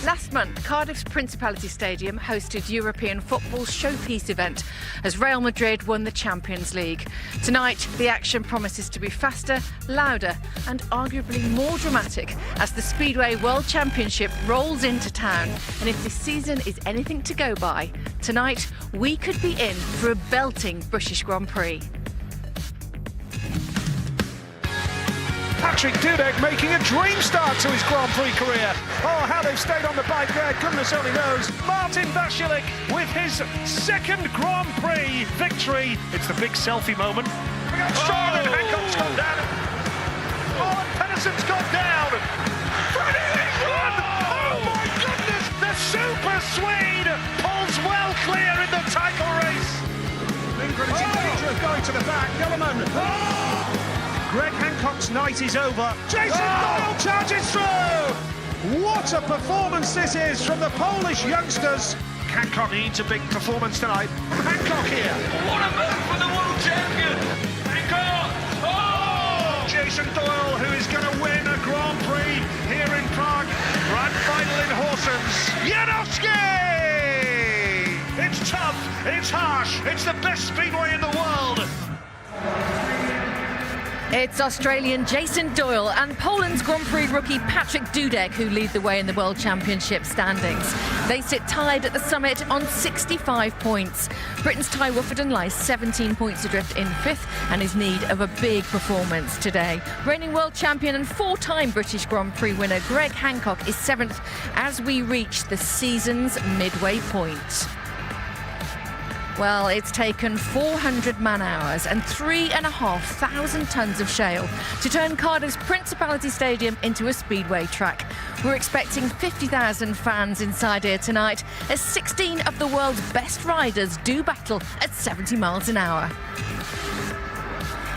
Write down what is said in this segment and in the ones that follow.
Last month, Cardiff's Principality Stadium hosted European football's showpiece event as Real Madrid won the Champions League. Tonight, the action promises to be faster, louder and arguably more dramatic as the Speedway World Championship rolls into town. And if this season is anything to go by, tonight we could be in for a belting British Grand Prix. Patrick Dudek making a dream start to his Grand Prix career. Oh, how they've stayed on the bike there, goodness only knows. Martin Vasilek with his second Grand Prix victory. It's the big selfie moment. We got strong and Hancock's gone down. Oh, and Pedersen's gone down. Freddie England! Oh my goodness! The Super Swede pulls well clear in the title race. England is in danger of going to the back. Yellowman. Greg Hancock's night is over. Jason Doyle charges through! What a performance this is from the Polish youngsters. Hancock needs a big performance tonight. Hancock here. What a move for the world champion! Hancock! Oh! Jason Doyle, who is going to win a Grand Prix here in Prague. Grand final in Horsens. Janowski! It's tough, it's harsh, it's the best speedway in the world. It's Australian Jason Doyle and Poland's Grand Prix rookie Patrick Dudek who lead the way in the World Championship standings. They sit tied at the summit on 65 points. Britain's Ty Wooforden lies 17 points adrift in fifth and is in need of a big performance today. Reigning world champion and four-time British Grand Prix winner Greg Hancock is seventh as we reach the season's midway point. Well, it's taken 400 man-hours and 3,500 tonnes of shale to turn Cardiff's Principality Stadium into a speedway track. We're expecting 50,000 fans inside here tonight as 16 of the world's best riders do battle at 70 miles an hour.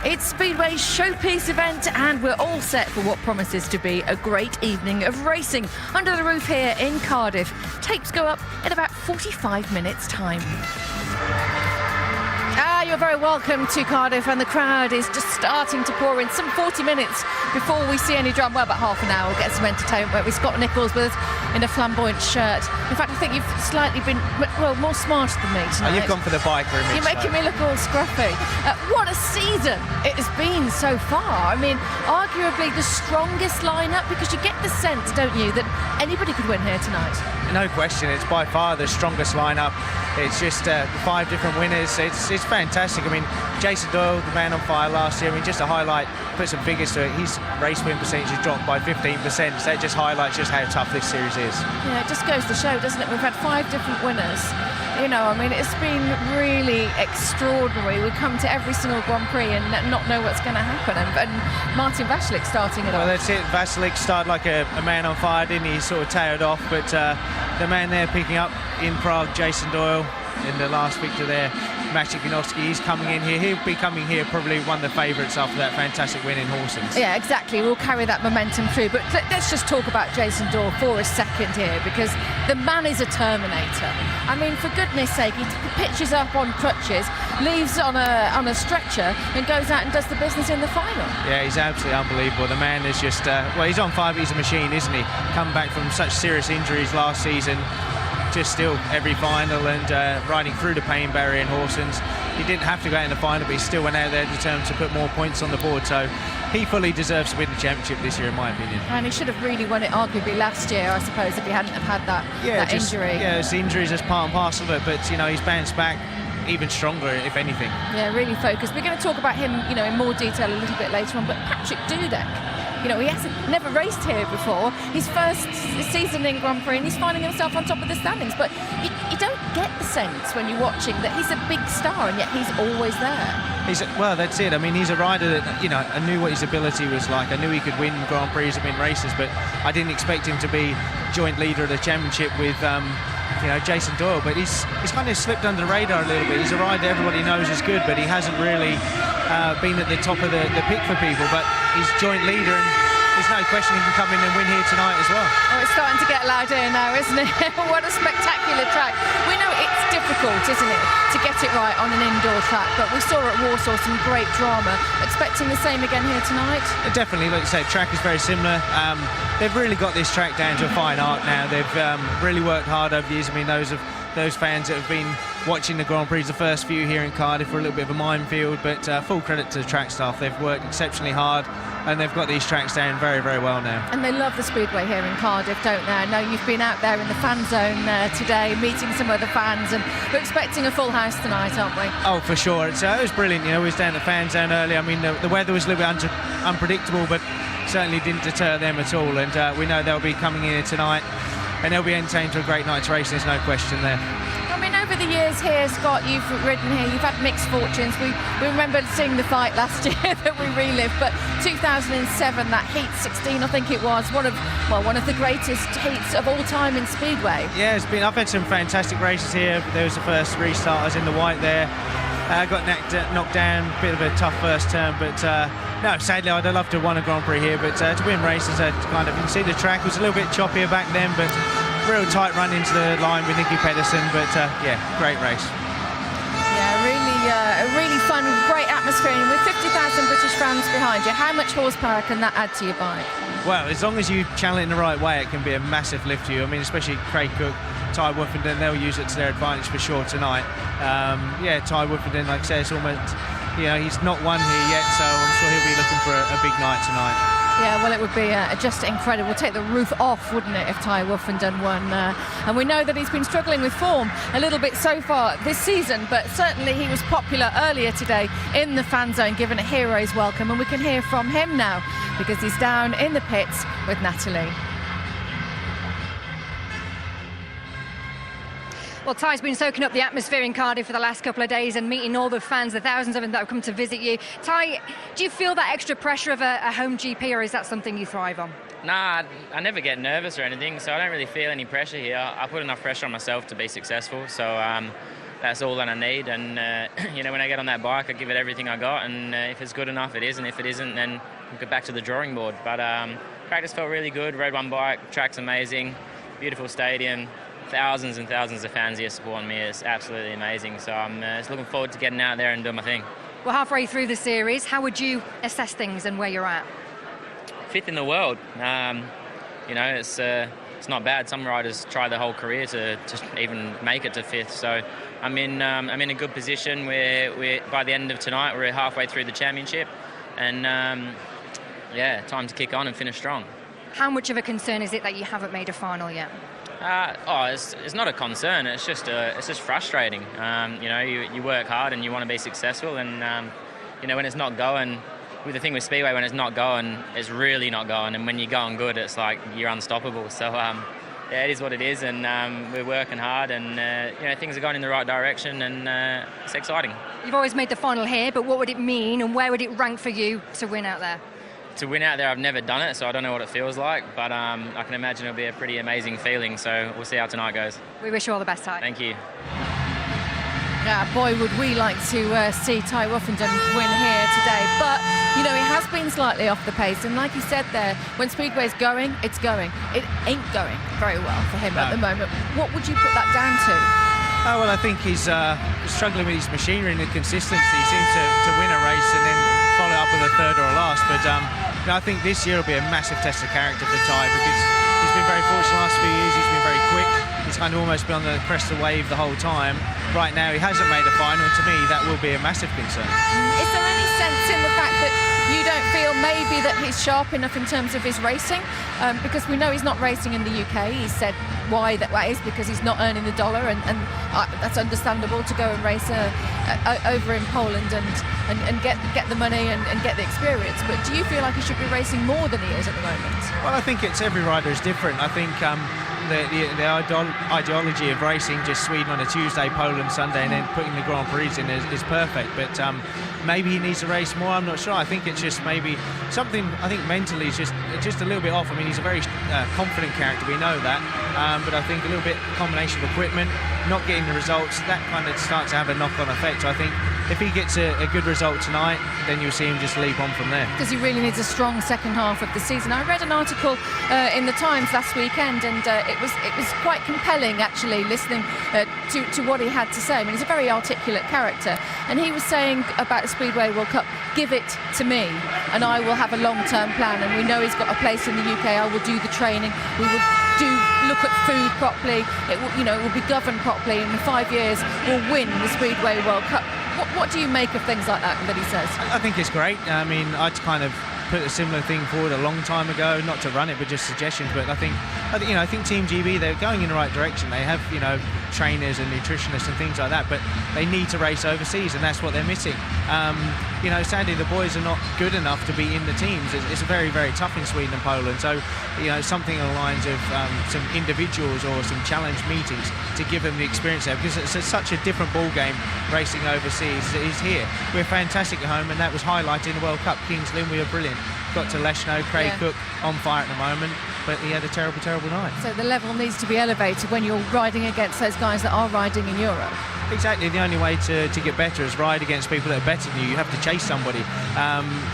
It's Speedway's showpiece event and we're all set for what promises to be a great evening of racing under the roof here in Cardiff. Tapes go up in about 45 minutes' time. You're very welcome to Cardiff and the crowd is just starting to pour in. Some 40 minutes before we see any drama. Well, about half an hour we'll get some entertainment. We've Scott Nichols with us in a flamboyant shirt. In fact, I think you've slightly been, well, more smarter than me tonight. Oh, you've gone for the biker image. You're making me look all scruffy. What a season it has been so far. I mean, arguably the strongest lineup because you get the sense, don't you, that anybody could win here tonight. No question, it's by far the strongest lineup. It's just 5 different winners. It's fantastic. I mean, Jason Doyle, the man on fire last year. I mean, just to highlight, put some figures to it. His race win percentage has dropped by 15%. So that just highlights just how tough this series is. Yeah, it just goes to show, doesn't it? We've had 5 different winners. You know, I mean, it's been really extraordinary. We come to every single Grand Prix and not know what's going to happen. And Martin Vasilek starting it off. Well, that's it. Vasilek started like a man on fire, didn't he? He sort of tailed off, but the man there picking up in Prague, Jason Doyle, in the last victor there, Maciej Janowski, he's coming in here. He'll be coming here probably one of the favourites after that fantastic win in Horsens. Yeah, exactly. We'll carry that momentum through. But let's just talk about Jason Doyle for a second here because the man is a Terminator. I mean, for goodness sake, he pitches up on crutches, leaves on a stretcher and goes out and does the business in the final. Yeah, he's absolutely unbelievable. The man is just, well, he's on fire, but he's a machine, isn't he? Come back from such serious injuries last season. Just still every final and riding through the pain barrier in Horsens. He didn't have to go out in the final, but he still went out there determined to put more points on the board. So he fully deserves to win the championship this year, in my opinion. And he should have really won it arguably last year, I suppose, if he hadn't have had that injury. Yeah, it's injuries as part and parcel of it, but you know, he's bounced back even stronger, if anything. Yeah, really focused. We're going to talk about him, you know, in more detail a little bit later on. But Patrick Dudek. You know, he hasn't never raced here before. His first season in Grand Prix and he's finding himself on top of the standings. But you don't get the sense when you're watching that he's a big star and yet he's always there. Well, that's it. I mean, he's a rider that, you know, I knew what his ability was like. I knew he could win Grand Prix and win races, but I didn't expect him to be joint leader of the championship with, you know, Jason Doyle. But he's kind of slipped under the radar a little bit. He's a rider everybody knows is good, but he hasn't really been at the top of the pick for people. But he's joint leader and there's no question he can come in and win here tonight as well. Oh, it's starting to get loud here now, isn't it? What a spectacular track. We know it's different difficult, isn't it, to get it right on an indoor track? But we saw at Warsaw some great drama. Expecting the same again here tonight? Definitely, like you say, track is very similar. They've really got this track down to a fine art now. They've really worked hard over the years. I mean, those fans that have been watching the Grand Prix, the first few here in Cardiff, were a little bit of a minefield, but full credit to the track staff. They've worked exceptionally hard, and they've got these tracks down very, very well now. And they love the Speedway here in Cardiff, don't they? I know you've been out there in the fan zone today, meeting some other fans, and we're expecting a full house tonight, aren't we? Oh, for sure. It was brilliant. You know, we was down at the fan zone earlier. I mean, the weather was a little bit unpredictable, but certainly didn't deter them at all. And we know they'll be coming in here tonight, and they'll be entertained to a great night's race. There's no question there. I mean, over the years here, Scott, you've ridden here, you've had mixed fortunes. We remember seeing the fight last year that we relived, but 2007, that Heat 16, I think it was, one of the greatest heats of all time in Speedway. Yeah, I've had some fantastic races here. There was the first restart, I was in the white there. Got knocked down, a bit of a tough first turn, but no, sadly I'd have loved to have won a Grand Prix here, but to win races, you can see the track was a little bit choppier back then, but real tight run into the line with Nicky Pedersen, but yeah, great race. Yeah, really fun, great atmosphere, and with 50,000 British fans behind you, how much horsepower can that add to your bike? Well, as long as you channel it in the right way, it can be a massive lift to you. I mean, especially Craig Cook, Ty Woofenden, they'll use it to their advantage for sure tonight. Yeah, Ty Woofenden, like I say, it's almost, you know, he's not won here yet, so I'm sure he'll be looking for a big night tonight. Yeah, well, it would be just incredible. Take the roof off, wouldn't it, if Ty Woofenden won? And we know that he's been struggling with form a little bit so far this season, but certainly he was popular earlier today in the fan zone, given a hero's welcome, and we can hear from him now because he's down in the pits with Natalie. Well, Ty's been soaking up the atmosphere in Cardiff for the last couple of days and meeting all the fans, the thousands of them that have come to visit you. Ty, do you feel that extra pressure of a home GP, or is that something you thrive on? Nah, I never get nervous or anything, so I don't really feel any pressure here. I put enough pressure on myself to be successful, so that's all that I need. And you know, when I get on that bike, I give it everything I got, and if it's good enough, it is, and if it isn't, then we'll get back to the drawing board. But practice felt really good. Rode one bike, track's amazing, beautiful stadium. Thousands and thousands of fans here supporting me. It's absolutely amazing. So I'm just looking forward to getting out there and doing my thing. Well, halfway through the series, how would you assess things and where you're at? Fifth in the world. You know, it's not bad. Some riders try their whole career to even make it to fifth. So I'm in a good position. We're by the end of tonight, we're halfway through the championship, and yeah, time to kick on and finish strong. How much of a concern is it that you haven't made a final yet? It's not a concern. It's just frustrating. You know, you work hard and you want to be successful, and you know, when it's not going. With the thing with Speedway, when it's not going, it's really not going, and when you're going good, it's like you're unstoppable. So yeah, it is what it is, and we're working hard, and you know, things are going in the right direction, and it's exciting. You've always made the final here, but what would it mean, and where would it rank for you to win out there? To win out there, I've never done it, so I don't know what it feels like, but I can imagine it'll be a pretty amazing feeling, so we'll see how tonight goes. We wish you all the best, Ty. Thank you. Yeah, boy, would we like to see Ty Woofenden win here today. But, you know, he has been slightly off the pace. And like you said there, when Speedway's going, it's going. It ain't going very well for him at the moment. What would you put that down to? Oh, well, I think he's struggling with his machinery and the consistency. He seems to win a race and then follow up with a third or a last. But you know, I think this year will be a massive test of character for Ty, because he's been very fortunate the last few years. He's been very quick. He's kind of almost been on the crest of the wave the whole time. Right now, he hasn't made a final, and to me, that will be a massive concern. Is there any sense in the fact that you don't feel maybe that he's sharp enough in terms of his racing? Because we know he's not racing in the UK. He said why that is because he's not earning the dollar, and that's understandable to go and race over in Poland and get the money and get the experience. But do you feel like he should be racing more than he is at the moment? Well, I think every rider is different. I think the ideology of racing, just Sweden on a Tuesday, Poland Sunday, and then putting the Grand Prix in is perfect. But maybe he needs to race more. I'm not sure. I think it's just maybe something. I think mentally is just a little bit off. I mean, he's a very confident character. We know that. But I think a little bit combination of equipment, not getting the results, that kind of starts to have a knock-on effect. So I think if he gets a good result tonight, then you'll see him just leap on from there. Because he really needs a strong second half of the season. I read an article in the Times last weekend, and it was quite compelling actually, listening to what he had to say. I mean, he's a very articulate character, and he was saying about the Speedway World Cup, give it to me and I will have a long-term plan, and we know he's got a place in the UK. I will do the training, we will look at food properly, it will be governed properly, and in 5 years we'll win the Speedway World Cup. What do you make of things like that he says? I think it's great. I mean, I'd kind of put a similar thing forward a long time ago, not to run it, but just suggestions. But I think Team GB, they're going in the right direction. They have, trainers and nutritionists and things like that, but they need to race overseas, and that's what they're missing. Sadly, the boys are not good enough to be in the teams. It's very, very tough in Sweden and Poland. So, something along the lines of some individuals or some challenge meetings to give them the experience there, because it's such a different ball game racing overseas as it is here. We're fantastic at home, and that was highlighted in the World Cup. Kings Lynn, we were brilliant. Got to Leshno, Craig Cook on fire at the moment, but he had a terrible, terrible night. So the level needs to be elevated when you're riding against those guys that are riding in Europe. Exactly. The only way to get better is ride against people that are better than you. You have to chase somebody.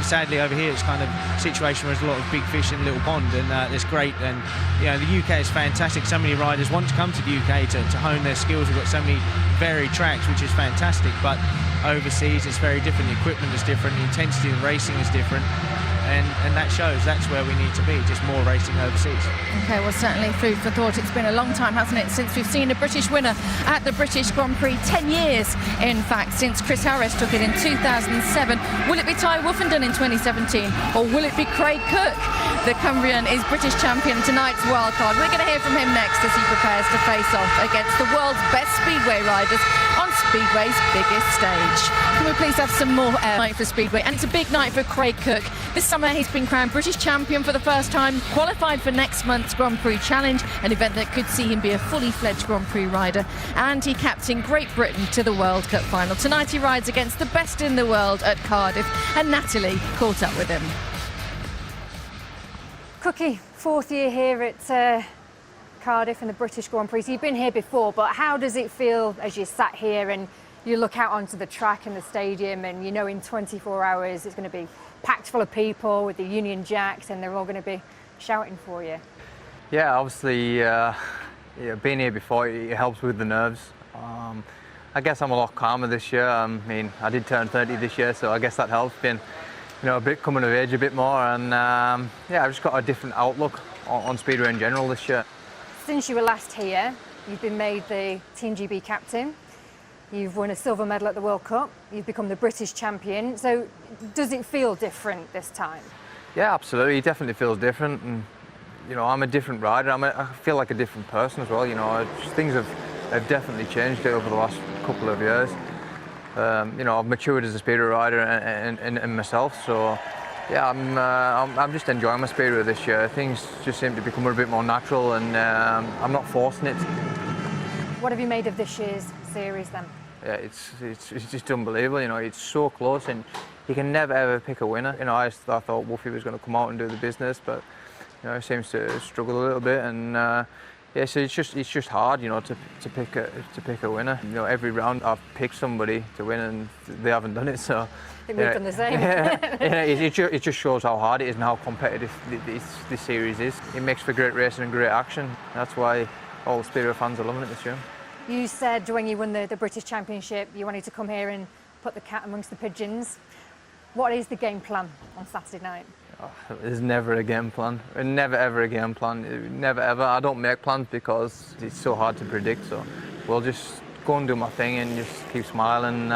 Sadly, over here it's kind of a situation where there's a lot of big fish in a little pond, and it's great. And the UK is fantastic. So many riders want to come to the UK to hone their skills. We've got so many varied tracks, which is fantastic. But overseas, it's very different. The equipment is different. The intensity of the racing is different. And that shows that's where we need to be, just more racing overseas. Okay, well, certainly food for thought. It's been a long time, hasn't it, since we've seen a British winner at the British Grand Prix. 10 years, in fact, since Chris Harris took it in 2007. Will it be Ty Wolfenden in 2017, or will it be Craig Cook? The Cumbrian is British champion tonight's wildcard. We're going to hear from him next as he prepares to face off against the world's best Speedway riders on Speedway's biggest stage. Can we please have some more airlight for Speedway? And it's a big night for Craig Cook. This summer he's been crowned British champion for the first time, qualified for next month's Grand Prix Challenge, an event that could see him be a fully fledged Grand Prix rider, and he captained Great Britain to the World Cup final. Tonight he rides against the best in the world at Cardiff, and Natalie caught up with him. Cookie, 4th year here at Cardiff in the British Grand Prix. So you've been here before, but how does it feel as you sat here and you look out onto the track and the stadium, and in 24 hours it's going to be packed full of people with the Union Jacks, and they're all going to be shouting for you? Yeah, obviously being here before, it helps with the nerves. I guess I'm a lot calmer this year. I mean, I did turn 30 this year, so I guess that helps, being a bit coming of age a bit more, and I've just got a different outlook on Speedway in general this year. Since you were last here, you've been made the Team GB captain. You've won a silver medal at the World Cup. You've become the British champion. So does it feel different this time? Yeah, absolutely. It definitely feels different. And, I'm a different rider. I feel like a different person as well. Things have definitely changed over the last couple of years. I've matured as a Speedway rider and myself. So, yeah, I'm just enjoying my Speedway this year. Things just seem to become a bit more natural, and I'm not forcing it. What have you made of this year's series then? Yeah, it's just unbelievable. It's so close, and you can never ever pick a winner. I thought Wolfie was going to come out and do the business, but he seems to struggle a little bit, and so it's just hard, to pick a winner. Every round I've picked somebody to win, and they haven't done it. So I think we've done the same. It just shows how hard it is and how competitive this series is. It makes for great racing and great action. That's why all Speedway fans are loving it this year. You said when you won the British Championship you wanted to come here and put the cat amongst the pigeons. What is the game plan on Saturday night? Oh, there's never a game plan. Never ever a game plan. Never ever. I don't make plans because it's so hard to predict. So we'll just go and do my thing and just keep smiling,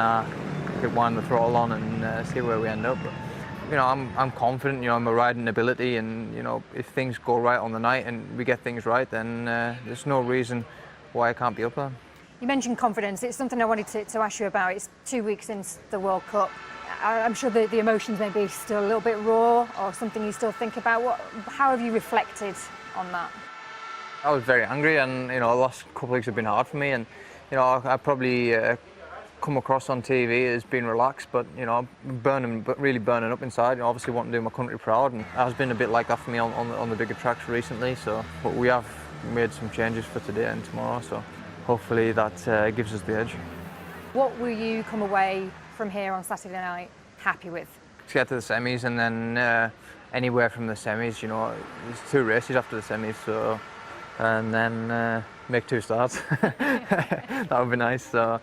keep winding the throttle on, and see where we end up. But, I'm confident, in my riding ability, and if things go right on the night and we get things right, then there's no reason why I can't be up there. You mentioned confidence. It's something I wanted to ask you about. It's 2 weeks since the World Cup. I'm sure the emotions may be still a little bit raw, or something you still think about. How have you reflected on that? I was very angry, and the last couple of weeks have been hard for me, and I probably come across on TV as being relaxed, but really burning up inside. Obviously wanting to do my country proud, and it has been a bit like that for me on the bigger tracks recently. So, but we have made some changes for today and tomorrow, so hopefully that gives us the edge. What will you come away from here on Saturday night happy with? To get to the semis, and then anywhere from the semis, you know, there's 2 races after the semis, so, and then make 2 starts. That would be nice. So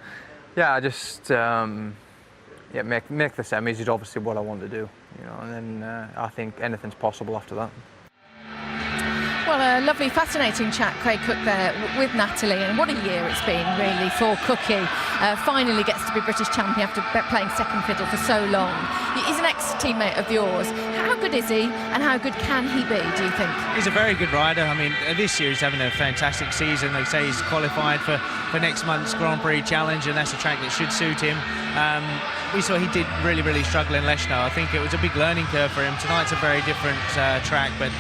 yeah, I just yeah, make the semis is obviously what I want to do, you know, and then I think anything's possible after that. Well, a lovely, fascinating chat, Craig Cook there with Natalie, and what a year it's been really for Cookie. Finally gets to be British champion after playing second fiddle for so long. He's an ex-teammate of yours. How good is he, and how good can he be, do you think? He's a very good rider. I mean, this year he's having a fantastic season. They say he's qualified for next month's Grand Prix Challenge, and that's a track that should suit him. We saw he did really struggle in Leshno. I think it was a big learning curve for him. Tonight's a very different track, but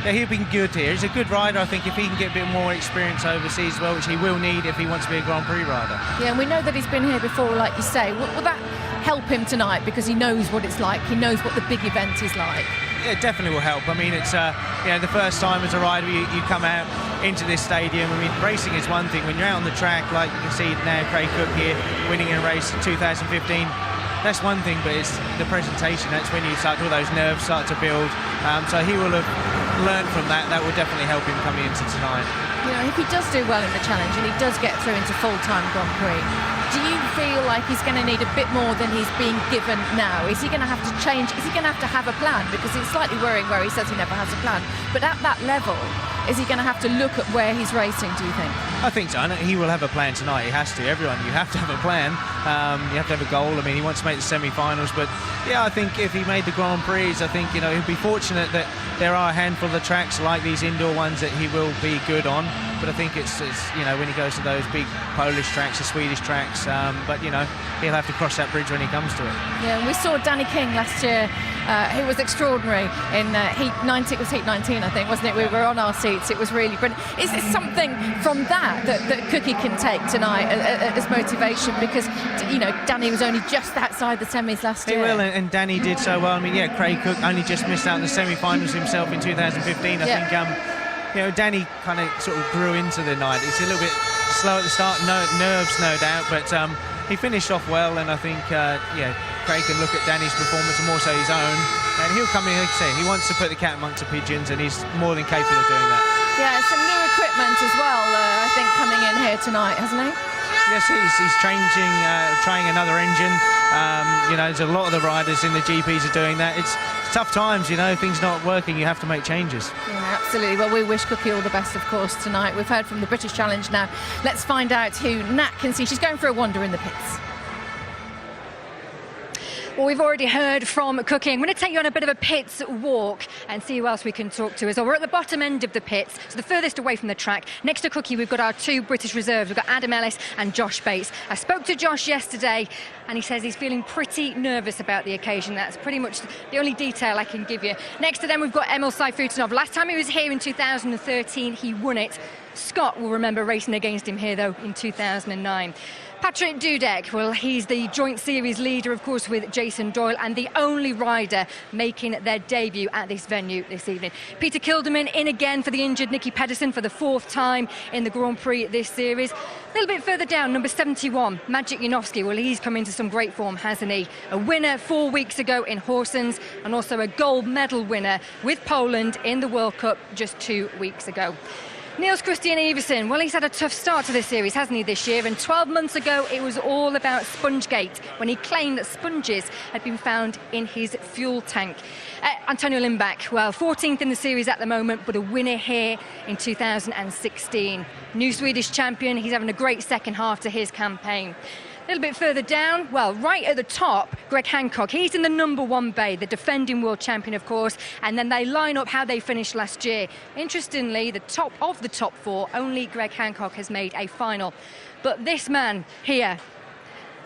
yeah, he'll be good here. He's a good rider. I think if he can get a bit more experience overseas as well, which he will need if he wants to be a Grand Prix rider. Yeah, and we know that he's been here before, like you say. Will that help him tonight, because he knows what it's like? He knows what the big event is like. Yeah, it definitely will help. I mean, it's you know, the first time as a rider you come out into this stadium. I mean, racing is one thing. When you're out on the track, like you can see now, Craig Cook here winning a race in 2015. That's one thing, but it's the presentation. That's when you start, all those nerves start to build. So he will have learned from that. That will definitely help him coming into tonight. You know, if he does do well in the challenge and he does get through into full-time Grand Prix, do you feel like he's going to need a bit more than he's being given now? Is he going to have to change? Is he going to have a plan? Because it's slightly worrying where he says he never has a plan. But at that level, is he going to have to look at where he's racing, do you think? I think so. He will have a plan tonight. He has to. Everyone, you have to have a plan. You have to have a goal. I mean, he wants to make the semi-finals, but yeah, I think if he made the Grand Prix, I think, you know, he'll be fortunate that there are a handful of tracks like these indoor ones that he will be good on. But I think it's you know, when he goes to those big Polish tracks, the Swedish tracks, but you know, he'll have to cross that bridge when he comes to it. Yeah, and we saw Danny King last year. He was extraordinary in Heat 19. It was Heat 19, I think, wasn't it? We were on our seats. It was really brilliant. Is there something from that Cookie can take tonight as motivation? Because, you know, Danny was only just outside the semis last year. He will, and Danny did so well. I mean, yeah, Craig Cook only just missed out on the semi-finals himself in 2015. I think, you know, Danny kind of sort of grew into the night. It's a little bit slow at the start, nerves, no doubt, but he finished off well, and I think, yeah, Craig can look at Danny's performance and more so his own, and he'll come in, like I say, he wants to put the cat amongst the pigeons, and he's more than capable of doing that. Yeah, some new equipment as well, I think, coming in here tonight, hasn't he? Yes, he's changing, trying another engine. You know, there's a lot of the riders in the GPs are doing that. It's tough times, you know, things not working, you have to make changes. Yeah, absolutely. Well, we wish Cookie all the best, of course, tonight. We've heard from the British Challenge now. Let's find out who Nat can see. She's going for a wander in the pits. Well, we've already heard from Cookie. I'm going to take you on a bit of a pits walk and see who else we can talk to as well. We're at the bottom end of the pits, so the furthest away from the track. Next to Cookie, we've got our 2 British reserves. We've got Adam Ellis and Josh Bates. I spoke to Josh yesterday, and he says he's feeling pretty nervous about the occasion. That's pretty much the only detail I can give you. Next to them, we've got Emil Saifutinov. Last time he was here in 2013, he won it. Scott will remember racing against him here, though, in 2009. Patrick Dudek, well, he's the joint series leader, of course, with Jason Doyle, and the only rider making their debut at this venue this evening. Peter Kilderman in again for the injured Nicky Pedersen for the 4th time in the Grand Prix this series. A little bit further down, number 71, Magic Janowski. Well, he's come into some great form, hasn't he? A winner 4 weeks ago in Horsens, and also a gold medal winner with Poland in the World Cup just 2 weeks ago. Niels Christian Iversen, well, he's had a tough start to this series, hasn't he, this year? And 12 months ago, it was all about Spongegate, when he claimed that sponges had been found in his fuel tank. Antonio Lindbach, well, 14th in the series at the moment, but a winner here in 2016. New Swedish champion, he's having a great second half to his campaign. A little bit further down, well, right at the top, Greg Hancock. He's in the number 1 bay, the defending world champion, of course, and then they line up how they finished last year. Interestingly, the top of the top 4, only Greg Hancock has made a final. But this man here,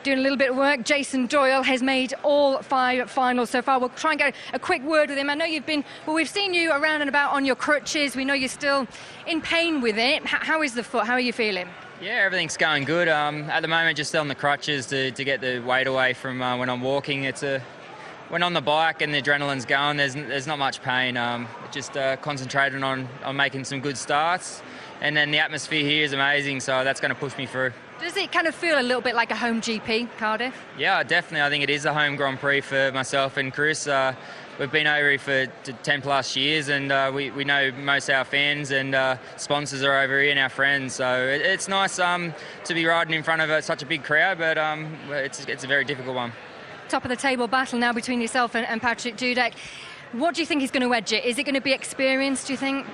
doing a little bit of work, Jason Doyle, has made all 5 finals so far. We'll try and get a quick word with him. I know you've been, well, we've seen you around and about on your crutches. We know you're still in pain with it. How is the foot? How are you feeling? Yeah, everything's going good. At the moment, just on the crutches to get the weight away from when I'm walking. When on the bike and the adrenaline's going, there's not much pain. Just concentrating on making some good starts, and then the atmosphere here is amazing, so that's going to push me through. Does it kind of feel a little bit like a home GP, Cardiff? Yeah, definitely. I think it is a home Grand Prix for myself and Chris. We've been over here for 10 plus years, and we know most of our fans and sponsors are over here and our friends. So it's nice to be riding in front of such a big crowd, but it's a very difficult one. Top of the table battle now between yourself and Patrick Dudek. What do you think is going to edge it? Is it going to be experience, do you think?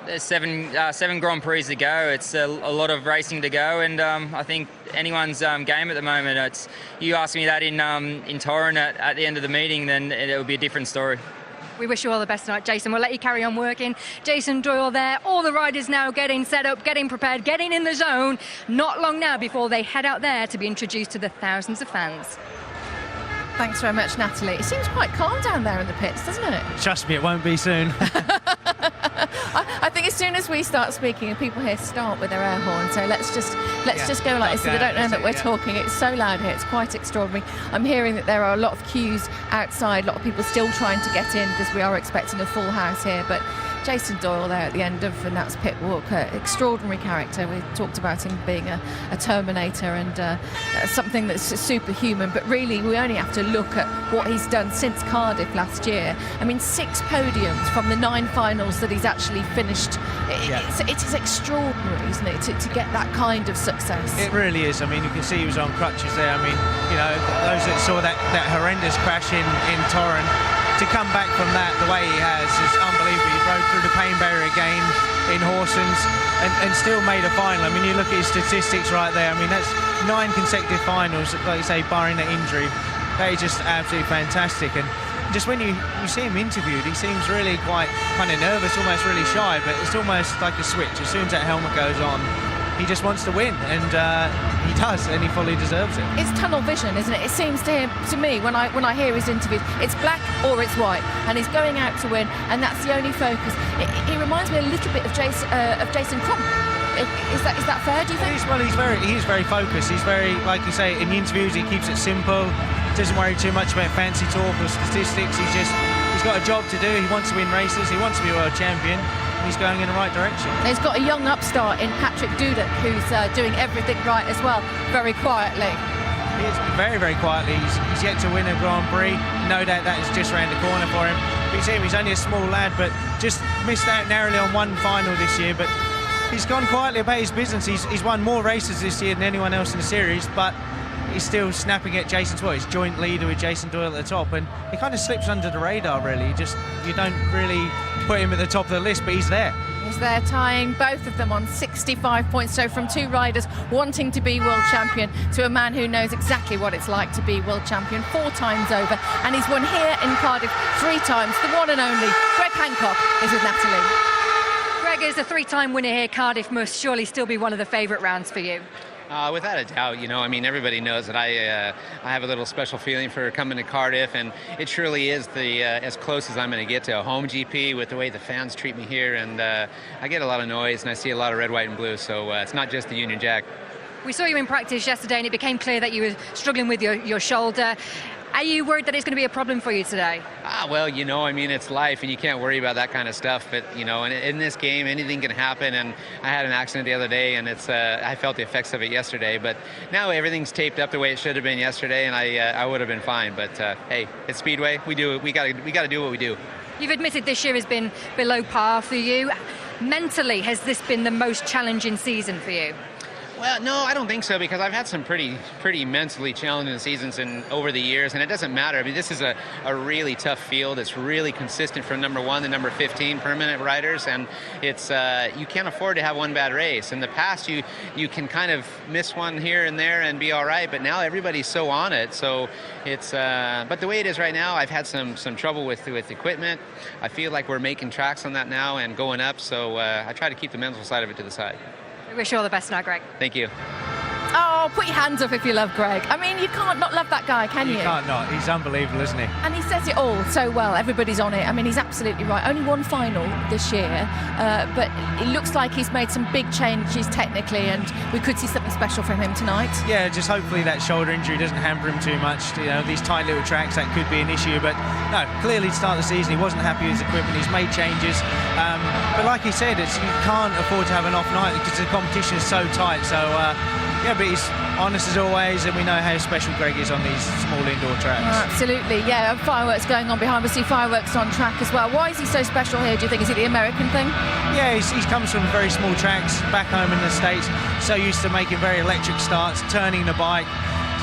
There's seven Grand Prix to go. It's a lot of racing to go, and I think anyone's game at the moment. You ask me that in Torrent at the end of the meeting, then it will be a different story. We wish you all the best tonight, Jason. We'll let you carry on working. Jason Doyle there. All the riders now getting set up, getting prepared, getting in the zone. Not long now before they head out there to be introduced to the thousands of fans. Thanks very much, Natalie. It seems quite calm down there in the pits, doesn't it? Trust me, it won't be soon. I think as soon as we start speaking and people here start with their air horn, so let's just go like this so they don't know that we're talking. It's so loud here, it's quite extraordinary. I'm hearing that there are a lot of queues outside, a lot of people still trying to get in because we are expecting a full house here, but Jason Doyle there at the end of Nat's pit walk, extraordinary character. We talked about him being a Terminator and something that's superhuman, but really we only have to look at what he's done since Cardiff last year. I mean, 6 podiums from the 9 finals that he's actually finished. It is extraordinary, isn't it, to get that kind of success? It really is. I mean, you can see he was on crutches there. I mean, you know, those that saw that horrendous crash in Torrent, to come back from that the way he has is unbelievable. He rode through the pain barrier again in Horsens and still made a final. I mean, you look at his statistics right there. I mean, that's 9 consecutive finals, like you say, barring that injury. That is just absolutely fantastic. And just when you see him interviewed, he seems really quite kind of nervous, almost really shy, but it's almost like a switch. As soon as that helmet goes on, he just wants to win, and he does, and he fully deserves it. It's tunnel vision, isn't it? It seems to me when I hear his interviews, it's black or it's white, and he's going out to win, and that's the only focus. He reminds me a little bit of Jason Crump. Is that fair, do you think? Well, he's very focused. He's very, like you say, in the interviews he keeps it simple, doesn't worry too much about fancy talk or statistics. He's got a job to do. He wants to win races. He wants to be a world champion. He's going in the right direction. He's got a young upstart in Patrick Dudek, who's doing everything right as well, very quietly. He is very, very quietly. He's yet to win a Grand Prix. No doubt that is just around the corner for him. But you see him, he's only a small lad, but just missed out narrowly on one final this year. But he's gone quietly about his business. He's won more races this year than anyone else in the series, but he's still snapping at Jason's well. He's joint leader with Jason Doyle at the top, and he kind of slips under the radar, really. You don't really put him at the top of the list, but he's there. He's there, tying both of them on 65 points. So from 2 riders wanting to be world champion to a man who knows exactly what it's like to be world champion 4 times over, and he's won here in Cardiff 3 times. The one and only Greg Hancock is with Natalie. Greg is a 3-time winner here. Cardiff must surely still be one of the favourite rounds for you. Without a doubt, you know, I mean, everybody knows that I have a little special feeling for coming to Cardiff, and it truly is the as close as I'm going to get to a home GP with the way the fans treat me here, and I get a lot of noise and I see a lot of red, white and blue, so it's not just the Union Jack. We saw you in practice yesterday and it became clear that you were struggling with your shoulder. Are you worried that it's going to be a problem for you today? Well, you know, I mean, it's life and you can't worry about that kind of stuff. But, you know, in this game, anything can happen. And I had an accident the other day and I felt the effects of it yesterday. But now everything's taped up the way it should have been yesterday and I would have been fine. But, hey, it's Speedway. We got to do what we do. You've admitted this year has been below par for you. Mentally, has this been the most challenging season for you? Well, no, I don't think so, because I've had some pretty mentally challenging seasons over the years, and it doesn't matter. I mean, this is a really tough field. It's really consistent from number 1 to number 15 permanent riders, and it's you can't afford to have one bad race. In the past, you can kind of miss one here and there and be all right, but now everybody's so on it. So it's but the way it is right now, I've had some trouble with equipment. I feel like we're making tracks on that now and going up, so I try to keep the mental side of it to the side. We wish you all the best now, Greg. Thank you. Oh, Oh, put your hands up if you love Greg. I mean, you can't not love that guy, can you? You can't not. He's unbelievable, isn't he? And he says it all so well. Everybody's on it. I mean, he's absolutely right. Only one final this year, but it looks like he's made some big changes technically, and we could see something special from him tonight. Yeah, just hopefully that shoulder injury doesn't hamper him too much. You know, these tight little tracks, that could be an issue. But no, clearly to start the season, he wasn't happy with his equipment. He's made changes. But like he said, you can't afford to have an off night because the competition is so tight. So, yeah, but he's honest as always, and we know how special Greg is on these small indoor tracks. Absolutely, yeah. And fireworks going on behind. We see fireworks on track as well. Why is he so special here, do you think? Is it the American thing? Yeah, he comes from very small tracks back home in the States, so used to making very electric starts, turning the bike,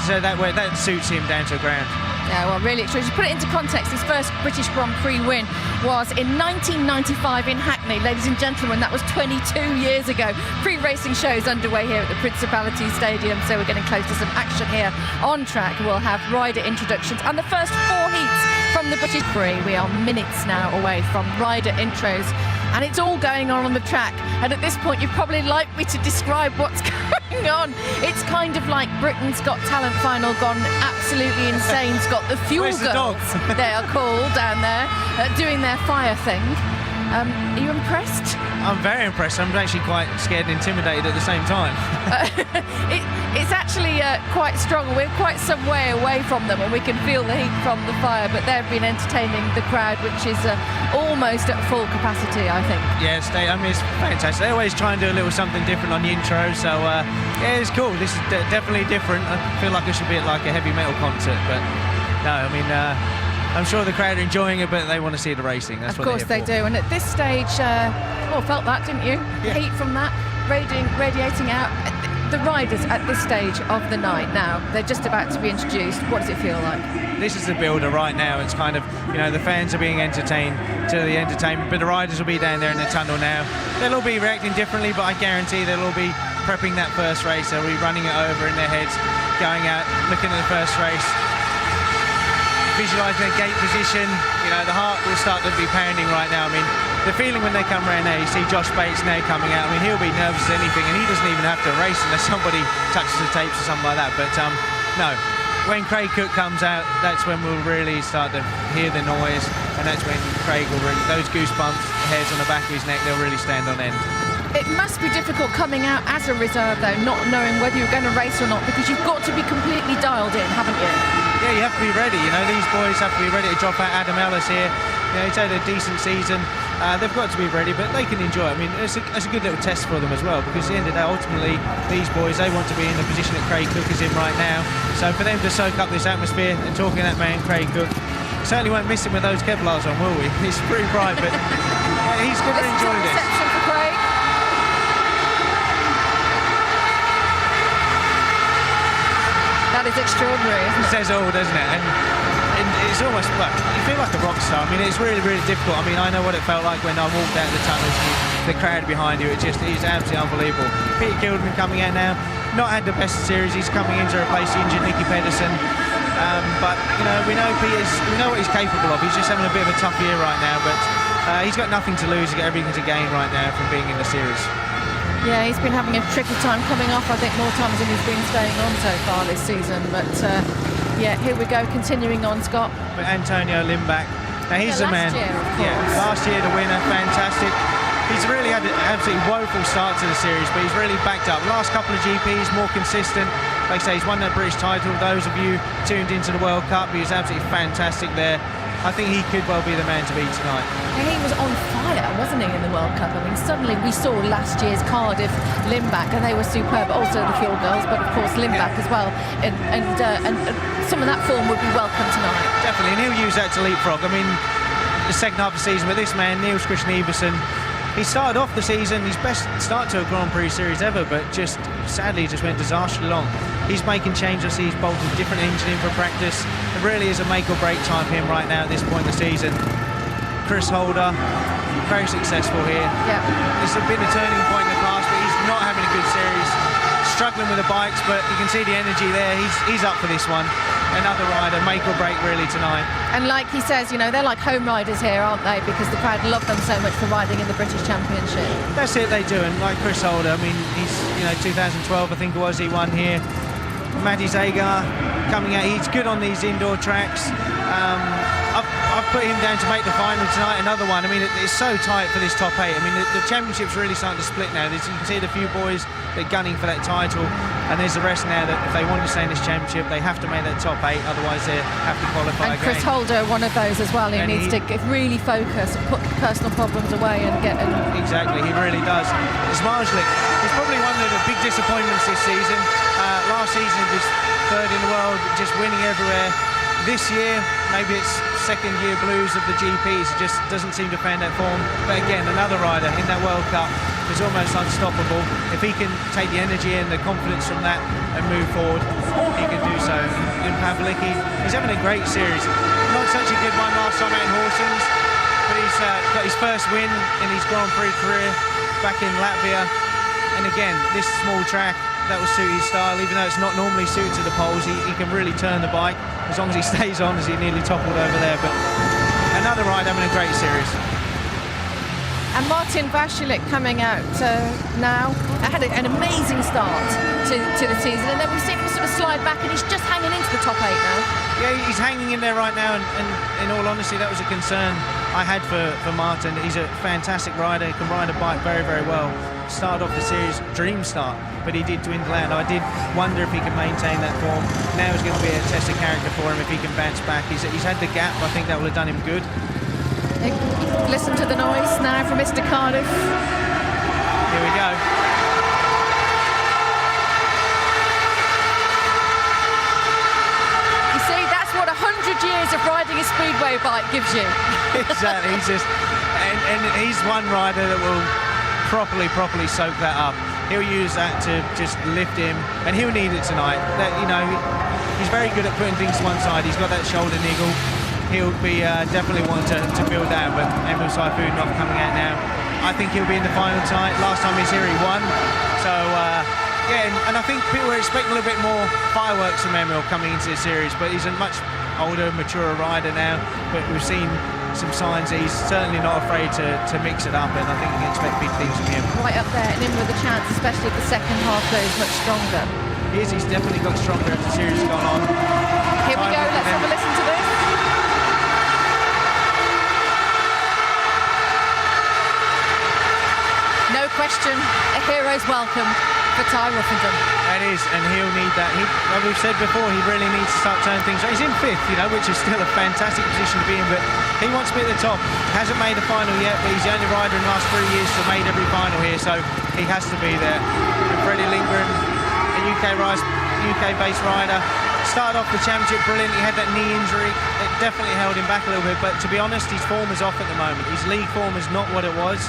so that suits him down to the ground. Yeah, well, really true. Just put it into context, his first British Grand Prix win was in 1995 in Hackney. Ladies and gentlemen, that was 22 years ago. Pre-racing shows underway here at the Principality Stadium, so we're getting close to some action here on track. We'll have rider introductions and the first 4 heats from the British Prix. We are minutes now away from rider intros, and it's all going on the track. And at this point, you'd probably like me to describe what's going on. It's kind of like Britain's Got Talent final gone absolutely insane. It's got the Fuel Where's the Girls, they are called, down there, doing their fire thing. Are you impressed? I'm very impressed. I'm actually quite scared and intimidated at the same time. It's actually quite strong. We're quite some way away from them, and we can feel the heat from the fire, but they've been entertaining the crowd, which is almost at full capacity, I think. Yes, I mean, it's fantastic. They always try and do a little something different on the intro, so yeah, it's cool. This is definitely different. I feel like it should be at like a heavy metal concert, but no, I mean, I'm sure the crowd are enjoying it, but they want to see the racing. That's what of course they do. And at this stage, felt that, didn't you? Yeah. Heat from that radiating out. The riders at this stage of the night now, they're just about to be introduced. What does it feel like? This is the builder right now. It's kind of, you know, the fans are being entertained to the entertainment, but the riders will be down there in the tunnel now. They'll all be reacting differently, but I guarantee they'll all be prepping that first race. They'll be running it over in their heads, going out, looking at the first race, visualising their gate position. You know, the heart will start to be pounding right now. I mean, the feeling when they come around there, you see Josh Bates now coming out. I mean, he'll be nervous as anything, and he doesn't even have to race unless somebody touches the tapes or something like that. But no, when Craig Cook comes out, that's when we'll really start to hear the noise, and that's when Craig will really, those goosebumps, hairs on the back of his neck, they'll really stand on end. It must be difficult coming out as a reserve, though, not knowing whether you're going to race or not, because you've got to be completely dialed in, haven't you? Yeah, you have to be ready. You know, these boys have to be ready to drop out. Adam Ellis here, you know, he's had a decent season. They've got to be ready, but they can enjoy it. I mean, it's a good little test for them as well, because at the end of the day, ultimately, these boys, they want to be in the position that Craig Cook is in right now. So for them to soak up this atmosphere and talking to that man, Craig Cook, certainly won't miss him with those Kevlars on, will we? It's pretty bright, but he's going to enjoy this. Reception for Craig. That is extraordinary, isn't it? It says it all, doesn't it? And it's almost like, you feel like a rock star. I mean, it's really, really difficult. I mean, I know what it felt like when I walked out the tunnels and the crowd behind you. It's absolutely unbelievable. Peter Gilderman coming out now, not had the best series. He's coming in to replace the injured Nicky Pedersen. But, you know, we know what he's capable of. He's just having a bit of a tough year right now, but he's got nothing to lose. He's got everything to gain right now from being in the series. Yeah, he's been having a tricky time coming off, I think, more times than he's been staying on so far this season. But, yeah, here we go, continuing on, Scott. But Antonio Limbach, now he's the man. Last year, of course. Yeah, last year the winner, fantastic. He's really had an absolutely woeful start to the series, but he's really backed up. Last couple of GPs, more consistent. Like I say, he's won that British title. Those of you tuned into the World Cup, he was absolutely fantastic there. I think he could well be the man to beat tonight. And he was on fire, wasn't he, in the World Cup? I mean, suddenly we saw last year's Cardiff Limbach, and they were superb. Also the Fuel Girls, but of course Limbach as well. And some of that form would be welcome tonight. Definitely, and he'll use that to leapfrog. I mean, the second half of the season with this man, Niels Christian Iversen, he started off the season, his best start to a Grand Prix series ever, but just sadly just went disastrously long. He's making changes, he's bolted a different engine in for practice. It really is a make or break time for him right now at this point in the season. Chris Holder, very successful here. Yeah. This has been a turning point in the class, but he's not having a good series. Struggling with the bikes, but you can see the energy there. He's up for this one. Another rider, make or break really tonight. And like he says, you know, they're like home riders here, aren't they? Because the crowd love them so much for riding in the British Championship. That's it, they do. And like Chris Holder, I mean, he's, you know, 2012, I think it was, he won here. Matty Zagar coming out. He's good on these indoor tracks. I've put him down to make the final tonight. Another one. I mean, it's so tight for this top 8. I mean, the championship's really starting to split now. As you can see, the few boys that are gunning for that title, and there's the rest now that if they want to stay in this championship, they have to make that top 8. Otherwise, they have to qualify And again. Chris Holder, one of those as well. He And needs to really focus, put personal problems away, and get. Exactly, he really does. Zmarzlik is probably one of the big disappointments this season. Last season he was 3rd in the world, just winning everywhere. This year, maybe it's second year blues of the GPs. He just doesn't seem to find that form. But again, another rider in that World Cup is almost unstoppable. If he can take the energy and the confidence from that and move forward, he can do so. And Pavlicki, he's having a great series. Not such a good one last time out in Horsens, but he's got his first win in his Grand Prix career back in Latvia. And again, this small track, that will suit his style, even though it's not normally suited to the poles. He can really turn the bike as long as he stays on, as he nearly toppled over there. But another ride having a great series. And Martin Vasilek coming out now. Had an amazing start to the season, and then we've seen him sort of slide back, and he's just hanging into the top 8 now. Yeah, he's hanging in there right now, and in all honesty, that was a concern I had for Martin. He's a fantastic rider. He can ride a bike very, very well. Started off the series, dream start, but he did dwindle out. I did wonder if he can maintain that form. Now it's going to be a test of character for him if he can bounce back. He's had the gap. I think that will have done him good. Listen to the noise now from Mr. Cardiff. Here we go. You see, that's what 100 years of riding a Speedway bike gives you. Exactly. He's just, and he's one rider that will properly soak that up. He'll use that to just lift him, and he'll need it tonight. That, you know, he's very good at putting things to one side. He's got that shoulder niggle. He'll be definitely wanting to build that, but Emil Sayfudinov coming out now. I think he'll be in the final tonight. Last time he was here, he won. So, yeah, and I think people were expecting a little bit more fireworks from Emil coming into the series, but he's a much older, mature rider now. But we've seen some signs that he's certainly not afraid to mix it up, and I think you can expect big things from him. Right up there and in with a chance, especially if the second half goes much stronger. He's definitely got stronger as the series has gone on. Here we go, let's have a listen to this. No question, a hero's welcome for Ty Ruffenden. That is, and he'll need that. Like we've said before, he really needs to start turning things around. He's in 5th, you know, which is still a fantastic position to be in, but he wants to be at the top. Hasn't made a final yet, but he's the only rider in the last 3 years to have made every final here, so he has to be there. And Freddie Lindgren, a UK-based rider, started off the championship brilliant. He had that knee injury. It definitely held him back a little bit, but to be honest, his form is off at the moment. His league form is not what it was.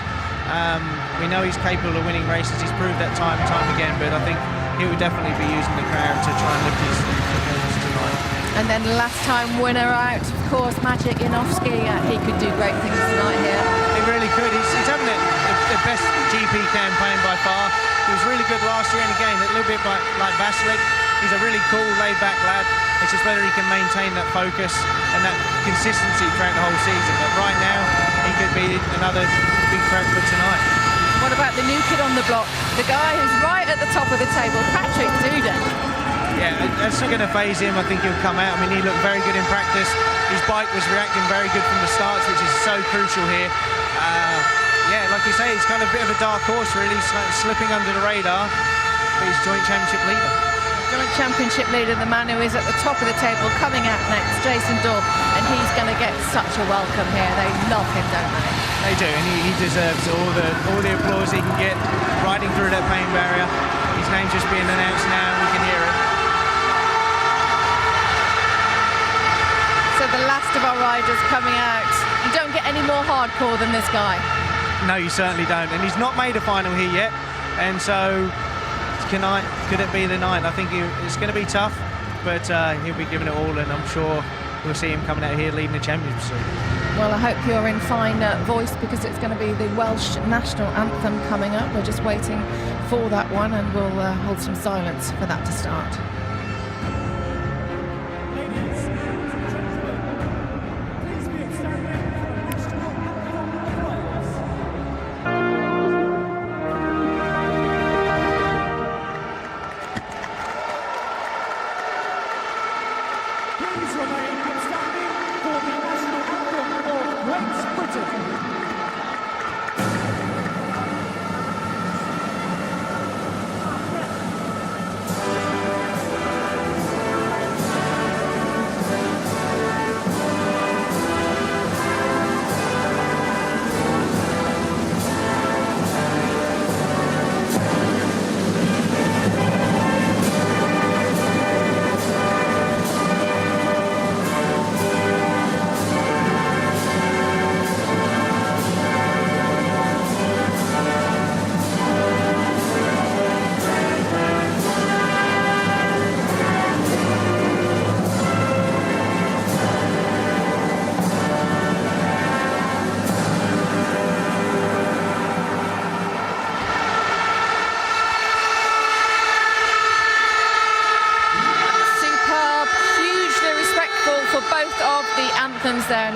We know he's capable of winning races. He's proved that time and time again, but I think he will definitely be using the crowd to try and lift his performance tonight. And then last time winner out, of course, Maciej Janowski. He could do great things tonight here. He really could. He's having the best GP campaign by far. He was really good last year, and again, a little bit like Vasilek. He's a really cool, laid-back lad. It's just whether he can maintain that focus and that consistency throughout the whole season. But right now, he could be another big threat for tonight. What about the new kid on the block? The guy who's right at the top of the table, Patrick Dudek. Yeah, that's not going to faze him. I think he'll come out. I mean, he looked very good in practice. His bike was reacting very good from the starts, which is so crucial here. Yeah, like you say, he's kind of a bit of a dark horse, really, slipping under the radar, but he's joint championship leader. Joint championship leader, the man who is at the top of the table, coming out next, Jason Doyle, and he's going to get such a welcome here. They love him, don't they? They do, and he deserves all the applause he can get, riding through that pain barrier. His name's just being announced now, and we can hear it. So the last of our riders coming out. You don't get any more hardcore than this guy. No, you certainly don't, and he's not made a final here yet, and so tonight, could it be the night? I think it's going to be tough, but he'll be giving it all, and I'm sure we'll see him coming out here leading the championship soon. Well, I hope you're in fine voice, because it's going to be the Welsh national anthem coming up. We're just waiting for that one, and we'll hold some silence for that to start.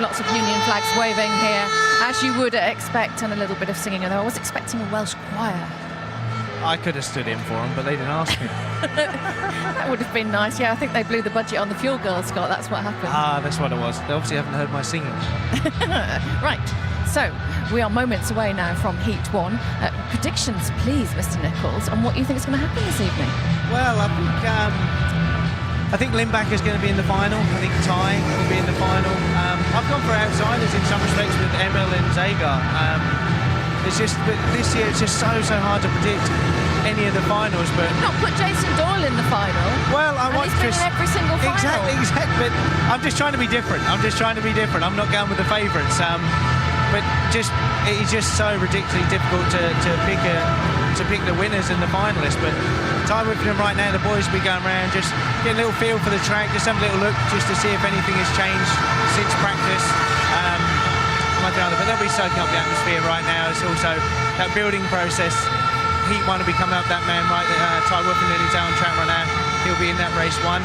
lots of Union flags waving here, as you would expect, and a little bit of singing. Although I was expecting a Welsh choir. I could have stood in for them, but they didn't ask me. That would have been nice. Yeah, I think they blew the budget on the fuel girl, Scott. That's what happened. Ah, that's what it was. They obviously haven't heard my singing. Right. So we are moments away now from Heat 1. Predictions, please, Mr. Nichols, on what you think is going to happen this evening. Well, I think Lindback is going to be in the final. I think Ty will be in the final. I've gone for outsiders in some respects with Emil and Zagar. It's just, but this year it's just so hard to predict any of the finals. But not put Jason Doyle in the final. Well, I want he's been in every single final. Exactly. But I'm just trying to be different. I'm not going with the favourites. But it's just so ridiculously difficult to pick the winners and the finalists. But time with them right now, the boys will be going around, just get a little feel for the track, just have a little look, just to see if anything has changed since practice. But they'll be soaking up the atmosphere right now. It's also that building process. Heat 1 will be coming up, that man right there, Ty Woofenden, his own track right now. He'll be in that race 1.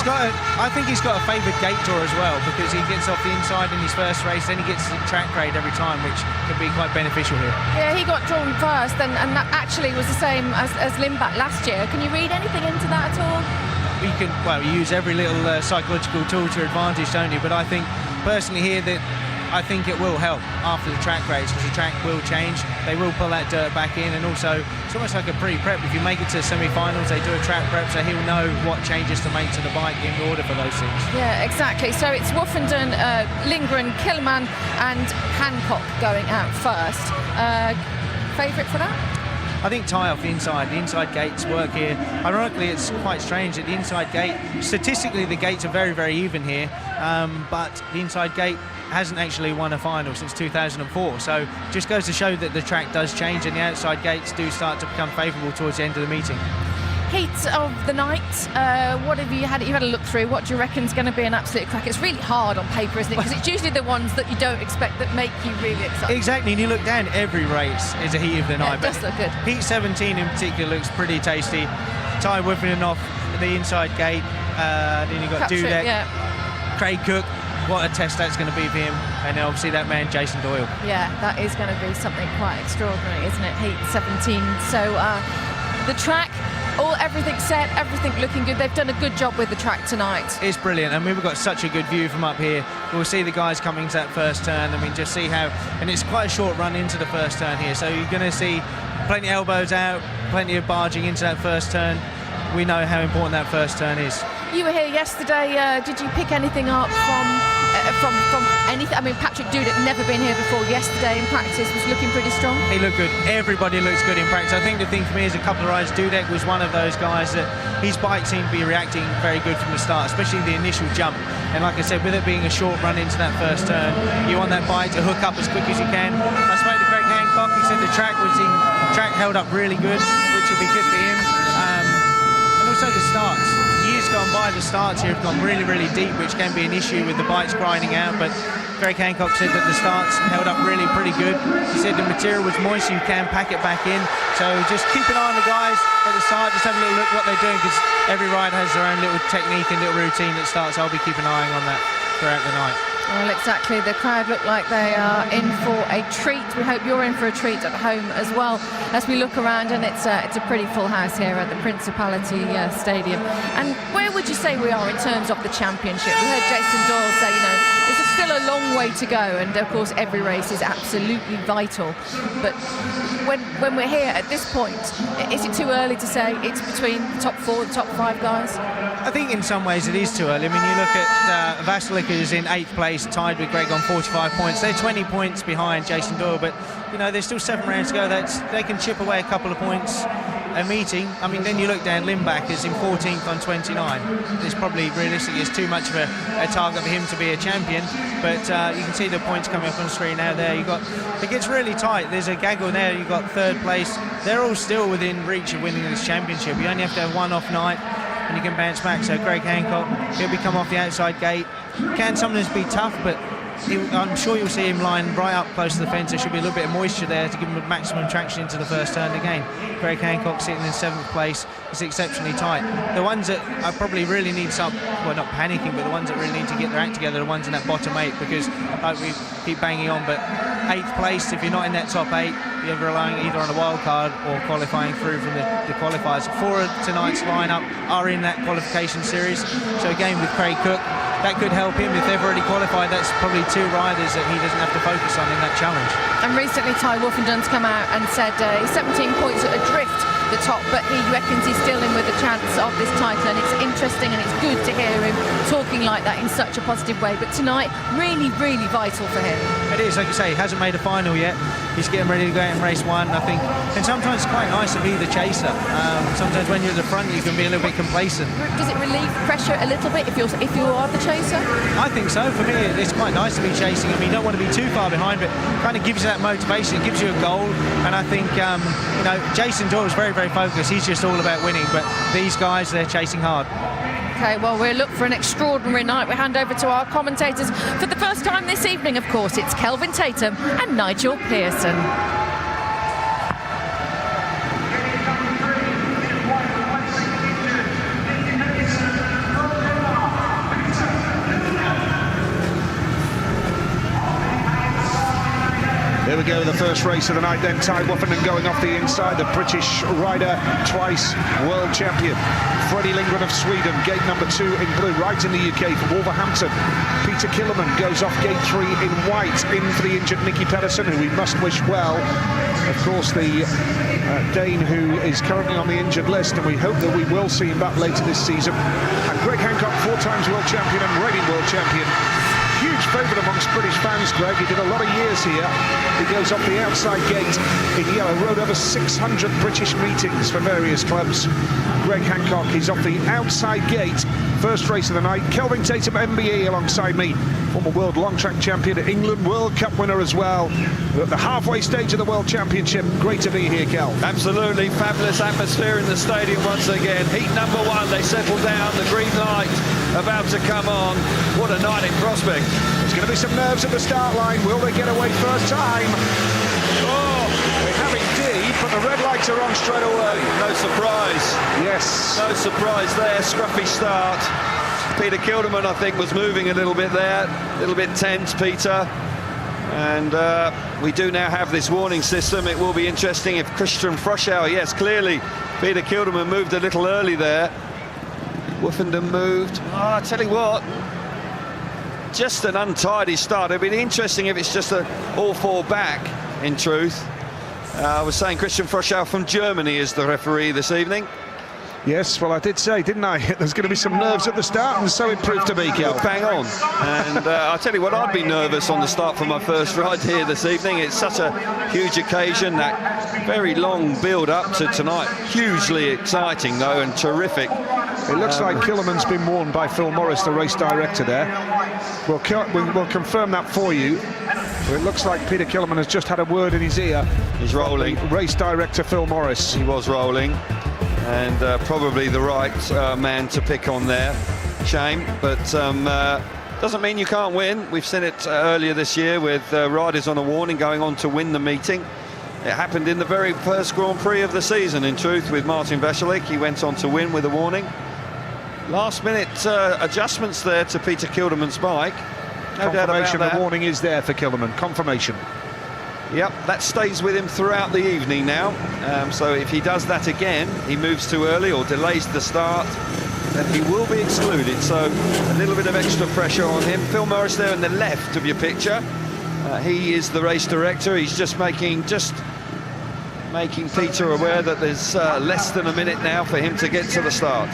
So I think he's got a favoured gate tour as well, because he gets off the inside in his first race, then he gets the track grade every time, which can be quite beneficial here. Yeah, he got drawn first, and that actually was the same as Lindback last year. Can you read anything into that at all? You use every little psychological tool to your advantage, don't you? But I think personally here that I think it will help after the track race, because the track will change. They will pull that dirt back in, and also it's almost like a pre-prep. If you make it to the semi-finals, they do a track prep, so he'll know what changes to make to the bike in order for those things. Yeah, exactly. So it's Woofenden, Lindgren, Kilman and Hancock going out first. Favourite for that? I think Ty off the inside. The inside gates work here. Ironically, it's quite strange that the inside gate, statistically the gates are very, very even here, but the inside gate hasn't actually won a final since 2004. So just goes to show that the track does change and the outside gates do start to become favourable towards the end of the meeting. Heat of the night, what have you had? You've had a look through. What do you reckon is going to be an absolute crack? It's really hard on paper, isn't it? Because it's usually the ones that you don't expect that make you really excited. Exactly, and you look down, every race is a heat of the night. It does look good. Heat 17 in particular looks pretty tasty. Ty Woofenden off the inside gate. Then you've got Dudek, Craig Cook. What a test that's going to be for him. And obviously that man, Jason Doyle. Yeah, that is going to be something quite extraordinary, isn't it? Heat 17. So the track, everything set, everything looking good. They've done a good job with the track tonight. It's brilliant. I mean, we've got such a good view from up here. We'll see the guys coming to that first turn. I mean, just see how, and it's quite a short run into the first turn here. So you're going to see plenty of elbows out, plenty of barging into that first turn. We know how important that first turn is. You were here yesterday. Did you pick anything up from anything? I mean, Patrick Dudek never been here before. Yesterday in practice was looking pretty strong. He looked good. Everybody looks good in practice. I think the thing for me is a couple of rides. Dudek was one of those guys that his bike seemed to be reacting very good from the start, especially the initial jump. And like I said, with it being a short run into that first turn, you want that bike to hook up as quick as you can. I spoke to Greg Hancock. He said the track held up really good, which would be good for him. And also the starts. Years gone by, the starts here have gone really, really deep, which can be an issue with the bikes grinding out. But Greg Hancock said that the starts held up really pretty good. He said the material was moist, so you can pack it back in. So just keep an eye on the guys at the start, just have a little look what they're doing, because every ride has their own little technique and little routine that starts. I'll be keeping an eye on that throughout the night. Well, exactly. The crowd look like they are in for a treat. We hope you're in for a treat at home as well, as we look around, and it's a pretty full house here at the Principality Stadium. And where would you say we are in terms of the championship? We heard Jason Doyle say, there's still a long way to go, and of course every race is absolutely vital. But when we're here at this point, is it too early to say it's between the top 4, the top 5 guys? I think in some ways it is too early. I mean, you look at Vasilik, who's in 8th place, tied with Greg on 45 points. They're 20 points behind Jason Doyle, but there's still 7 rounds to go. They can chip away a couple of points a meeting. I mean, then you look down, Lindback is in 14th on 29. It's probably realistically is too much of a target for him to be a champion, but you can see the points coming up on the screen now. There it gets really tight. There's a gaggle there. You've got 3rd place. They're all still within reach of winning this championship. You only have to have one off night and you can bounce back. So Greg Hancock, he'll be come off the outside gate. Can sometimes be tough, but I'm sure you'll see him lying right up close to the fence. There should be a little bit of moisture there to give him maximum traction into the first turn. Again, Greg Hancock sitting in 7th place. It's exceptionally tight. The ones that I probably really need some, well, not panicking, but the ones that really need to get their act together are the ones in that bottom 8, because like we keep banging on, but 8th place, if you're not in that top 8, you're relying either on a wild card or qualifying through from the qualifiers. 4 of tonight's lineup are in that qualification series. So again, with Craig Cook, that could help him. If they've already qualified, that's probably 2 riders that he doesn't have to focus on in that challenge. And recently Ty Wolfenden's come out and said he's 17 points adrift the top, but he reckons he's still in with a chance of this title, and it's interesting and it's good to hear him talking like that in such a positive way. But tonight, really, really vital for him. It is, like you say, he hasn't made a final yet. He's getting ready to go out in race 1, I think. And sometimes it's quite nice to be the chaser. Sometimes when you're at the front, you can be a little bit complacent. Does it relieve pressure a little bit if you are the chaser? I think so. For me, it's quite nice to be chasing. I mean, you don't want to be too far behind, but kind of gives you that motivation. It gives you a goal. And I think, you know, Jason Doyle is very, very focused. He's just all about winning. But these guys, they're chasing hard. OK, well, we'll look for an extraordinary night. We'll hand over to our commentators. For the first time this evening, of course, it's Kelvin Tatum and Nigel Pearson. Here we go, the first race of the night then. Ty Wolfenden going off the inside, the British rider, twice world champion. Freddie Lindgren of Sweden, gate number 2 in blue, right in the UK from Wolverhampton. Peter Killerman goes off gate 3 in white, in for the injured Nicky Pedersen, who we must wish well. Of course, the Dane who is currently on the injured list, and we hope that we will see him back later this season. And Greg Hancock, 4 times world champion and reigning world champion. Huge favourite amongst British fans, Greg. He did a lot of years here. He goes off the outside gate in yellow, rode over 600 British meetings for various clubs. Greg Hancock, he's off the outside gate. First race of the night. Kelvin Tatum, MBE, alongside me. Former world long track champion, England World Cup winner as well. We're at the halfway stage of the World Championship. Great to be here, Kel. Absolutely fabulous atmosphere in the stadium once again. Heat number 1, they settle down, the green light about to come on. What a night in Prospect. There's going to be some nerves at the start line. Will they get away first time? Oh, they have indeed, but the red lights are on straight away. No surprise. Yes. No surprise there. Scruffy start. Peter Kilderman, I think, was moving a little bit there. A little bit tense, Peter. And we do now have this warning system. It will be interesting if Christian Froschauer, yes, clearly Peter Kilderman moved a little early there. Wolfenden moved. Oh, I tell you what, just an untidy start. It'd be interesting if it's just an all-4 back, in truth. I was saying Christian Froschauer from Germany is the referee this evening. Yes, well, I did say, didn't I? There's going to be some nerves at the start, and so it proved to be, Kel. Bang on. And I'll tell you what, I'd be nervous on the start for my first ride here this evening. It's such a huge occasion, that very long build-up to tonight. Hugely exciting, though, and terrific. It looks like Killerman's been warned by Phil Morris, the race director there. We'll confirm that for you. It looks like Peter Killerman has just had a word in his ear. He's rolling. Race director Phil Morris. He was rolling. And probably the right man to pick on there. Shame, but doesn't mean you can't win. We've seen it earlier this year with riders on a warning going on to win the meeting. It happened in the very first Grand Prix of the season, in truth, with Martin Vasilek. He went on to win with a warning. Last-minute adjustments there to Peter Kilderman's bike. No doubt about that. The warning is there for Kilderman. Confirmation. Yep, that stays with him throughout the evening now. So if he does that again, he moves too early or delays the start, then he will be excluded. So a little bit of extra pressure on him. Phil Morris there in the left of your picture. He is the race director. He's just making Peter aware that there's less than a minute now for him to get to the start.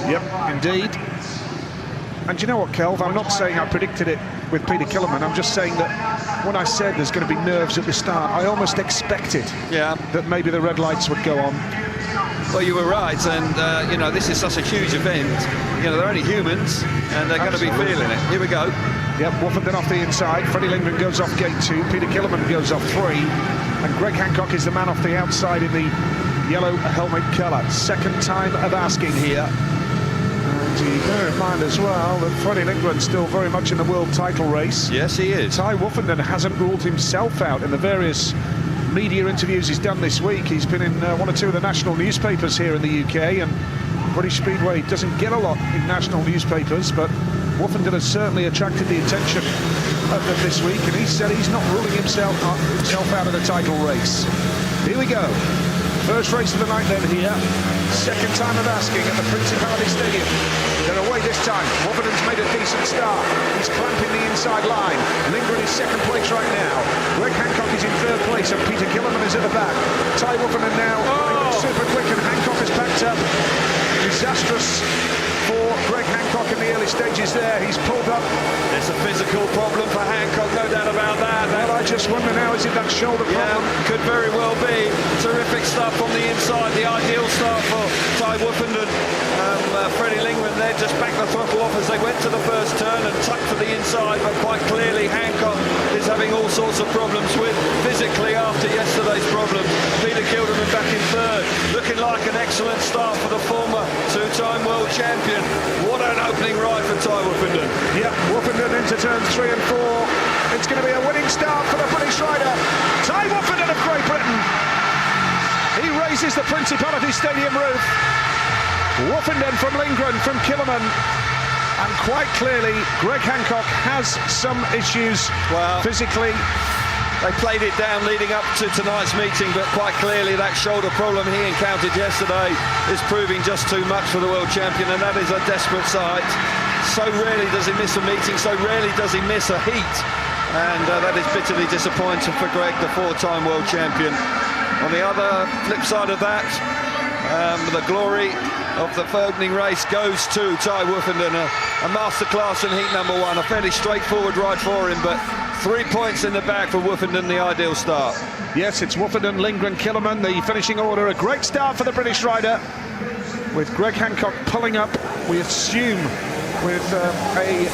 Yep, indeed. And you know what, Kelv? I'm not saying I predicted it with Peter Killerman. I'm just saying that when I said there's going to be nerves at the start, I almost expected that maybe the red lights would go on. Well, you were right, and you know, this is such a huge event. You know, they're only humans, and they're going to be feeling it. Here we go. Yep, Wolfenden off the inside. Freddie Lindgren goes off gate 2. Peter Killerman goes off 3. And Greg Hancock is the man off the outside in the yellow helmet colour. Second time of asking here. possibility. Bear in mind as well that Freddie Lindgren's still very much in the world title race. Yes, he is. Ty Woofenden hasn't ruled himself out in the various media interviews he's done this week. He's been in one or two of the national newspapers here in the UK, and British Speedway doesn't get a lot in national newspapers, but Woofenden has certainly attracted the attention of them this week, and he said he's not ruling himself out of the title race. Here we go. First race of the night then here. Second time of asking at the Principality Stadium. They're away this time. Woofenden's made a decent start. He's clamping the inside line. Lindgren is second place right now. Greg Hancock is in third place, and Peter Killerman is at the back. Ty Woofenden now super quick, and Hancock is packed up. Disastrous for Greg Hancock in the early stages there. He's pulled up. It's a physical problem for Hancock, no doubt about that. Well, I just wonder now, is it that shoulder problem? Yeah, could very well be. Terrific start from the inside, the ideal start for Ty Woofenden. Freddie Lindgren there just backed the throttle off as they went to the first turn and tucked to the inside, but quite clearly Hancock is having all sorts of problems with physically after yesterday's problems. Peter Kilderman back in third, looking like an excellent start for the former two-time world champion. What an opening ride for Ty Woofenden. Yeah, Woofenden into turns 3 and 4. It's going to be a winning start for the British rider, Ty Woofenden of Great Britain. He raises the Principality Stadium roof. Woofenden from Lindgren, from Killerman, and quite clearly Greg Hancock has some issues physically. They played it down leading up to tonight's meeting, but quite clearly that shoulder problem he encountered yesterday is proving just too much for the world champion, and that is a desperate sight. So rarely does he miss a meeting, so rarely does he miss a heat, and that is bitterly disappointing for Greg, the four-time world champion. On the other flip side of that, the glory of the opening race goes to Ty Woofenden, a masterclass in heat number 1, a fairly straightforward ride for him, but 3 points in the bag for Woofenden, the ideal start. Yes, it's Woofenden, Lindgren, Killerman, the finishing order. A great start for the British rider, with Greg Hancock pulling up, we assume, with a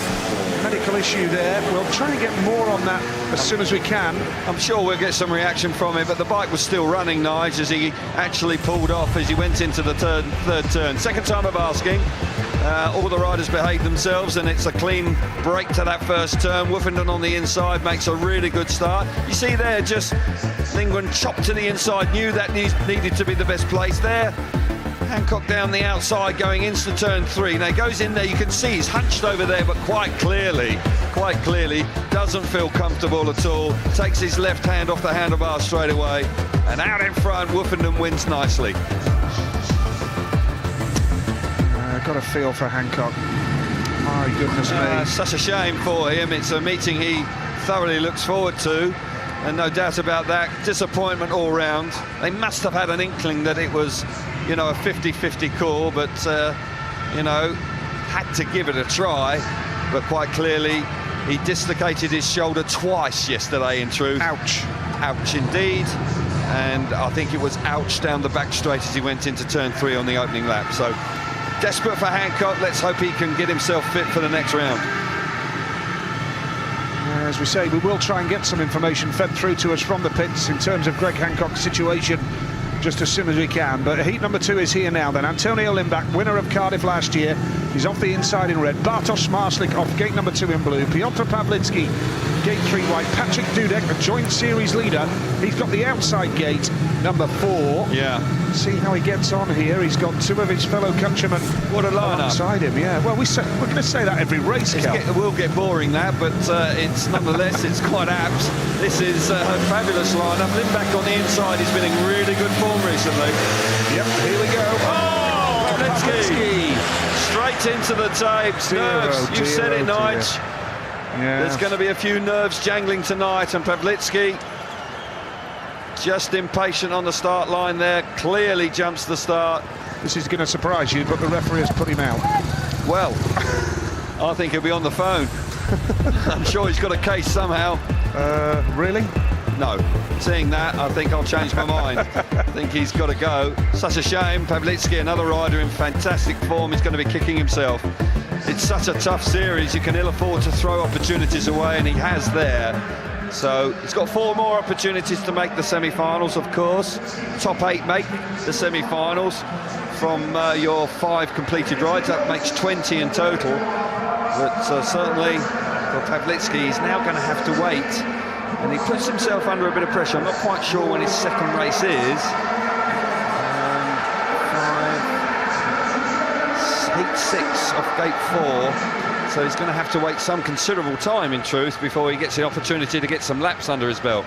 medical issue there. We'll try and get more on that as soon as we can. I'm sure we'll get some reaction from him, but the bike was still running, Nige, as he actually pulled off as he went into the third turn. Second time of asking. All the riders behaved themselves, and it's a clean break to that first turn. Woofenden on the inside makes a really good start. You see there, just Lindgren chopped to the inside, knew that needed to be the best place there. Hancock down the outside going into turn 3. Now he goes in there, you can see he's hunched over there, but quite clearly doesn't feel comfortable at all. Takes his left hand off the handlebar straight away, and out in front Woofenden wins nicely. Got a feel for Hancock. My goodness me. Such a shame for him. It's a meeting he thoroughly looks forward to, and no doubt about that. Disappointment all round. They must have had an inkling that it was, you know, a 50-50 call, but you know, had to give it a try. But quite clearly he dislocated his shoulder twice yesterday, in truth. Ouch. Ouch indeed. And I think it was ouch down the back straight as he went into turn 3 on the opening lap. So desperate for Hancock. Let's hope he can get himself fit for the next round. As we say, we will try and get some information fed through to us from the pits in terms of Greg Hancock's situation just as soon as we can. But heat number 2 is here now then. Antonio Limbach, winner of Cardiff last year. He's off the inside in red. Bartosz Marslik off gate number 2 in blue. Piotr Pawlicki, gate 3 white. Patrick Dudek, the joint series leader. He's got the outside gate, number 4. Yeah. See how he gets on here. He's got 2 of his fellow countrymen. What a lineup alongside him. Yeah. Well, we're going to say that every race. It will get boring that, but it's nonetheless it's quite apt. This is a fabulous lineup. Limbach on the inside. He's been in really good form recently. Yep. Here we go. Oh, Pawlicki straight into the tapes. Nerves. You said it, Nige. Yeah. There's going to be a few nerves jangling tonight, and Pawlicki just impatient on the start line there, clearly jumps the start. This is going to surprise you, but the referee has put him out. Well, I think he'll be on the phone. I'm sure he's got a case somehow. Really? No. Seeing that, I think I'll change my mind. I think he's got to go. Such a shame. Pawlicki, another rider in fantastic form, is going to be kicking himself. It's such a tough series, you can ill afford to throw opportunities away, and he has there. So he's got 4 more opportunities to make the semi-finals, of course. Top 8 make the semi-finals from your 5 completed rides. That makes 20 in total. But certainly for Pawlicki, he's now going to have to wait. And he puts himself under a bit of pressure. I'm not quite sure when his second race is. 8-6 off gate 4. So he's going to have to wait some considerable time, in truth, before he gets the opportunity to get some laps under his belt.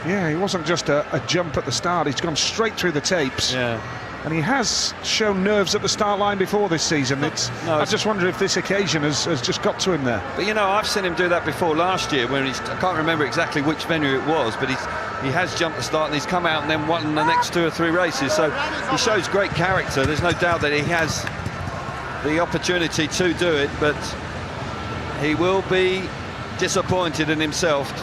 Yeah, he wasn't just a jump at the start. He's gone straight through the tapes. Yeah. And he has shown nerves at the start line before this season. I just wonder if this occasion has just got to him there. But, you know, I've seen him do that before last year when I can't remember exactly which venue it was, but he has jumped the start and he's come out and then won the next 2 or 3 races. So he shows great character. There's no doubt that he has the opportunity to do it, but he will be disappointed in himself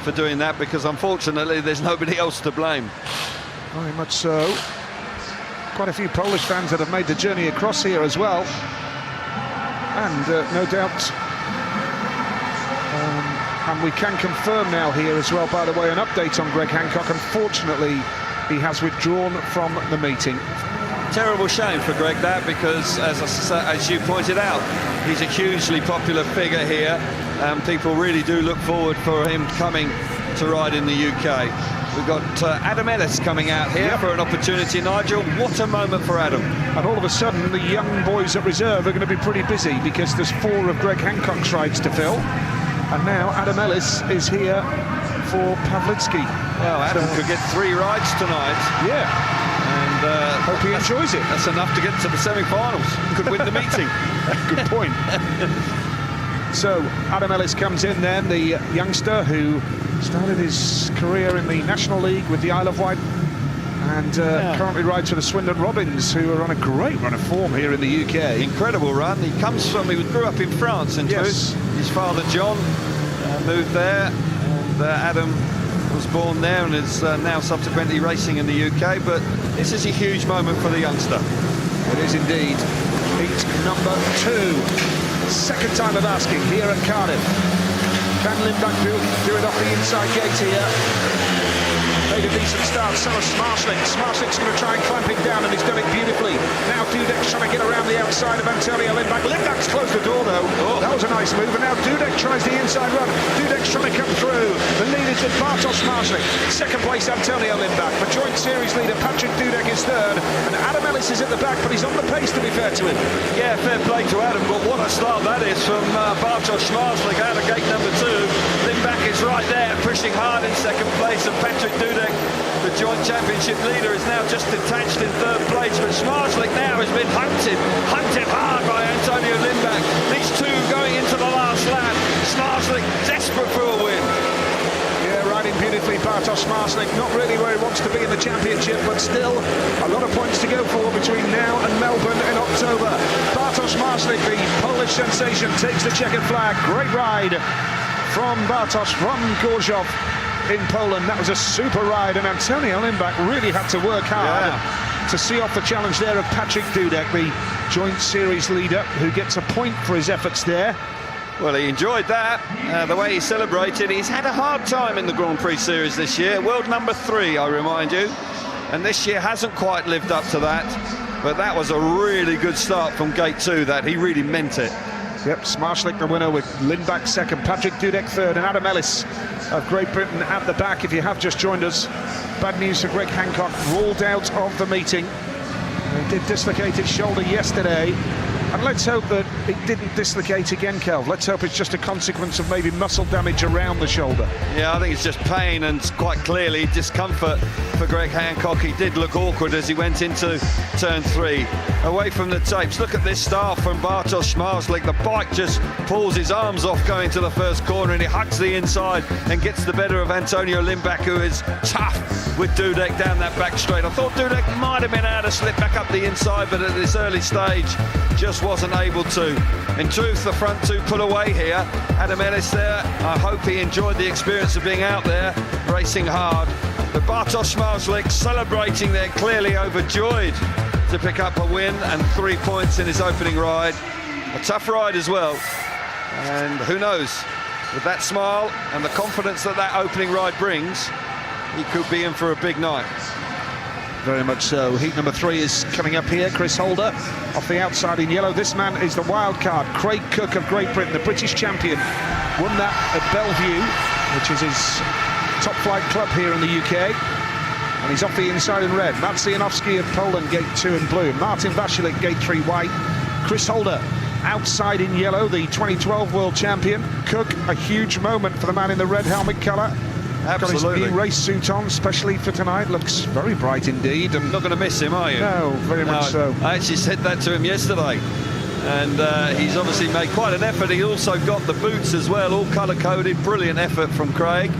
for doing that, because unfortunately there's nobody else to blame. Very much so. Quite a few Polish fans that have made the journey across here as well, and no doubt and we can confirm now here as well, by the way, an update on Greg Hancock. Unfortunately, he has withdrawn from the meeting. Terrible shame for Greg, that, because as you pointed out, he's a hugely popular figure here, and people really do look forward for him coming to ride in the UK. We've got Adam Ellis coming out here for an opportunity, Nigel. What a moment for Adam. And all of a sudden, the young boys at reserve are going to be pretty busy, because there's 4 of Greg Hancock's rides to fill. And now Adam Ellis is here for Pawlicki. Well, Adam could get 3 rides tonight. Yeah. And hope he enjoys it. That's enough to get to the semi-finals. Could win the meeting. Good point. So Adam Ellis comes in then, the youngster who started his career in the National League with the Isle of Wight, and currently rides for the Swindon Robins, who are on a great run of form here in the UK. Incredible run. He grew up in France, in truth. His father John moved there, and Adam was born there and is now subsequently racing in the UK. But this is a huge moment for the youngster. It is indeed. Heat number 2. Second time of asking here at Cardiff. Can Lindback do it off the inside gate here? Made a decent start, so is Smarslick. Smarslick's going to try and clamp him down, and he's done it beautifully. Now Dudek's trying to get around the outside of Antonio Lindback. Lindback's closed the door, though. That was a nice move, and now Dudek tries the inside run. Dudek's trying to come through. The lead is with Bartosz Smarslick. Second place, Antonio Lindback. The joint series leader, Patrick Dudek, is third, and Adam Ellis is at the back, but he's on the pace, to be fair to him. Yeah, fair play to Adam, but what a start that is from Bartosz Smarslick out of gate number 2. Lindback is right there, pushing hard in second place, and Patrick Dudek, the joint championship leader, is now just detached in 3rd place. But Smarslick now has been hunted hard by Antonio Lindback. These 2 going into the last lap. Smarslick desperate for a win. Yeah, riding beautifully, Bartosz Smarslick. Not really where he wants to be in the championship, but still a lot of points to go for between now and Melbourne in October. Bartosz Smarslick, the Polish sensation, takes the checkered flag. Great ride from Bartosz, from Gorzów in Poland. That was a super ride, and Antonio Lindback really had to work hard to see off the challenge there of Patrick Dudek, the joint series leader, who gets a point for his efforts there. Well, he enjoyed that, the way he celebrated. He's had a hard time in the Grand Prix series this year. World number 3, I remind you, and this year hasn't quite lived up to that. But that was a really good start from gate 2, that he really meant it. Yep, Smarslick the winner, with Lindback second, Patrick Dudek third, and Adam Ellis of Great Britain at the back. If you have just joined us, bad news for Greg Hancock, ruled out of the meeting. He did dislocate his shoulder yesterday, and let's hope that it didn't dislocate again, Kelv. Let's hope it's just a consequence of maybe muscle damage around the shoulder. Yeah, I think it's just pain and quite clearly discomfort for Greg Hancock. He did look awkward as he went into turn 3. Away from the tapes, look at this start from Bartosz Smarslick. The bike just pulls his arms off going to the first corner, and he hugs the inside and gets the better of Antonio Lindback, who is tough with Dudek down that back straight. I thought Dudek might have been able to slip back up the inside, but at this early stage just wasn't able to. In truth, the front 2 put away here. Adam Ellis there, I hope he enjoyed the experience of being out there racing hard. But Bartosz Smarslick celebrating there, clearly overjoyed to pick up a win and 3 points in his opening ride. A tough ride as well, and who knows, with that smile and the confidence that that opening ride brings, he could be in for a big night. Very much so. Heat number 3 is coming up here. Chris Holder off the outside in yellow. This man is the wild card. Craig Cook of Great Britain, the British champion. Won that at Bellevue, which is his top flight club here in the UK. And he's off the inside in red. Maciejowski of Poland, gate 2 in blue. Martin Vasilik, gate 3 white. Chris Holder outside in yellow, the 2012 world champion. Cook, a huge moment for the man in the red helmet colour. Absolutely. Got his new race suit on, especially for tonight. Looks very bright indeed. And not going to miss him, are you? No, very much so. I actually said that to him yesterday. And he's obviously made quite an effort. He also got the boots as well, all colour-coded. Brilliant effort from Craig.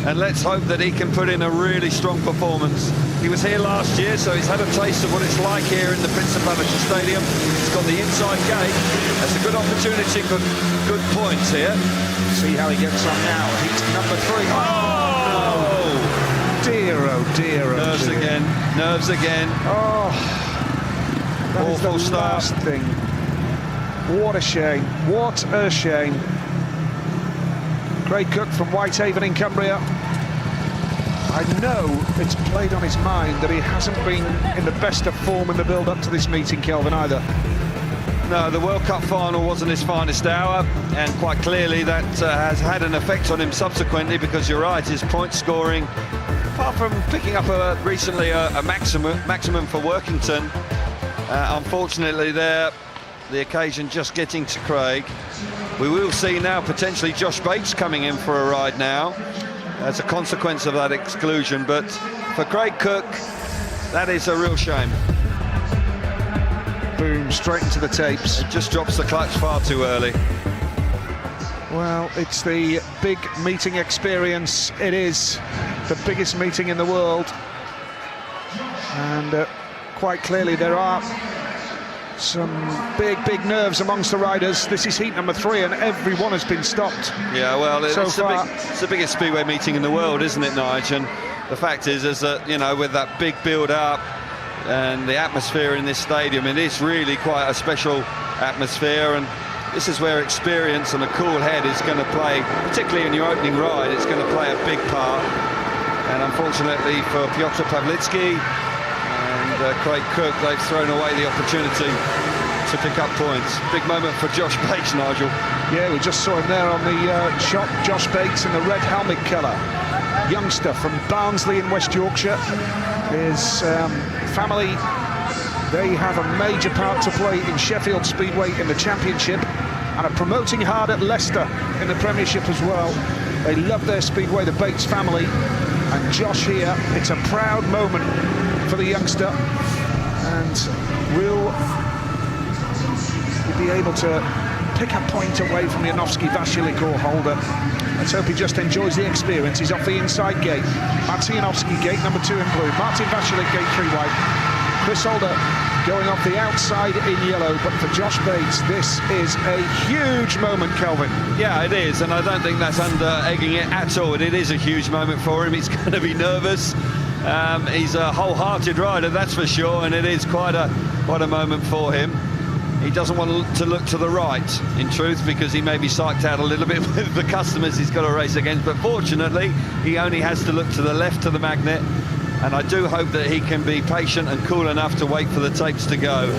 And let's hope that he can put in a really strong performance. He was here last year, so he's had a taste of what it's like here in the Principality Stadium. He's got the inside gate. That's a good opportunity for good points here. See how he gets on now. Heat number 3. Oh! Dear, oh dear, oh Nerves dear. again. Nerves again. Oh, that is Awful the start. last thing. What a shame. What a shame. Craig Cook from Whitehaven in Cumbria. I know it's played on his mind that he hasn't been in the best of form in the build-up to this meeting, Kelvin, either. No, the World Cup final wasn't his finest hour, and quite clearly that has had an effect on him subsequently, because you're right, his point scoring, apart from picking up recently a maximum for Workington, unfortunately there, the occasion just getting to Craig. We will see now potentially Josh Bates coming in for a ride now as a consequence of that exclusion, but for Craig Cook, that is a real shame. Boom, straight into the tapes. It just drops the clutch far too early. Well, it's the big meeting experience. It is the biggest meeting in the world. And quite clearly there are some big nerves amongst the riders. This is heat number 3 and everyone has been stopped. Yeah, well, it's so the biggest Speedway meeting in the world, isn't it, Nigel? And the fact is that, you know, with that big build-up and the atmosphere in this stadium, it is really quite a special atmosphere, and this is where experience and a cool head is going to play, particularly in your opening ride, it's going to play a big part. And unfortunately for Piotr Pawlicki and Craig Cook, they've thrown away the opportunity to pick up points. Big moment for Josh Bates, Nigel. Yeah, we just saw him there on the shot. Josh Bates in the red helmet colour. Youngster from Barnsley in West Yorkshire. His family, they have a major part to play in Sheffield Speedway in the Championship and are promoting hard at Leicester in the Premiership as well. They love their Speedway, the Bates family. And Josh here, it's a proud moment for the youngster, and will be able to pick a point away from Janowski, Vasilik or Holder. Let's hope he just enjoys the experience. He's off the inside gate. Maciejowski, gate number 2 in blue. Martin Vasilik, gate 3 white. Chris Holder going off the outside in yellow, but for Josh Bates, this is a huge moment, Kelvin. Yeah, it is, and I don't think that's under-egging it at all. It is a huge moment for him. He's going to be nervous. He's a wholehearted rider, that's for sure, and it is quite a moment for him. He doesn't want to look to the right, in truth, because he may be psyched out a little bit with the customers he's got to race against, but fortunately, he only has to look to the left of the magnet, and I do hope that he can be patient and cool enough to wait for the tapes to go.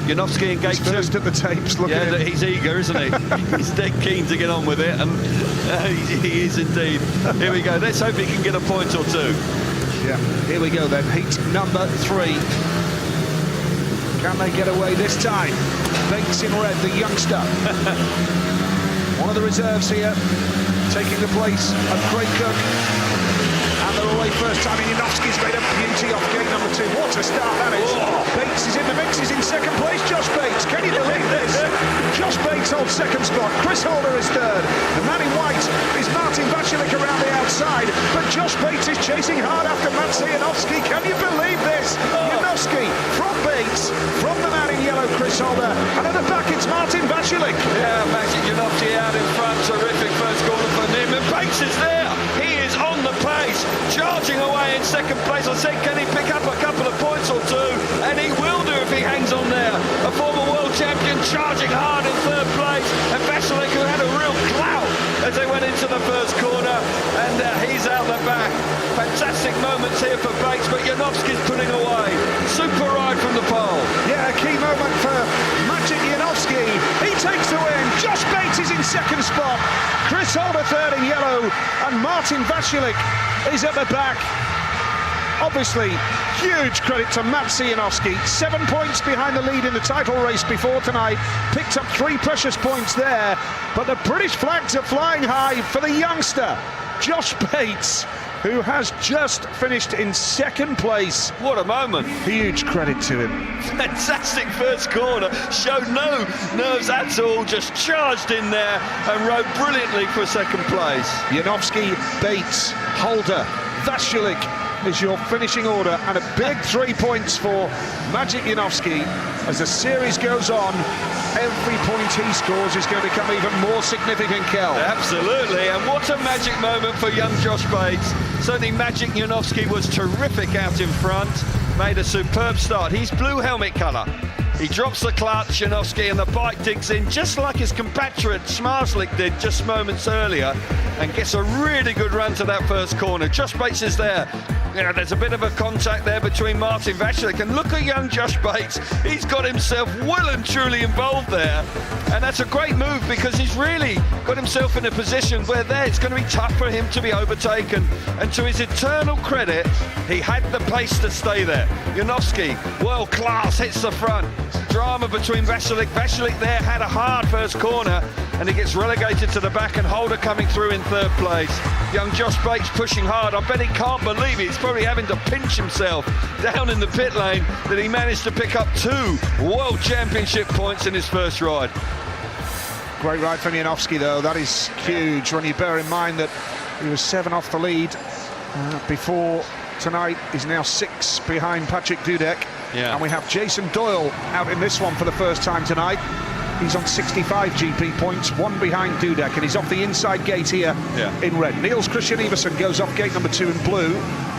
Janowski in gate 2. First at the tapes, look at him. He's eager, isn't he? He's dead keen to get on with it, and he is indeed. Here we go. Let's hope he can get a point or two. Yeah, here we go then. Heat number 3. Can they get away this time? Bates in red, the youngster. One of the reserves here, taking the place of Craig Cook. And they're away first time. Janowski's made a beauty off gate number 2. What a start that is. Oh. Bates is in the mix, he's in second place. Josh Bates, can you believe this? Josh Bates holds second spot. Chris Holder is third. The man in white is Martin Vasilik around the outside. But Josh Bates is chasing hard after Maciejowski. Can you believe this? Janowski from Bates, from the man in yellow, Chris Holder. And at the back, it's Martin Vasilik. Yeah, Janowski out in front. Terrific first corner for him. And Bates is there. He is on the pace, charging away in second place. I said, can he pick up a couple of points or two? And he will do if he hangs on there. A former world champion charging hard in third place. And Vasilik, who had a real clout as they went into the first corner, and he's out the back. Fantastic moments here for Bates, but Janowski's putting away. Super ride from the pole. Yeah, a key moment for Maciej Janowski. He takes the win. Josh Bates is in second spot. Chris Holder third in yellow, and Martin Vasilik is at the back. Obviously, huge credit to Maciej Janowski. 7 points behind the lead in the title race before tonight. Picked up 3 precious points there. But the British flags are flying high for the youngster, Josh Bates, who has just finished in second place. What a moment. Huge credit to him. Fantastic first corner. Showed no nerves at all. Just charged in there and rode brilliantly for second place. Janowski, Bates, Holder, Vasilik is your finishing order, and a big 3 points for Maciej Janowski. As the series goes on, every point he scores is going to become even more significant, Kel. Absolutely, and what a magic moment for young Josh Bates. Certainly Maciej Janowski was terrific out in front, made a superb start. He's blue helmet colour. He drops the clutch, Janowski, and the bike digs in just like his compatriot Smarslik did just moments earlier, and gets a really good run to that first corner. Josh Bates is there. You know, there's a bit of a contact there between Martin Vasilik, and look at young Josh Bates. He's got himself well and truly involved there, and that's a great move because he's really got himself in a position where it's going to be tough for him to be overtaken, and to his eternal credit, he had the pace to stay there. Janowski, world class, hits the front. Drama between Vasilik. Vasilik there had a hard first corner, and he gets relegated to the back, and Holder coming through in third place. Young Josh Bates pushing hard. I bet he can't believe it. He's probably having to pinch himself down in the pit lane that he managed to pick up 2 World Championship points in his first ride. Great ride from Janowski, though. That is huge when you bear in mind that he was 7 off the lead before tonight. He's now 6 behind Patrick Dudek. Yeah. And we have Jason Doyle out in this one for the first time tonight. He's on 65 GP points, 1 behind Dudek, and he's off the inside gate here in red. Niels Christian Iversen goes off gate number 2 in blue.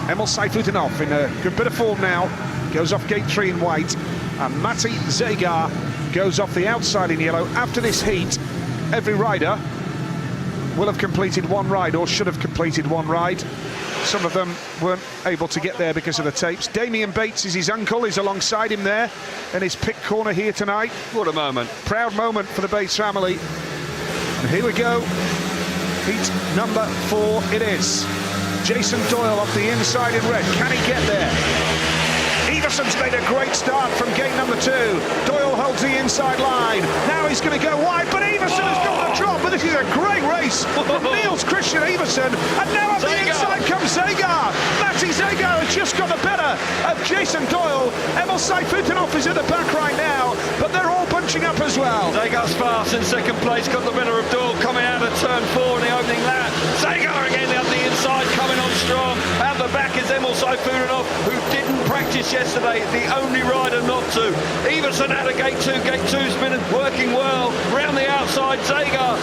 Emil Seifutinov in a good bit of form now, goes off gate 3 in white. And Matti Zagar goes off the outside in yellow. After this heat, every rider will have completed 1 ride, or should have completed 1 ride. Some of them weren't able to get there because of the tapes. Damien Bates is his uncle, is alongside him there in his pit corner here tonight. What a moment. Proud moment for the Bates family. And here we go. Heat number 4 it is. Jason Doyle off the inside in red. Can he get there? Iversen's made a great start from gate number 2. Doyle holds the inside line. Now he's going to go wide, but Iversen has got the drop. But this is a great race from Niels Christian Iversen. And now off the inside comes Zagar. Matti Zagar has just got the better of Jason Doyle. Emil Seifutinov is at the back right now, but they're all bunching up as well. Zagar's fast in second place, got the better of Doyle coming out of turn 4 in the opening lap. Zagar again up the inside, coming on strong. Out the back is Emil Seifutinov, who didn't practice yesterday, the only rider not to. Iversen out of gate 2. Gate 2's been working well. Round the outside, Zagar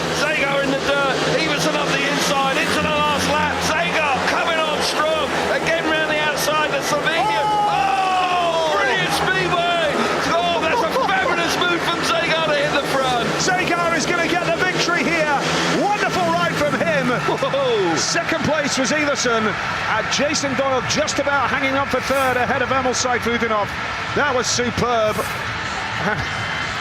in the dirt. Iversen up the inside into the last lap. Zagar coming on strong. Again round the outside, the Slovenian. Oh, brilliant Speedway. Oh, that's a fabulous move from Zagar to hit the front. Zagar is going to get the victory here. Wonderful ride from him. Whoa. Second place was Iversen, and Jason Doyle just about hanging on for 3rd ahead of Emil Seifutinov. That was superb.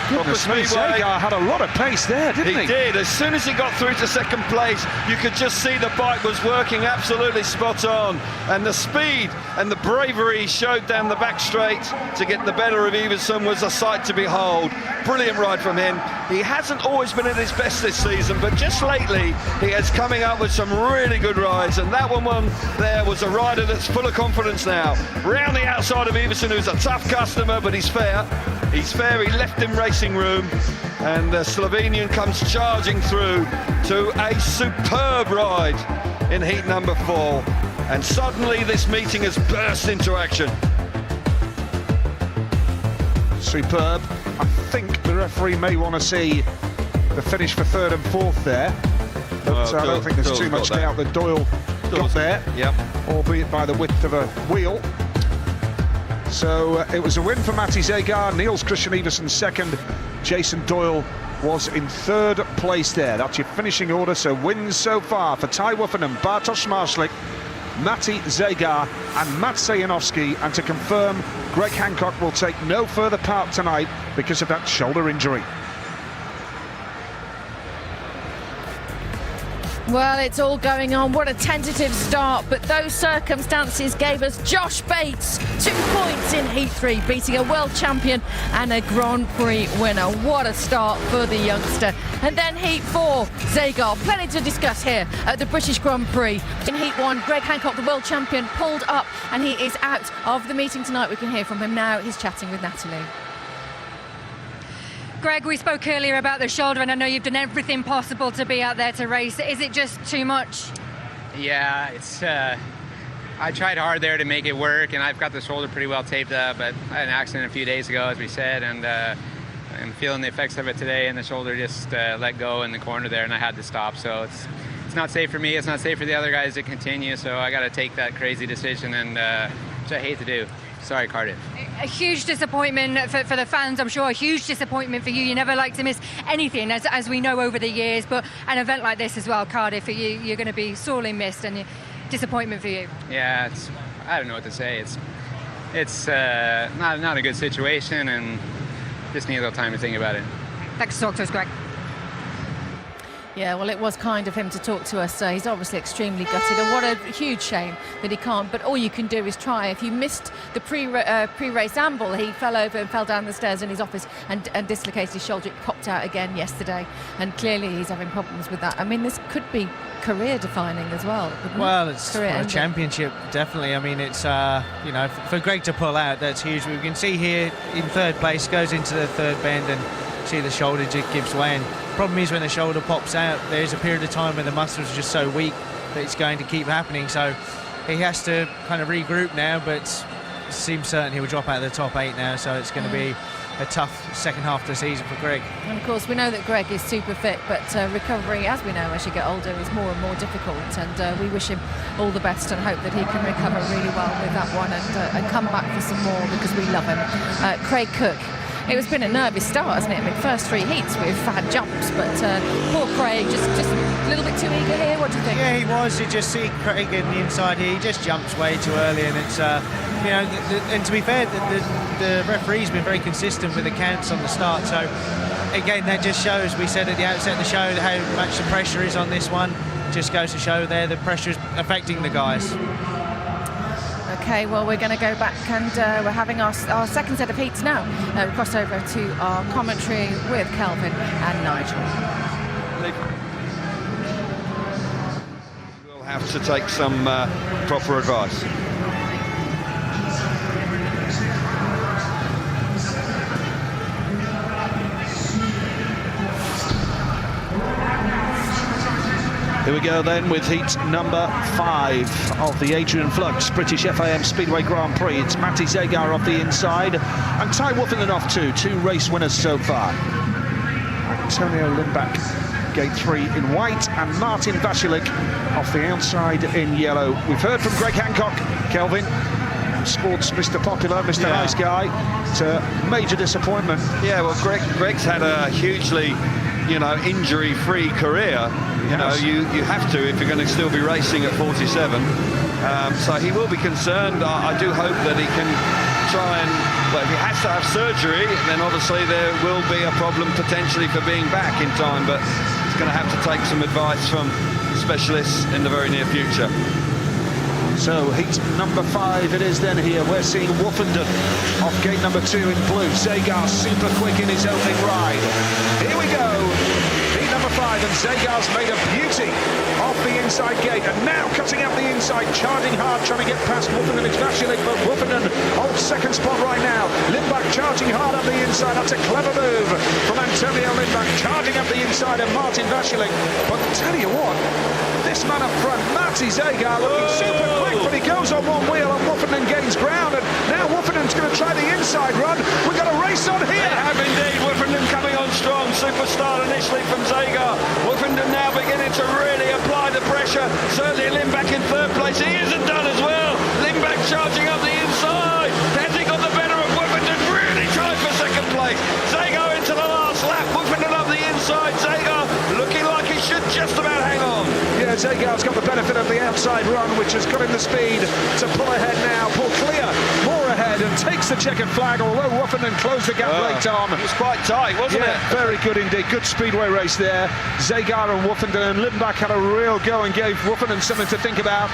Goodness me, Zagar had a lot of pace there, didn't he? He did. As soon as he got through to second place, you could just see the bike was working absolutely spot on. And the speed and the bravery he showed down the back straight to get the better of Iversen was a sight to behold. Brilliant ride from him. He hasn't always been at his best this season, but just lately he is coming up with some really good rides, and that one there was a rider that's full of confidence now. Round the outside of Iversen, who's a tough customer, but he's fair. He's fair, he left him racing room, and the Slovenian comes charging through to a superb ride in heat number 4. And suddenly this meeting has burst into action. Superb. I think the referee may want to see the finish for 3rd and 4th there. But I don't think there's too much doubt that Doyle got there, albeit by the width of a wheel. So it was a win for Matti Zagar. Niels Christian Iversen 2nd, Jason Doyle was in 3rd place there. That's your finishing order, so wins so far for Tai Woffinden, Bartosz Marszlik, Matti Zegar and Matt Sajanowski, and to confirm, Greg Hancock will take no further part tonight because of that shoulder injury. Well, it's all going on. What a tentative start, but those circumstances gave us Josh Bates 2 points in Heat 3, beating a world champion and a Grand Prix winner. What a start for the youngster. And then Heat 4, Zegar. Plenty to discuss here at the British Grand Prix. In Heat 1, Greg Hancock, the world champion, pulled up and he is out of the meeting tonight. We can hear from him now. He's chatting with Natalie. Greg, we spoke earlier about the shoulder, and I know you've done everything possible to be out there to race. Is it just too much? Yeah, it's. I tried hard there to make it work, and I've got the shoulder pretty well taped up. But I had an accident a few days ago, as we said, and I'm feeling the effects of it today. And the shoulder just let go in the corner there, and I had to stop. So it's not safe for me. It's not safe for the other guys to continue. So I got to take that crazy decision, and which I hate to do. Sorry, Cardiff. A huge disappointment for the fans, I'm sure. A huge disappointment for you. You never like to miss anything, as we know over the years. But an event like this as well, Cardiff, for you, you're going to be sorely missed, and disappointment for you. Yeah, I don't know what to say. It's not a good situation, and just need a little time to think about it. Thanks for talking to us, Greg. Yeah, well, it was kind of him to talk to us. He's obviously extremely gutted, and what a huge shame that he can't. But all you can do is try. If you missed the pre-race amble, he fell over and fell down the stairs in his office and dislocated his shoulder. It popped out again yesterday, and clearly he's having problems with that. I mean, this could be career-defining as well. Well, it's for a championship, definitely. I mean, it's you know, for Greg to pull out, that's huge. We can see here in 3rd place, goes into the 3rd bend, and see the shoulder gives way. And problem is, when the shoulder pops out, there's a period of time when the muscles are just so weak that it's going to keep happening. So he has to kind of regroup now, but it seems certain he will drop out of the top 8 now. So it's going to be a tough second half of the season for Greg. And of course, we know that Greg is super fit, but recovery, as we know, as you get older, is more and more difficult. And we wish him all the best and hope that he can recover really well with that one and come back for some more, because we love him. Craig Cook. It's been a nervous start, hasn't it? I mean, first 3 heats we've had jumps, but poor Craig just a little bit too eager here. What do you think? Yeah, he was. You just see Craig in the inside here. He just jumps way too early, and it's you know. And to be fair, the referee's been very consistent with the counts on the start. So again, that just shows. We said at the outset of the show how much the pressure is on this one. Just goes to show there the pressure is affecting the guys. Okay, well, we're going to go back, and we're having our second set of heats now. We cross over to our commentary with Kelvin and Nigel. We'll have to take some proper advice. Here we go then with heat number 5 of the Adrian Flux British FAM Speedway Grand Prix. It's Matti Zegar off the inside and Tai Woffinden off too. 2 race winners so far. Antonio Lindback, gate 3 in white, and Martin Vasilik off the outside in yellow. We've heard from Greg Hancock, Kelvin. Sports Mr. Popular, Mr. Yeah. Nice Guy. It's a major disappointment. Yeah, well, Greg's had a hugely, you know, injury-free career. You know, you have to if you're going to still be racing at 47. So he will be concerned. I do hope that he can try and, well, if he has to have surgery, then obviously there will be a problem potentially for being back in time, but he's going to have to take some advice from specialists in the very near future. So heat number 5 it is then here. We're seeing Woffinden off gate number 2 in blue. Zegar super quick in his opening ride. Here we go. Heat number 5, and Zegar's made a beauty off the inside gate, and now cutting out the inside, charging hard, trying to get past Woffinden. It's Vasilik, but Woffinden holds second spot right now. Lindback charging hard up the inside. That's a clever move from Antonio Lindback, charging up the inside of Martin Vasilik. But tell you what, this man up front, Matti Zegar, looking super quick, but he goes on one wheel and Woffinden gains ground, and now Woffenden's going to try the inside run. We've got a race on here. They have indeed. Woffenden coming on strong. Super start initially from Zegar. Woffenden now beginning to really apply the pressure. Certainly Lindback in 3rd place. He isn't done as well. Lindback charging up the inside. Has he got the better of Woffenden? Really tried for 2nd place. Zegar into the last lap. Woffenden up the inside. Zagar's got the benefit of the outside run, which has got him the speed to pull ahead now. Paul Clear more ahead and takes the checkered flag, although Woffinden closed the gap late on. It was quite tight, wasn't it? Very good indeed. Good speedway race there. Zagar and Woffinden, and Lindenbach had a real go and gave Woffinden something to think about.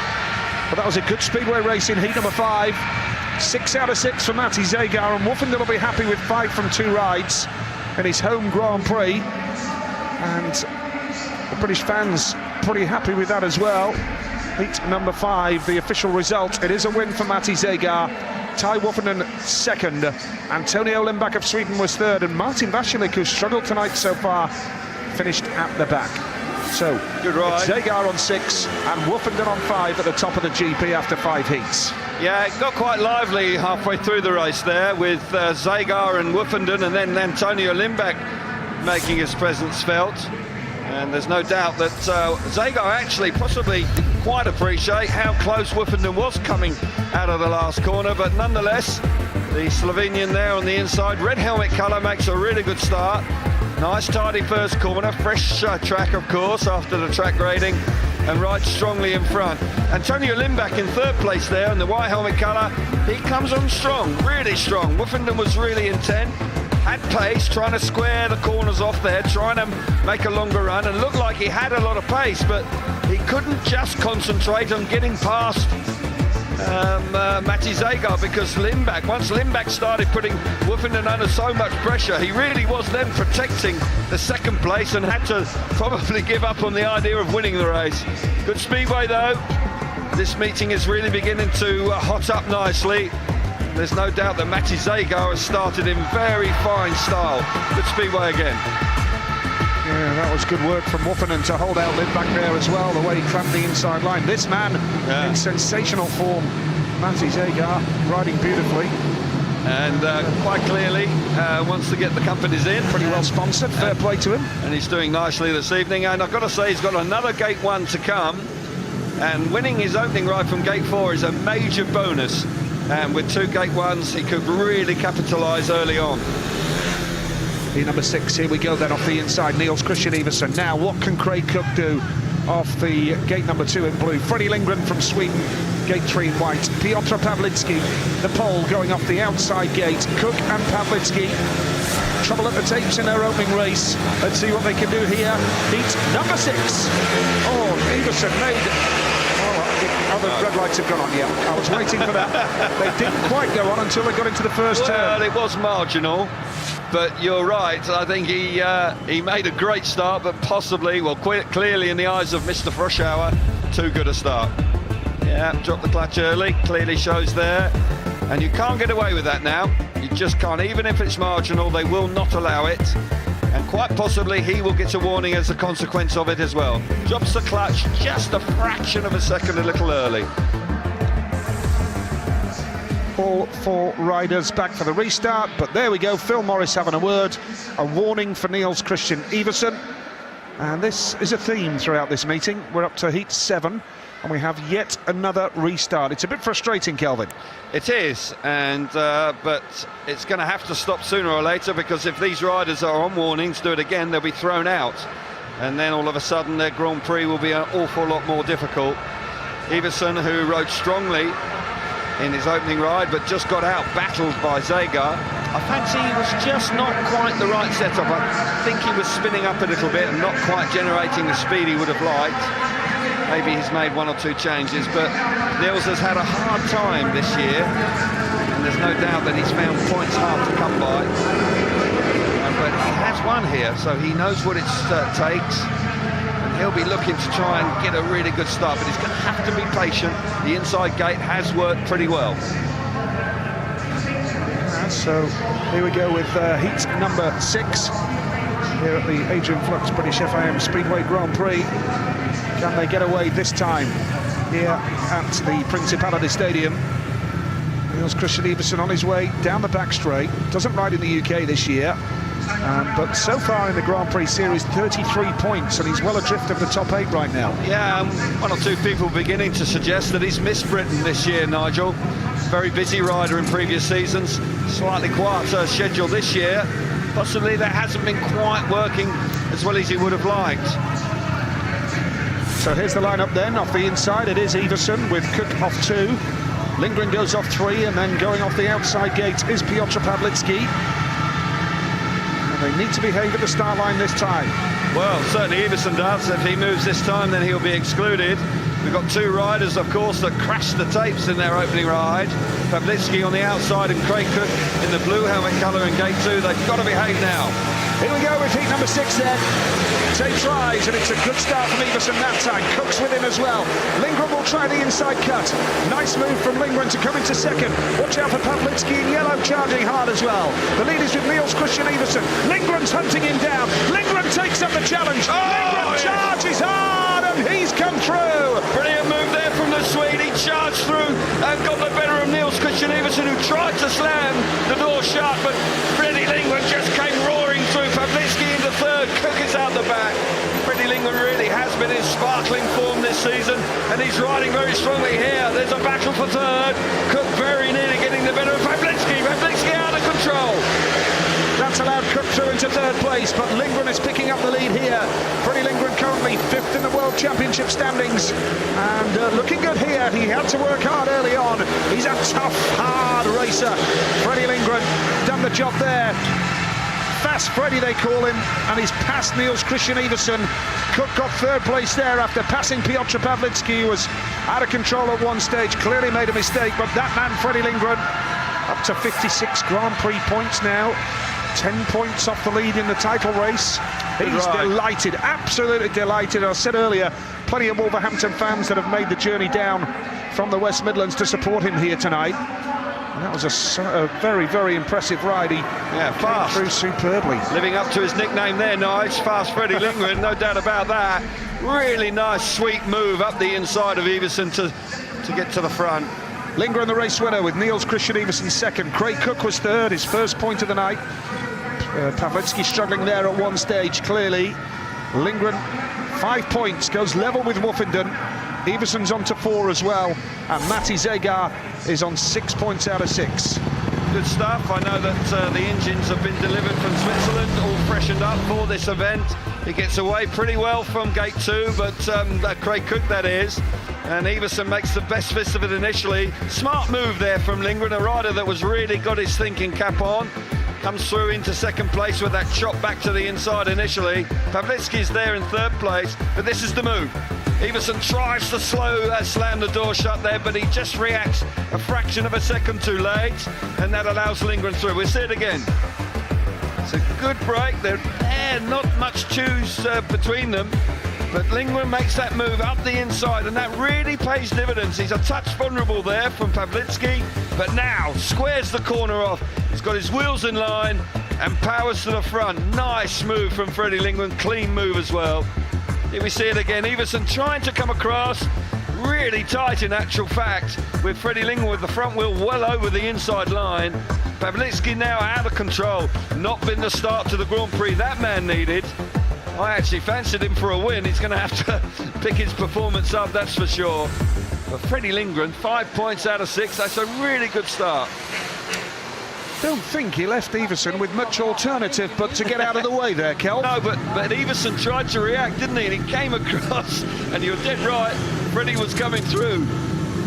But that was a good speedway race in heat number 5. 6 out of 6 for Matty Zagar, and Woffinden will be happy with 5 from 2 rides in his home Grand Prix. And the British fans pretty happy with that as well. Heat number 5, the official result. It is a win for Matty Zagar. Ty Woffinden second. Antonio Lindbach of Sweden was third, and Martin Vasilik, who struggled tonight so far, finished at the back. So, good ride. Zagar on 6 and Woffinden on 5 at the top of the GP after 5 heats. Yeah, it got quite lively halfway through the race there with Zagar and Woffinden, and then Antonio Lindbach making his presence felt. And there's no doubt that Zagar actually possibly quite appreciate how close Woffinden was coming out of the last corner, but nonetheless, the Slovenian there on the inside, red helmet colour, makes a really good start. Nice tidy first corner, fresh track of course after the track grading, and rides strongly in front. Antonio Lindbach in third place there in the white helmet colour. He comes on strong, really strong. Woffinden was really intent, had pace, trying to square the corners off there, trying to make a longer run, and looked like he had a lot of pace, but he couldn't just concentrate on getting past Matty Zagar, because once Lindbach started putting Woffinden under so much pressure, he really was then protecting the second place and had to probably give up on the idea of winning the race. Good speedway though. This meeting is really beginning to hot up nicely. There's no doubt that Matty Zagar has started in very fine style. Good speedway again. Yeah, that was good work from Woffinden to hold out Lindbach there as well, the way he clamped the inside line. This man in sensational form, Matty Zagar, riding beautifully. And quite clearly wants to get the companies in. Pretty well sponsored, fair play to him. And he's doing nicely this evening. And I've got to say, he's got another Gate 1 to come. And winning his opening ride from Gate 4 is a major bonus. And with 2 Gate 1s, he could really capitalise early on. Number 6, here we go then off the inside, Niels Christian Iversen. Now, what can Craig Cook do off the gate number 2 in blue? Freddie Lindgren from Sweden, gate 3 in white. Piotr Pawlicki, the pole going off the outside gate. Cook and Pawlicki, trouble at the tapes in their opening race. Let's see what they can do here. Heat number 6. Oh, Iversen made... Oh, the red lights have gone on, yeah. I was waiting for that. They didn't quite go on until they got into the first turn. Well, it was marginal. But you're right, I think he made a great start, but possibly, well, clearly in the eyes of Mr. Froschauer, too good a start. Yeah, dropped the clutch early, clearly shows there. And you can't get away with that now. You just can't, even if it's marginal, they will not allow it. And quite possibly he will get a warning as a consequence of it as well. Drops the clutch just a fraction of a second a little early. All 4 riders back for the restart, but there we go, Phil Morris having a word, a warning for Niels Christian Iversen. And this is a theme throughout this meeting. We're up to heat 7 and we have yet another restart. It's a bit frustrating, Kelvin. It is, and but it's going to have to stop sooner or later, because if these riders are on warnings, do it again, they'll be thrown out, and then all of a sudden their Grand Prix will be an awful lot more difficult. Iversen, who rode strongly in his opening ride, but just got out battled by Zagar. I fancy he was just not quite the right setup. I think he was spinning up a little bit and not quite generating the speed he would have liked. Maybe he's made 1 or 2 changes, but Niels has had a hard time this year, and there's no doubt that he's found points hard to come by. But he has won here, so he knows what it takes. He'll be looking to try and get a really good start, but he's going to have to be patient. The inside gate has worked pretty well. So here we go with heat number 6 here at the Adrian Flux British FIM Speedway Grand Prix. Can they get away this time here at the Principality Stadium? Niels Christian Iversen on his way down the back straight. Doesn't ride in the UK this year. But so far in the Grand Prix Series, 33 points, and he's well adrift of the top 8 right now. Yeah, 1 or 2 people beginning to suggest that he's missed Britain this year, Nigel. Very busy rider in previous seasons, slightly quieter schedule this year. Possibly that hasn't been quite working as well as he would have liked. So here's the lineup then. Off the inside, it is Iversen with Cook off 2. Lindgren goes off 3, and then going off the outside gate is Piotr Pawlicki. And they need to behave at the start line this time. Well, certainly Iversen does. If he moves this time, then he'll be excluded. We've got 2 riders, of course, that crashed the tapes in their opening ride. Pawlicki on the outside and Craig Cook in the blue helmet colour in gate 2. They've got to behave now. Here we go with heat number 6 then. Tapes rise, and it's a good start from Iversen that time. Cook's with him as well. Lindgren will try the inside cut. Nice move from Lindgren to come into second. Watch out for Pawlicki in yellow, charging hard as well. The lead is with Niels Christian Iversen. Lindgren's hunting him down. Lindgren takes up the challenge. Lindgren charges hard, and he's come through. Brilliant move there from the Swede. He charged through and got the better of Niels Christian Iversen, who tried to slam the door shut, but Freddie Lindgren just came roaring through. Pawlicki into third. Cook is out the back. Freddie Lindgren really has been in sparkling form this season, and he's riding very strongly here. There's a battle for third. Cook very nearly getting the better of Pawlicki. Pawlicki out of control. That's allowed Cook through into third place, but Lindgren is picking up the lead here. Freddie Lindgren currently 5th in the World Championship standings, and looking good here. He had to work hard early on. He's a tough, hard racer. Freddie Lindgren done the job there. Fast Freddie, they call him, and he's passed Niels Christian Iversen. Cook got third place there after passing Piotr Pawlicki, who was out of control at one stage, clearly made a mistake, but that man, Freddie Lindgren, up to 56 Grand Prix points now. 10 points off the lead in the title race. He's delighted, absolutely delighted. I said earlier, plenty of Wolverhampton fans that have made the journey down from the West Midlands to support him here tonight. And that was a very, very impressive ride. He came through superbly. Living up to his nickname there, nice. Fast Freddie Lindgren, no doubt about that. Really nice, sweet move up the inside of Iversen to get to the front. Lindgren the race winner with Niels Christian Iversen second. Craig Cook was third, his first point of the night. Pawlicki struggling there at one stage, clearly. Lindgren, 5 points, goes level with Woofenden. Iversen's on to 4 as well, and Matti Zegar is on 6 points out of 6. Good stuff. I know that the engines have been delivered from Switzerland, all freshened up for this event. He gets away pretty well from gate 2, but Craig Cook, that is. And Iversen makes the best fist of it initially. Smart move there from Lindgren, a rider that was really got his thinking cap on. Comes through into second place with that chop back to the inside initially. Pawlicki's there in third place, but this is the move. Iversen tries to slam the door shut there, but he just reacts a fraction of a second too late, and that allows Lindgren through. We'll see it again. It's a good break. They're not much choose between them, but Lindgren makes that move up the inside, and that really pays dividends. He's a touch vulnerable there from Pawlicki, but now squares the corner off. He's got his wheels in line and powers to the front. Nice move from Freddie Lindgren, clean move as well. Here we see it again, Iversen trying to come across, really tight in actual fact, with Freddie Lindgren with the front wheel well over the inside line. Pawlicki now out of control, not been the start to the Grand Prix that man needed. I actually fancied him for a win. He's going to have to pick his performance up, that's for sure. But Freddie Lindgren, 5 points out of 6, that's a really good start. Don't think he left Iversen with much alternative but to get out of the way there, Kel. No, but Iversen tried to react, didn't he? And he came across, and you're dead right, Freddie was coming through.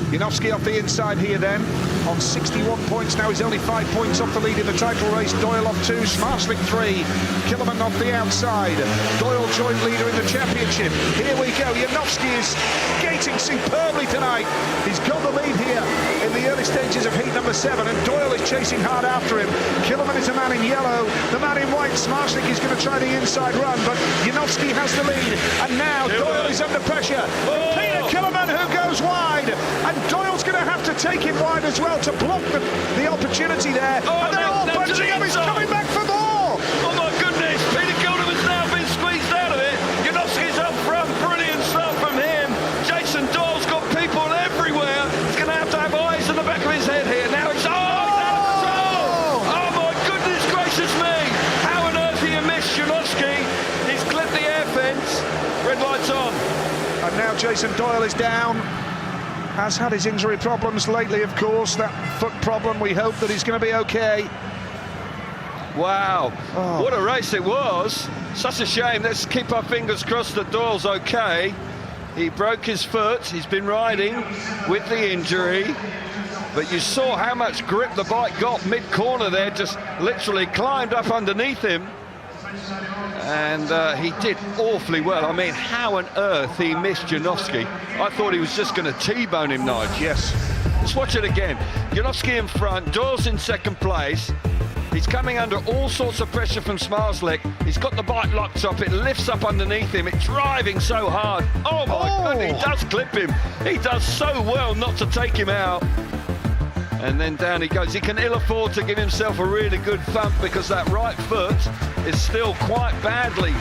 Janowski off the inside here then, on 61 points now. He's only 5 points off the lead in the title race. Doyle off 2, Smarslik 3, Killerman off the outside. Doyle joint leader in the championship. Here we go, Janowski is skating superbly tonight. He's got the lead here in the early stages of heat number 7, and Doyle is chasing hard after him. Killerman is a man in yellow, the man in white, Smarslik is going to try the inside run, but Janowski has the lead, and now Doyle is under pressure. Peter Killerman who goes wide, and Doyle's going to have to take him wide as well to block the opportunity there. And they're all bunching up. He's coming back for more. Oh my goodness, Peter Kilderman's now been squeezed out of it. Janowski's up front, brilliant stuff from him. Jason Doyle's got people everywhere. He's going to have eyes in the back of his head here. Now it's out of control. Oh my goodness gracious me. How on earth do you miss Janowski? He's clipped the air fence. Red light's on. And now Jason Doyle is down. Has had his injury problems lately, of course, that foot problem. We hope that he's going to be okay. Wow, what a race it was. Such a shame. Let's keep our fingers crossed that Doyle's okay. He broke his foot. He's been riding with the injury. But you saw how much grip the bike got mid-corner there, just literally climbed up underneath him. And he did awfully well. I mean, how on earth he missed Janowski? I thought he was just going to T-bone him, Nige. Yes. Let's watch it again. Janowski in front, Doyle's in second place. He's coming under all sorts of pressure from Smarslick. He's got the bike locked up. It lifts up underneath him. It's driving so hard. Oh, my goodness, he does clip him. He does so well not to take him out. And then down he goes. He can ill afford to give himself a really good thump because that right foot is still quite badly.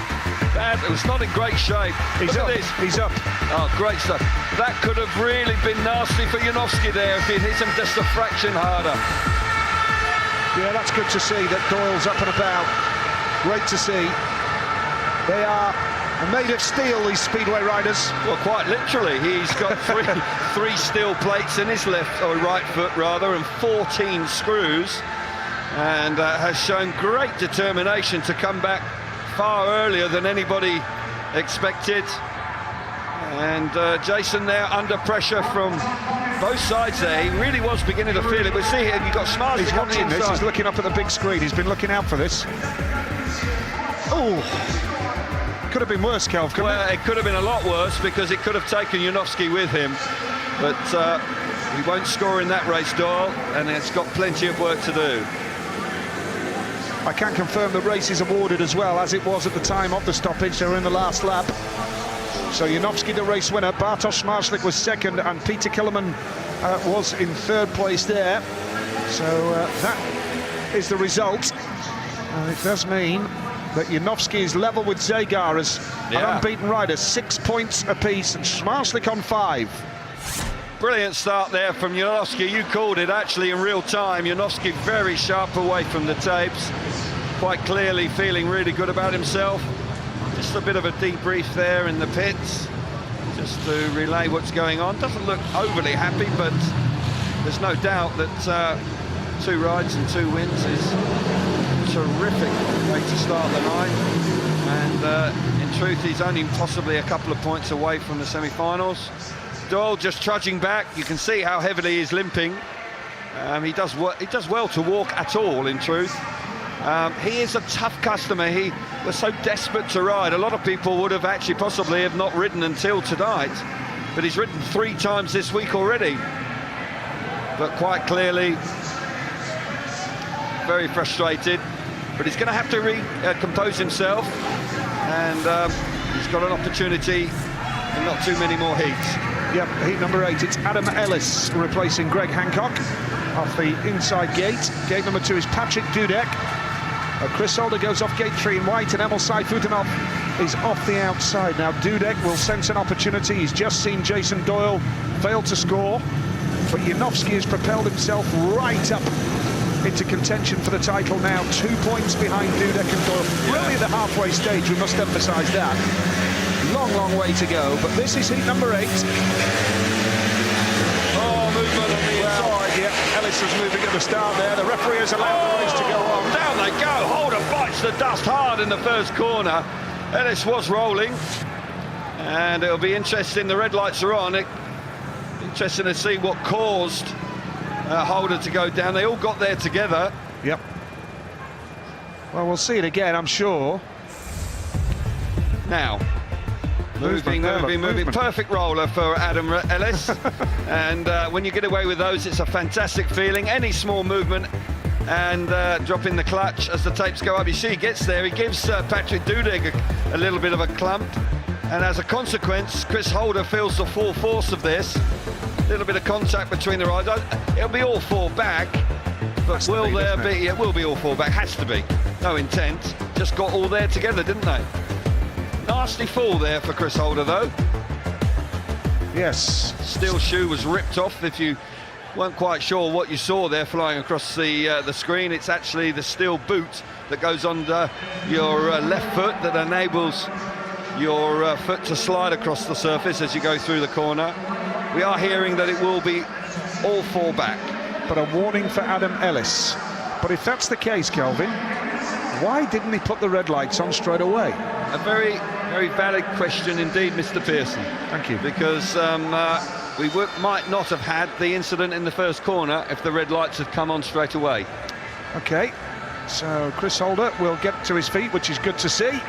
It's not in great shape. He's Look up. at this. He's up. Oh, great stuff. That could have really been nasty for Janowski there if he'd hit him just a fraction harder. Yeah, that's good to see that Doyle's up and about. Great to see. They are made of steel, these Speedway riders. Well, quite literally. He's got three steel plates in his left, or right foot rather, and 14 screws, and has shown great determination to come back far earlier than anybody expected. And Jason now under pressure from both sides there. He really was beginning to feel it. But see here, you've got Smart. He's watching this. He's looking up at the big screen. He's been looking out for this. Oh, could have been worse, Kelv. Well, it could have been a lot worse because it could have taken Janowski with him. But he won't score in that race, Doyle, and it's got plenty of work to do. I can confirm the race is awarded as well, as it was at the time of the stoppage. They were in the last lap. So Janowski, the race winner, Bartosz Smarslick was second, and Peter Killerman was in third place there. So that is the result. It does mean that Janowski is level with Zagar as an unbeaten rider, 6 points apiece, and Smarslick on 5. Brilliant start there from Janowski. You called it actually in real time. Janowski very sharp away from the tapes, quite clearly feeling really good about himself. Just a bit of a debrief there in the pits, just to relay what's going on. Doesn't look overly happy, but there's no doubt that 2 rides and 2 wins is a terrific way to start the night. And in truth, he's only possibly a couple of points away from the semi-finals. Doyle just trudging back. You can see how heavily he's limping. He does well to walk at all, in truth. He is a tough customer. He was so desperate to ride. A lot of people would have actually possibly have not ridden until tonight, but he's ridden 3 times this week already. But quite clearly, very frustrated. But he's going to have to compose himself, and he's got an opportunity in not too many more heats. Yep, heat number 8, it's Adam Ellis replacing Greg Hancock off the inside gate. Gate number 2 is Patrick Dudek. Chris Holder goes off gate 3 in white, and Emil Saifutinov is off the outside. Now Dudek will sense an opportunity. He's just seen Jason Doyle fail to score, but Janowski has propelled himself right up into contention for the title now, 2 points behind Dudek and Doyle. Really at the halfway stage, we must emphasise that. Long way to go, but this is heat number 8. Oh, movement on the inside. Yeah, Ellis was moving at the start there. The referee has allowed the race to go on. Down they go. Holder bites the dust hard in the first corner. Ellis was rolling, and it'll be interesting. The red lights are on. Interesting to see what caused Holder to go down. They all got there together. Yep. Well, we'll see it again, I'm sure. Now, moving. Perfect roller for Adam Ellis. And when you get away with those, it's a fantastic feeling. Any small movement and dropping the clutch as the tapes go up. You see he gets there. He gives Patrick Dudek a little bit of a clump. And as a consequence, Chris Holder feels the full force of this. A little bit of contact between the riders. It'll be all 4 back. But will there be? It will be all 4 back. Has to be. No intent. Just got all there together, didn't they? Nasty fall there for Chris Holder, though. Yes. Steel shoe was ripped off. If you weren't quite sure what you saw there flying across the screen, it's actually the steel boot that goes under your left foot that enables your foot to slide across the surface as you go through the corner. We are hearing that it will be all 4 back. But a warning for Adam Ellis. But if that's the case, Kelvin, Why didn't he put the red lights on straight away? A very, very valid question indeed, Mr. Pearson. Thank you. Because we might not have had the incident in the first corner if the red lights had come on straight away. Okay, so Chris Holder will get to his feet, which is good to see.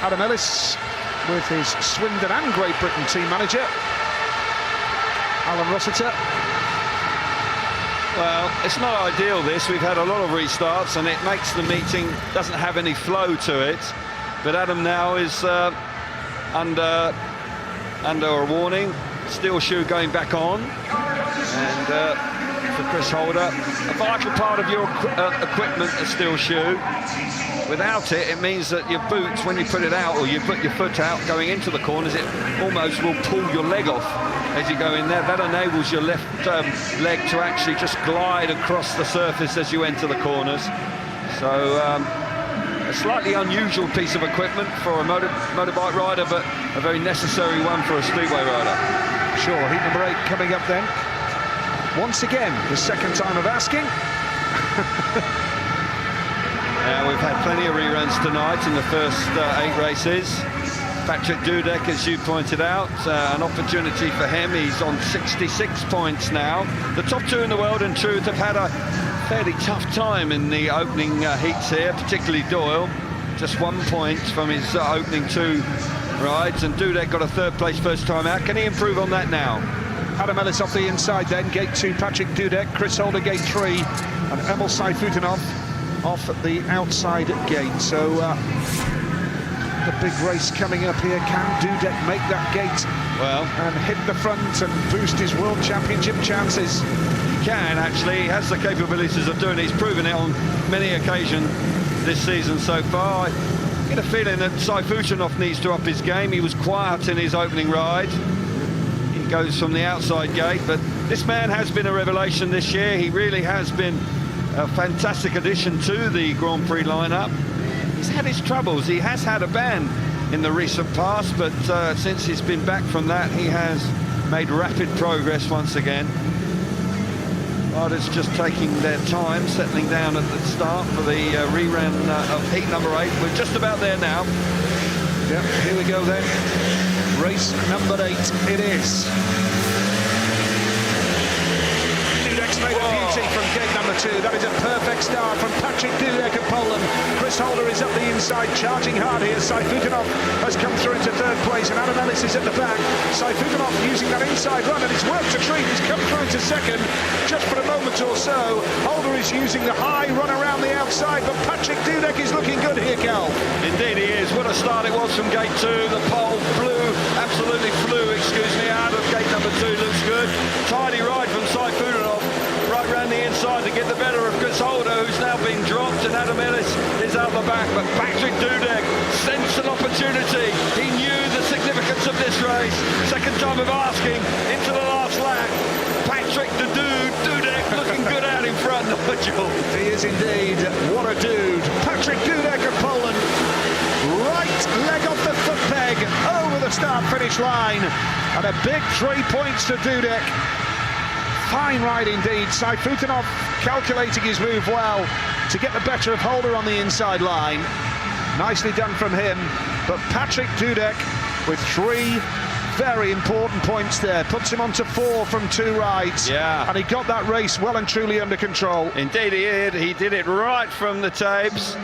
Adam Ellis with his Swindon and Great Britain team manager, Alan Rossiter. Well, it's not ideal, this. We've had a lot of restarts and it makes the meeting, doesn't have any flow to it. But Adam now is under a warning. Steel shoe going back on. And for Chris Holder, a vital part of your equipment, a steel shoe. Without it, it means that your boots, when you put it out, or you put your foot out going into the corners, it almost will pull your leg off as you go in there. That enables your left leg to actually just glide across the surface as you enter the corners. So a slightly unusual piece of equipment for a motorbike rider, but a very necessary one for a speedway rider. Sure, heat number 8 coming up then. Once again, the second time of asking. We've had plenty of reruns tonight in the first 8 races. Patrick Dudek, as you pointed out, an opportunity for him. He's on 66 points now. The top 2 in the world, in truth, have had a fairly tough time in the opening heats here, particularly Doyle. Just 1 point from his opening 2 rides, and Dudek got a 3rd place first time out. Can he improve on that now? Adam Ellis off the inside then, gate 2, Patrick Dudek, Chris Holder, gate 3, and Emil Saifutinov off at the outside gate. So the big race coming up here. Can Dudek make that gate and hit the front and boost his World Championship chances? He can, actually. He has the capabilities of doing it. He's proven it on many occasions this season so far. I get a feeling that Saifutinov needs to up his game. He was quiet in his opening ride. He goes from the outside gate, but this man has been a revelation this year. He really has been a fantastic addition to the Grand Prix lineup. He's had his troubles. He has had a ban in the recent past, but since he's been back from that, he has made rapid progress once again. Riders just taking their time, settling down at the start for the rerun of heat number 8. We're just about there now. Yep, here we go then. Race number 8 it is. Dudek's made a beauty from gate number 2. That is a perfect start from Patrick Dudek of Poland. Chris Holder is up the inside, charging hard here. Saifutinov has come through into 3rd place, and Adam Ellis is at the back. Saifutinov using that inside run, and it's worked a treat. He's come through into 2nd just for a moment or so. Holder is using the high run around the outside, but Patrick Dudek is looking good here, Cal. Indeed he is. What a start it was from gate 2. The pole absolutely flew, out of gate number 2. Looks good. Tidy ride from Saifutinov right round the inside to get the better of Chris Holder, who's now being dropped, and Adam Ellis is out the back. But Patrick Dudek sensed an opportunity. He knew the significance of this race. Second time of asking into the last lap. Patrick the Dude, Dudek looking good out in front, Nigel. He is indeed. What a dude. Patrick Dudek of Poland. Right leg off the foot peg over the start-finish line. And a big 3 points to Dudek. Fine ride indeed. Saifutinov calculating his move well to get the better of Holder on the inside line. Nicely done from him. But Patrick Dudek with 3 very important points there. Puts him on to 4 from 2 rides. Yeah. And he got that race well and truly under control. Indeed he did. He did it right from the tapes.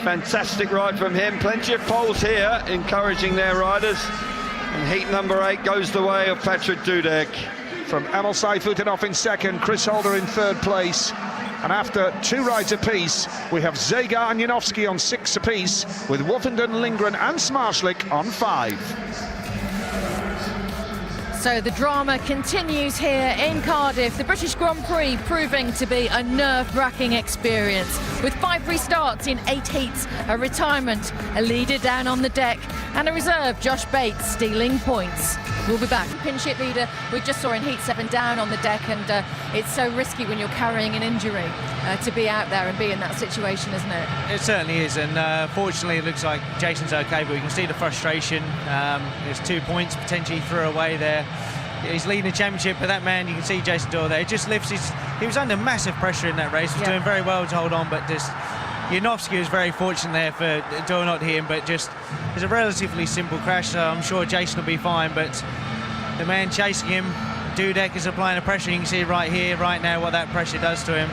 Fantastic ride from him. Plenty of poles here encouraging their riders. And heat number 8 goes the way of Patrick Dudek. From Emil Saifutinov in 2nd, Chris Holder in 3rd place. And after 2 rides apiece, we have Zagar and Janowski on 6 apiece, with Wolfenden, Lindgren and Smarslik on 5. So the drama continues here in Cardiff. The British Grand Prix proving to be a nerve-wracking experience. With 5 restarts in 8 heats, a retirement, a leader down on the deck, and a reserve, Josh Bates, stealing points. We'll be back. Pinship leader we just saw in Heat 7 down on the deck, and it's so risky when you're carrying an injury to be out there and be in that situation, isn't it? It certainly is, and fortunately it looks like Jason's okay, but we can see the frustration. There's 2 points potentially threw away there. he's leading the championship, but that man, you can see Jason Doyle there, it just lifts his... He was under massive pressure in that race, was doing very well to hold on, but just... Janowski was very fortunate there for Doyle not to hit him, but just... It's a relatively simple crash, so I'm sure Jason will be fine, but the man chasing him, Dudek, is applying the pressure. You can see right here, right now, what that pressure does to him.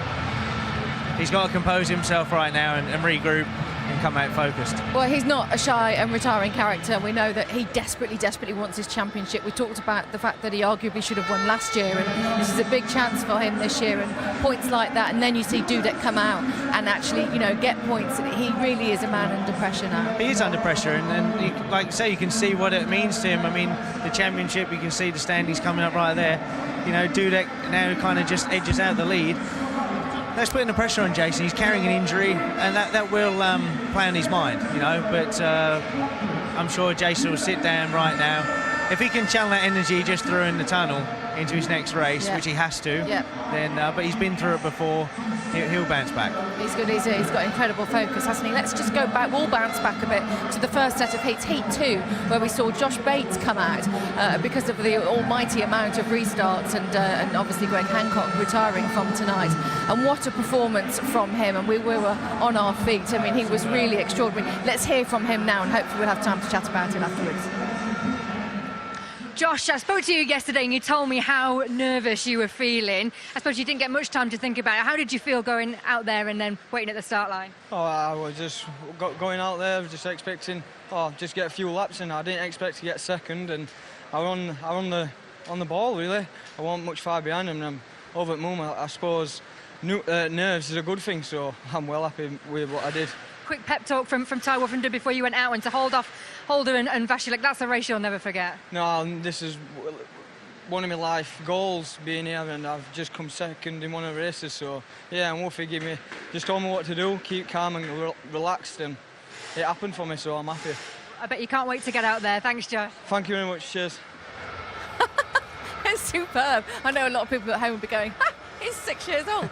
He's got to compose himself right now and regroup and come out focused. Well, he's not a shy and retiring character. We know that he desperately wants his championship. We talked about the fact that he arguably should have won last year, and this is a big chance for him this year, and points like that, and then you see Dudek come out and actually, you know, get points. He really is a man under pressure now. He is under pressure, and you, like you say, you can see what it means to him. I mean, the championship, you can see the standings coming up right there. You know, Dudek now kind of just edges out the lead. That's putting the pressure on Jason. He's carrying an injury, and that will play on his mind, you know. But I'm sure Jason will sit down right now. If he can channel that energy just through in the tunnel into his next race, which he has to, then but he's been through it before, he'll bounce back. He's good. He's got incredible focus, hasn't he? Let's just go back. We'll bounce back a bit to the first set of heats, Heat 2, where we saw Josh Bates come out because of the almighty amount of restarts, and obviously Greg Hancock retiring from tonight. And what a performance from him! And we were on our feet. I mean, he was really extraordinary. Let's hear from him now, and hopefully we'll have time to chat about it afterwards. Josh, I spoke to you yesterday and you told me how nervous you were feeling. I suppose you didn't get much time to think about it. How did you feel going out there and then waiting at the start line? Oh, I was just going out there, just expecting, just get a few laps in. I didn't expect to get second, and I were on the ball, really. I wasn't much far behind him, and I'm over at the moment, I suppose nerves is a good thing, so I'm well happy with what I did. Quick pep talk from Ty Woffenden before you went out, and to hold off Holder and Vasilek, that's a race you'll never forget. No, this is one of my life goals, being here, and I've just come second in one of the races, so yeah, and Woffy just told me what to do, keep calm and relaxed, and it happened for me, so I'm happy. I bet you can't wait to get out there. Thanks, Joe. Thank you very much, cheers. It's superb. I know a lot of people at home will be going, ha! He's 6 years old.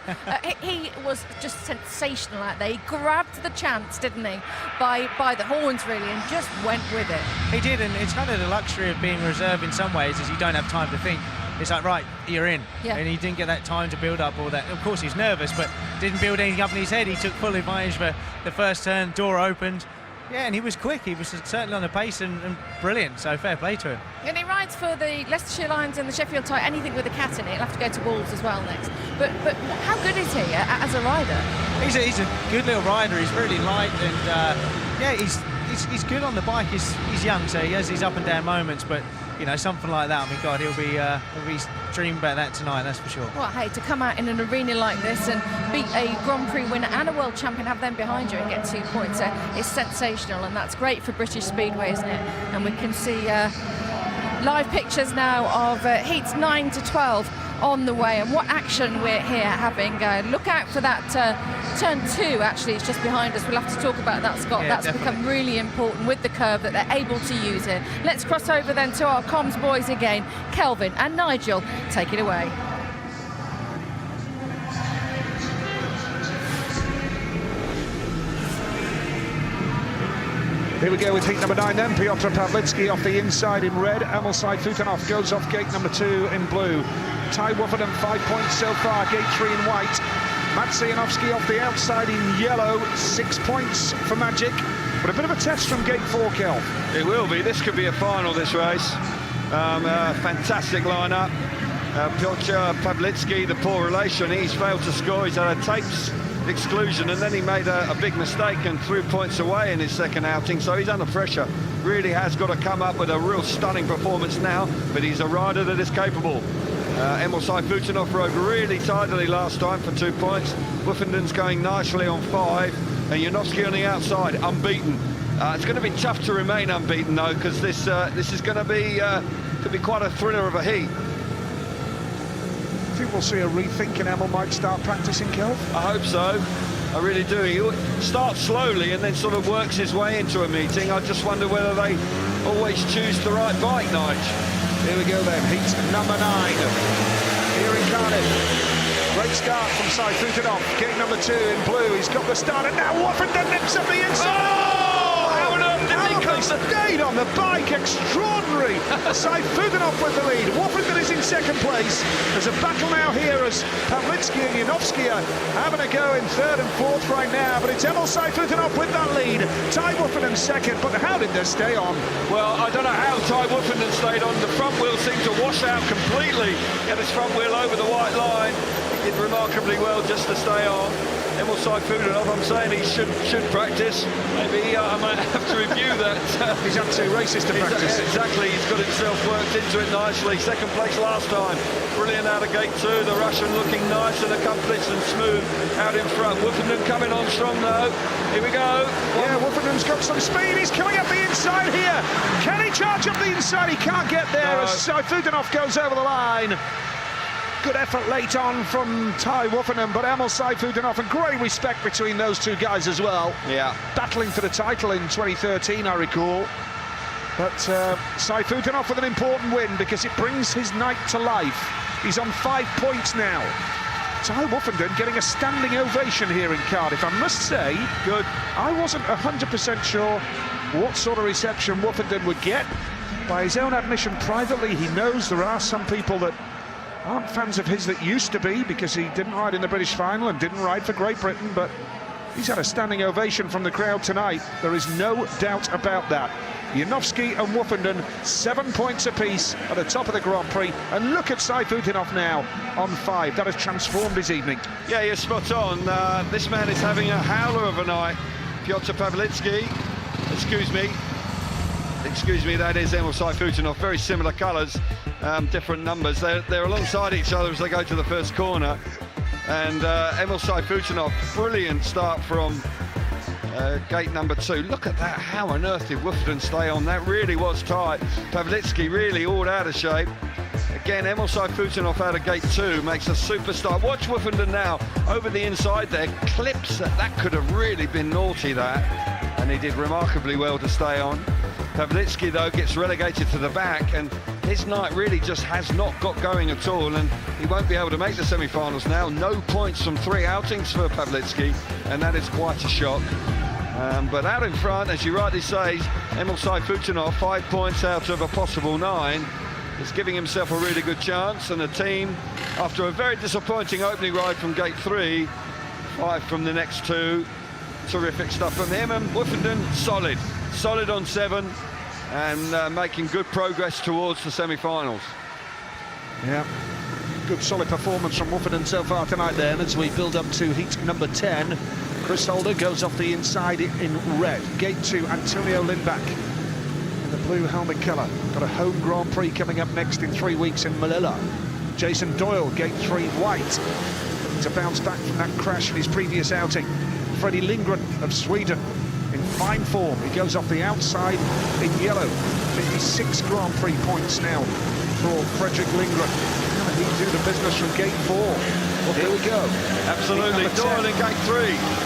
He was just sensational out there. He grabbed the chance, didn't he, by the horns, really, and just went with it. He did, and it's kind of the luxury of being reserve in some ways, is you don't have time to think. It's like, right, you're in. Yeah. And he didn't get that time to build up all that. Of course, he's nervous, but didn't build anything up in his head. He took full advantage for the first turn, door opened. Yeah, and he was quick. He was certainly on the pace and brilliant, so fair play to him. And he rides for the Leicestershire Lions and the Sheffield tie, anything with a cat in it. He'll have to go to Wolves as well next. But how good is he as a rider? He's a good little rider. He's really light, and yeah, he's good on the bike. He's young, so he has these up and down moments, but you know, something like that, I mean, God, he'll be dreaming about that tonight, that's for sure. Well, hey, to come out in an arena like this and beat a Grand Prix winner and a world champion, have them behind you and get 2 points, it's sensational, and that's great for British Speedway, isn't it? And we can see live pictures now of heats 9 to 12 on the way, and what action we're here having. Look out for that turn 2, actually, it's just behind us. We'll have to talk about that, Scott. Yeah, that's become really important with the curve that they're able to use it. Let's cross over then to our comms boys again. Kelvin and Nigel, take it away. Here we go with heat number 9 then. Piotr Pawlicki off the inside in red. Emil Sayfutdinov goes off gate number 2 in blue. Ty Woffenden 5 points so far, gate 3 in white. Matt Sianovsky off the outside in yellow, 6 points for Magic. But a bit of a test from gate 4, Kel. It will be. This could be a final, this race. Fantastic lineup. Piotr Pawlicki, the poor relation, he's failed to score. He's had a tapes exclusion, and then he made a big mistake and threw points away in his second outing, so he's under pressure. Really has got to come up with a real stunning performance now, but he's a rider that is capable. Emil Sayfutdinov rode really tidily last time for 2 points. Woffenden's going nicely on 5, and Janowski on the outside, unbeaten. It's going to be tough to remain unbeaten though, because this is going to be could be quite a thriller of a heat. I think we'll see a rethink and Emil might start practicing, Kel. I hope so. I really do. He starts slowly and then sort of works his way into a meeting. I just wonder whether they always choose the right bike, Nige. Here we go then, heat number 9 here in Cardiff. Great start from Sayfutdinov, gate number 2 in blue. He's got the start, and now Woffenden nips up the inside. Oh! How on earth did he come stayed on the bike, extraordinary. Sayfutdinov with the lead. Woffinden is in second place. There's a battle now here as Pavlitsky and Yanovsky are having a go in third and fourth right now, but it's Emil Sayfutdinov with that lead. Ty Woffinden second, but how did they stay on? Well, I don't know how Ty Woffinden stayed on. The front wheel seemed to wash out completely. Get his front wheel over the white line. He did remarkably well just to stay on. Emil Sayfutdinov, I'm saying he should practice. Maybe I might have to review that. He's had 2 races to practice. Exactly, he's got himself worked into it nicely. Second place last time. Brilliant out of gate 2. The Russian looking nice and accomplished and smooth out in front. Woffinden coming on strong though. Here we go. Yeah, Woffinden's got some speed. He's coming up the inside here. Can he charge up the inside? He can't get there as Sayfutdinov goes over the line. Good effort late on from Ty Woffinden, but Emil Sayfutdinov, and great respect between those two guys as well. Yeah. Battling for the title in 2013, I recall. But Sayfutdinov with an important win because it brings his night to life. He's on 5 points now. Ty Woffinden getting a standing ovation here in Cardiff. I must say, good. I wasn't 100% sure what sort of reception Woffinden would get. By his own admission privately, he knows there are some people that aren't fans of his that used to be, because he didn't ride in the British final and didn't ride for Great Britain, but he's had a standing ovation from the crowd tonight. There is no doubt about that. Yanovsky and Woffinden 7 points apiece at the top of the Grand Prix, and look at Sayfutdinov now on 5. That has transformed his evening. Yeah, you're spot on. This man is having a howler of a night. Piotr Pavlitsky, excuse me, that is Emil Sayfutdinov. Very similar colours, different numbers. They're alongside each other as they go to the first corner. And Emil Sayfutdinov, brilliant start from gate number 2. Look at that, how on earth did Woffinden stay on? That really was tight. Pavlitsky really all out of shape. Again, Emil Sayfutdinov out of gate 2 makes a super start. Watch Woffinden now, over the inside there, clips that could have really been naughty, that. And he did remarkably well to stay on. Pavlitsky, though, gets relegated to the back, and his night really just has not got going at all, and he won't be able to make the semi-finals now. No points from 3 outings for Pavlitsky, and that is quite a shock. But out in front, as you rightly say, Emil Sayfutdinov, 5 points out of a possible 9, is giving himself a really good chance, and the team, after a very disappointing opening ride from gate 3, 5 from the next 2, terrific stuff from him, and Woffinden solid on 7, and making good progress towards the semi-finals. Yeah, good solid performance from Woffinden so far tonight then, as we build up to heat number 10. Chris Holder goes off the inside in red. Gate 2, Antonio Lindbach in the blue helmet colour. Got a home Grand Prix coming up next in 3 weeks in Manila. Jason Doyle, gate 3, white, looking to bounce back from that crash in his previous outing. Freddie Lindgren of Sweden in fine form. He goes off the outside in yellow. 56 Grand Prix points now for Fredrik Lindgren. Can he do the business from gate 4? Well, here we go. Absolutely. Doyle in gate 3.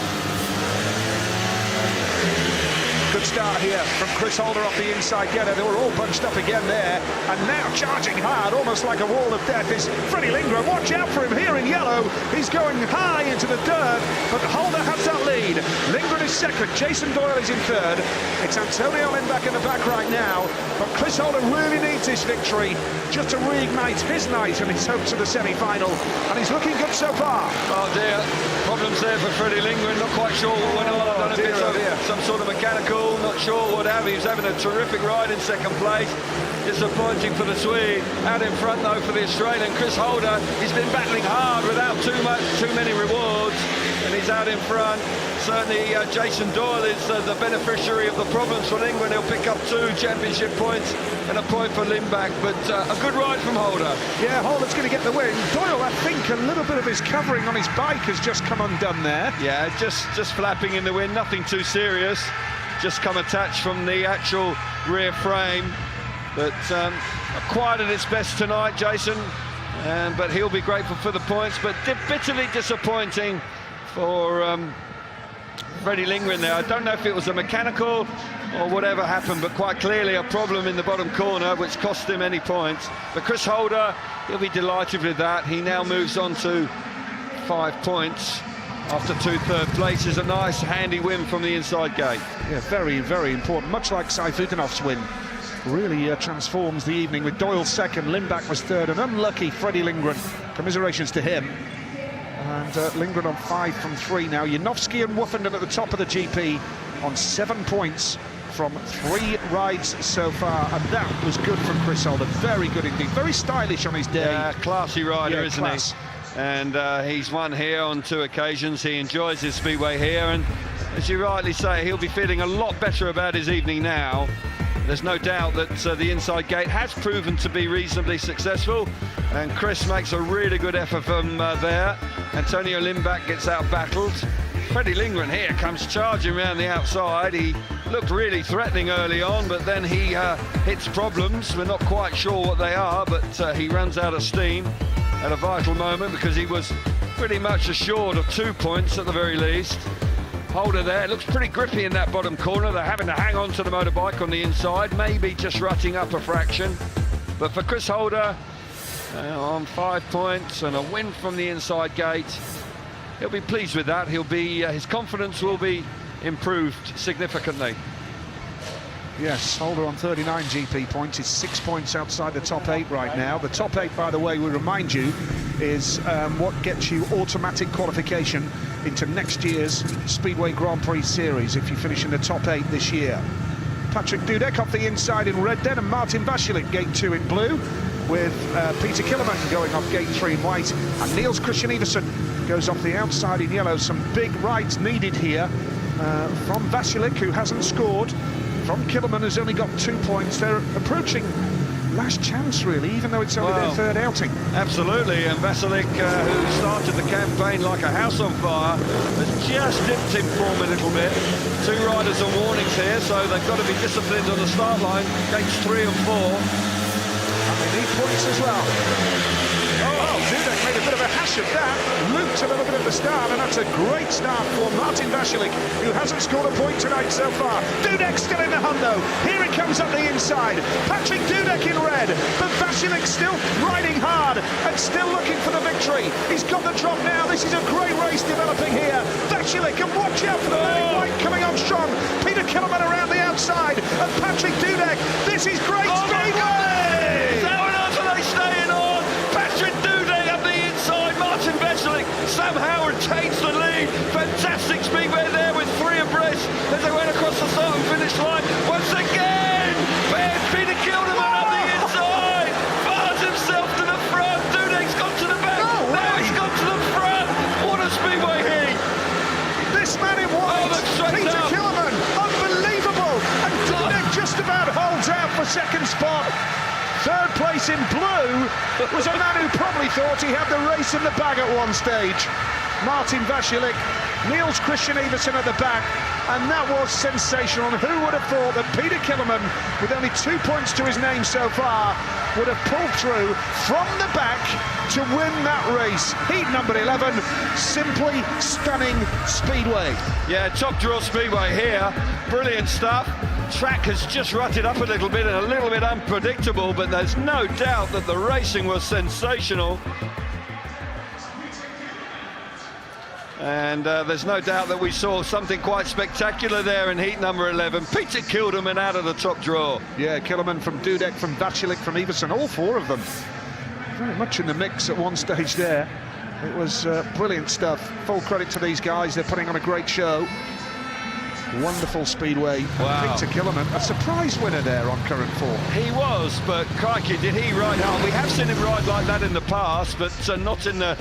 Good start here from Chris Holder off the inside getter. They were all bunched up again there, and now charging hard, almost like a wall of death, is Freddie Lindgren. Watch out for him here in yellow. He's going high into the dirt, but Holder has that lead. Lindgren is second. Jason Doyle is in third. It's Antonio Lindbach in the back right now, but Chris Holder really needs this victory just to reignite his night and his hopes of the semi-final, and he's looking good so far. Oh dear, problems there for Freddie Lindgren. Not quite sure what went on. I don't know if it's some sort of mechanical. Not sure what have you. He's having a terrific ride in second place. Disappointing for the Swede. Out in front though for the Australian Chris Holder. He's been battling hard without too many rewards, and he's out in front. Certainly Jason Doyle is the beneficiary of the problems for England. He'll pick up 2 championship points and a point for Lindbach, but a good ride from Holder. Yeah, Holder's going to get the win. Doyle, I think a little bit of his covering on his bike has just come undone there. Yeah, just flapping in the wind, nothing too serious. Just come attached from the actual rear frame, but quite at its best tonight, Jason, but he'll be grateful for the points, but bitterly disappointing for Freddie Lindgren there. I don't know if it was a mechanical or whatever happened, but quite clearly a problem in the bottom corner which cost him any points. But Chris Holder, he'll be delighted with that. He now moves on to 5 points. after 2 third places. A nice, handy win from the inside gate. Yeah, very, very important. Much like Saifukanov's win. Really transforms the evening with Doyle second, Lindback was third, and unlucky Freddie Lindgren. Commiserations to him. And Lindgren on 5 from 3 now. Janowski and Woofenden at the top of the GP on 7 points from 3 rides so far, and that was good from Chris Holder. Very good indeed. Very stylish on his day. Yeah, classy rider, yeah, isn't he? And he's won here on 2 occasions. He enjoys his Speedway here, and as you rightly say, he'll be feeling a lot better about his evening now. There's no doubt that the inside gate has proven to be reasonably successful, and Chris makes a really good effort from there. Antonio Lindback gets out-battled. Freddie Lindgren here comes charging around the outside. He looked really threatening early on, but then he hits problems. We're not quite sure what they are, but he runs out of steam at a vital moment because he was pretty much assured of 2 points at the very least. Holder there, looks pretty grippy in that bottom corner. They're having to hang on to the motorbike on the inside, maybe just rutting up a fraction. But for Chris Holder, on 5 points and a win from the inside gate, he'll be pleased with that. He'll be his confidence will be improved significantly. Yes, Holder on 39 GP points is 6 points outside the top 8 right now. The top 8, by the way, we remind you, is what gets you automatic qualification into next year's Speedway Grand Prix Series if you finish in the top 8 this year. Patrick Dudek off the inside in red then, and Martin Vasilek gate 2 in blue, with Peter Killerman going off gate 3 in white, and Niels Christian Iversen goes off the outside in yellow. Some big rides needed here from Vasilek, who hasn't scored, from Killerman, who's only got 2 points. They're approaching last chance, really, even though it's only their third outing. Absolutely, and Vasilek, who started the campaign like a house on fire, has just dipped in form a little bit. 2 riders on warnings here, so they've got to be disciplined on the start line. Gates 3 and 4. And they need points as well. Oh, Dudek made a bit of a hash of that. Looped a little bit at the start, and that's a great start for Martin Vasilek, who hasn't scored a point tonight so far. Dudek still in the hunt, though. Here he comes up the inside. Patrick Dudek in red, but Vasilek still riding hard and still looking for the victory. He's got the drop now. This is a great race developing here. Vasilek, and watch out for the Manic White coming on strong. Peter Killerman around the outside, and Patrick Dudek. This is great Speedway! How on earth are they staying on? Patrick Dudek up the inside. Martin Vasilek somehow retains the lead. Fantastic Speedway there with 3 abreast as they went across the start and finish line. Once again, Peter Kilderman up the inside. Fires himself to the front. Dudek's gone to the back. Now he's gone to the front. What a Speedway heat. This man in white, Peter Killerman, unbelievable. And Dudek just about holds out for second spot. Third place in blue was a man who probably thought he had the race in the bag at one stage. Martin Vasilek, Niels Christian Iversen at the back, and that was sensational. And who would have thought that Peter Killerman, with only 2 points to his name so far, would have pulled through from the back to win that race. Heat number 11, simply stunning Speedway. Yeah, top draw Speedway here. Brilliant stuff. Track has just rutted up a little bit and a little bit unpredictable, but there's no doubt that the racing was sensational. And there's no doubt that we saw something quite spectacular there in heat number 11. Peter Kilderman out of the top draw. Yeah, Killerman from Dudek, from Vasilek, from Iversen, all 4 of them. Very much in the mix at one stage there. It was brilliant stuff. Full credit to these guys. They're putting on a great show. Wonderful Speedway. Wow. Peter Killerman, a surprise winner there on current form. He was, but crikey, did he ride hard. We have seen him ride like that in the past, but not in the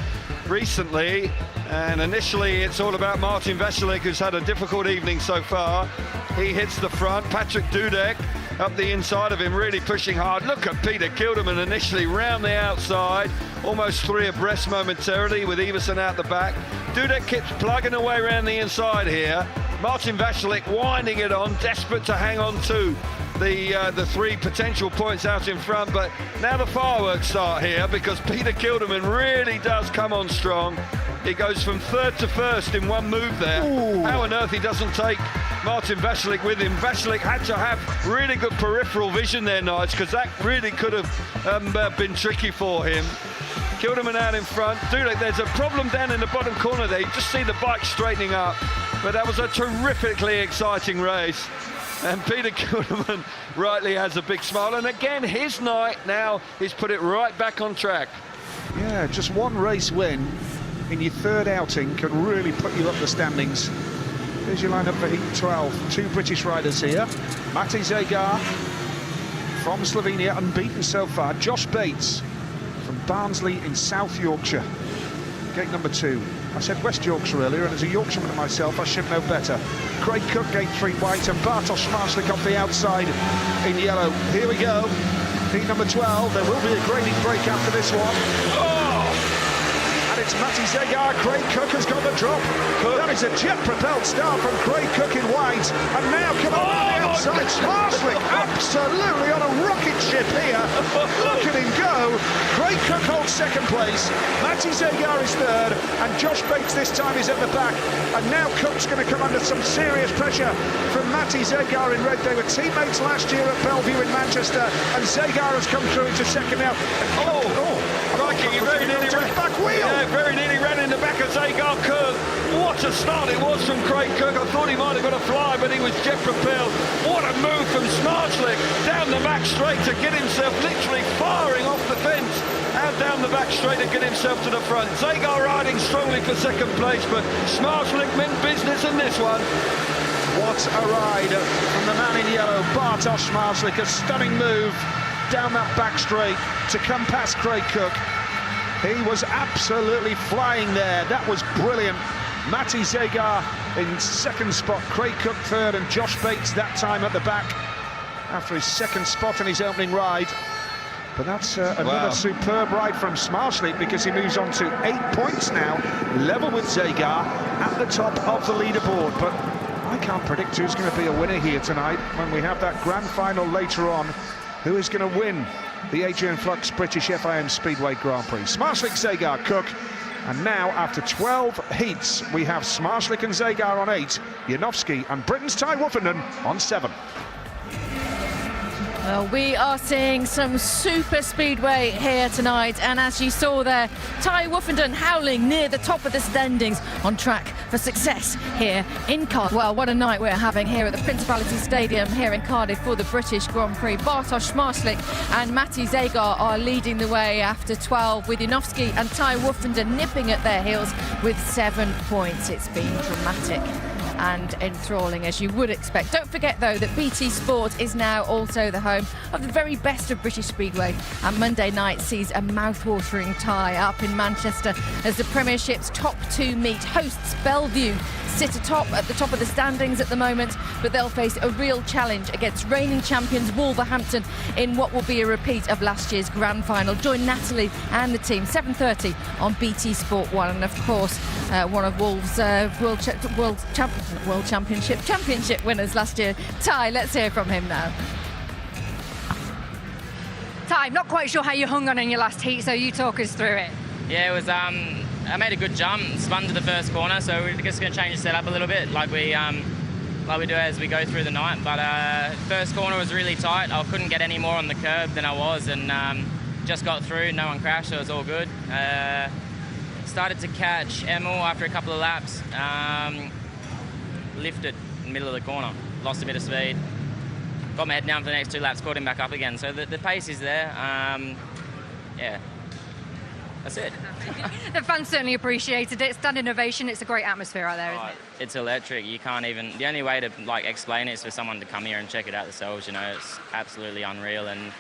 recently. And initially, it's all about Martin Vasilek, who's had a difficult evening so far. He hits the front. Patrick Dudek up the inside of him, really pushing hard. Look at Peter Kilderman initially round the outside, almost 3 abreast momentarily with Iversen out the back. Dudek keeps plugging away around the inside here. Martin Vasilek winding it on, desperate to hang on to the 3 potential points out in front, but now the fireworks start here because Peter Kilderman really does come on strong. He goes from 3rd to 1st in one move there. Ooh. How on earth he doesn't take Martin Vasilek with him. Vasilek had to have really good peripheral vision there, Nige, because that really could have been tricky for him. Kilderman out in front. Dudek, there's a problem down in the bottom corner there. You just see the bike straightening up. But that was a terrifically exciting race. And Peter Kilderman rightly has a big smile. And again, his night now is put it right back on track. Yeah, just one race win in your third outing can really put you up the standings. Here's your lineup for Heat 12. Two British riders here. Matti Zegar from Slovenia, unbeaten so far. Josh Bates from Barnsley in South Yorkshire. Gate number 2. I said West Yorkshire earlier, and as a Yorkshireman myself, I should know better. Craig Cook, gate 3 white, and Bartosz Szmartlik off the outside in yellow. Here we go. Heat number 12. There will be a grading break after this one. Oh! And it's Matti Zegar. Craig Cook has got the drop. That is a jet-propelled start from Craig Cook in white. And now come on the outside. Szmartlik absolutely on a rocket ship here. Look at him go. Craig Cook holds second place. Matti Zegar is third. And Josh Bates this time is at the back. And now Cook's going to come under some serious pressure from Matti Zegar in red. They were teammates last year at Bellevue in Manchester. And Zegar has come through into second now. Crikey, he very nearly ran back wheel. Yeah, very nearly ran in the back of Zegar Cook. What a start it was from Craig Cook. I thought he might have got a fly, but he was jet propelled. What a move from Szmartlik down the back straight to get himself literally firing off the fence and down the back straight to get himself to the front. Zegar riding strongly for second place, but Szmartlik meant business in this one. What a ride from the man in yellow, Bartosz Szmartlik. A stunning move down that back straight to come past Craig Cook. He was absolutely flying there. That was brilliant. Matti Zegar in second spot, Craig Cook third, and Josh Bates that time at the back after his second spot in his opening ride. But that's another superb ride from Szmartlik, because he moves on to 8 points now, level with Zegar at the top of the leaderboard. But I can't predict who's going to be a winner here tonight when we have that grand final later on. Who is going to win the Adrian Flux British FIM Speedway Grand Prix? Szmartlik, Zegar, Cook. And now, after 12 heats, we have Szmartlik and Zegar on 8, Janowski and Britain's Ty Woofenden on 7. Well, we are seeing some super speedway here tonight, and as you saw there, Ty Woofenden howling near the top of the standings, on track for success here in Cardiff. Well, what a night we're having here at the Principality Stadium here in Cardiff for the British Grand Prix. Bartosz Szmartlik and Matti Zegar are leading the way after 12, with Janowski and Ty Woofenden nipping at their heels with 7 points. It's been dramatic and enthralling, as you would expect. Don't forget, though, that BT Sport is now also the home of the very best of British Speedway, and Monday night sees a mouth-watering tie up in Manchester as the Premiership's top 2 meet. Hosts Bellevue sit at the top of the standings at the moment, but they'll face a real challenge against reigning champions Wolverhampton in what will be a repeat of last year's grand final. Join Natalie and the team 7:30 on BT Sport 1, and of course one of Wolves' World Championship winners last year. Ty, let's hear from him now. Ty, I'm not quite sure how you hung on in your last heat, so you talk us through it. Yeah, it was. I made a good jump, spun to the first corner, so we're just going to change the setup a little bit, like we do as we go through the night. But first corner was really tight. I couldn't get any more on the curb than I was, and just got through. No one crashed, so it was all good. Started to catch Emil after a couple of laps. Lifted in the middle of the corner, lost a bit of speed. Got my head down for the next 2 laps, caught him back up again. So the pace is there. Yeah. That's it. The fans certainly appreciated it. Standing ovation. It's a great atmosphere out there, isn't it? It's electric. You can't even. The only way to explain it is for someone to come here and check it out themselves. You know, it's absolutely unreal. And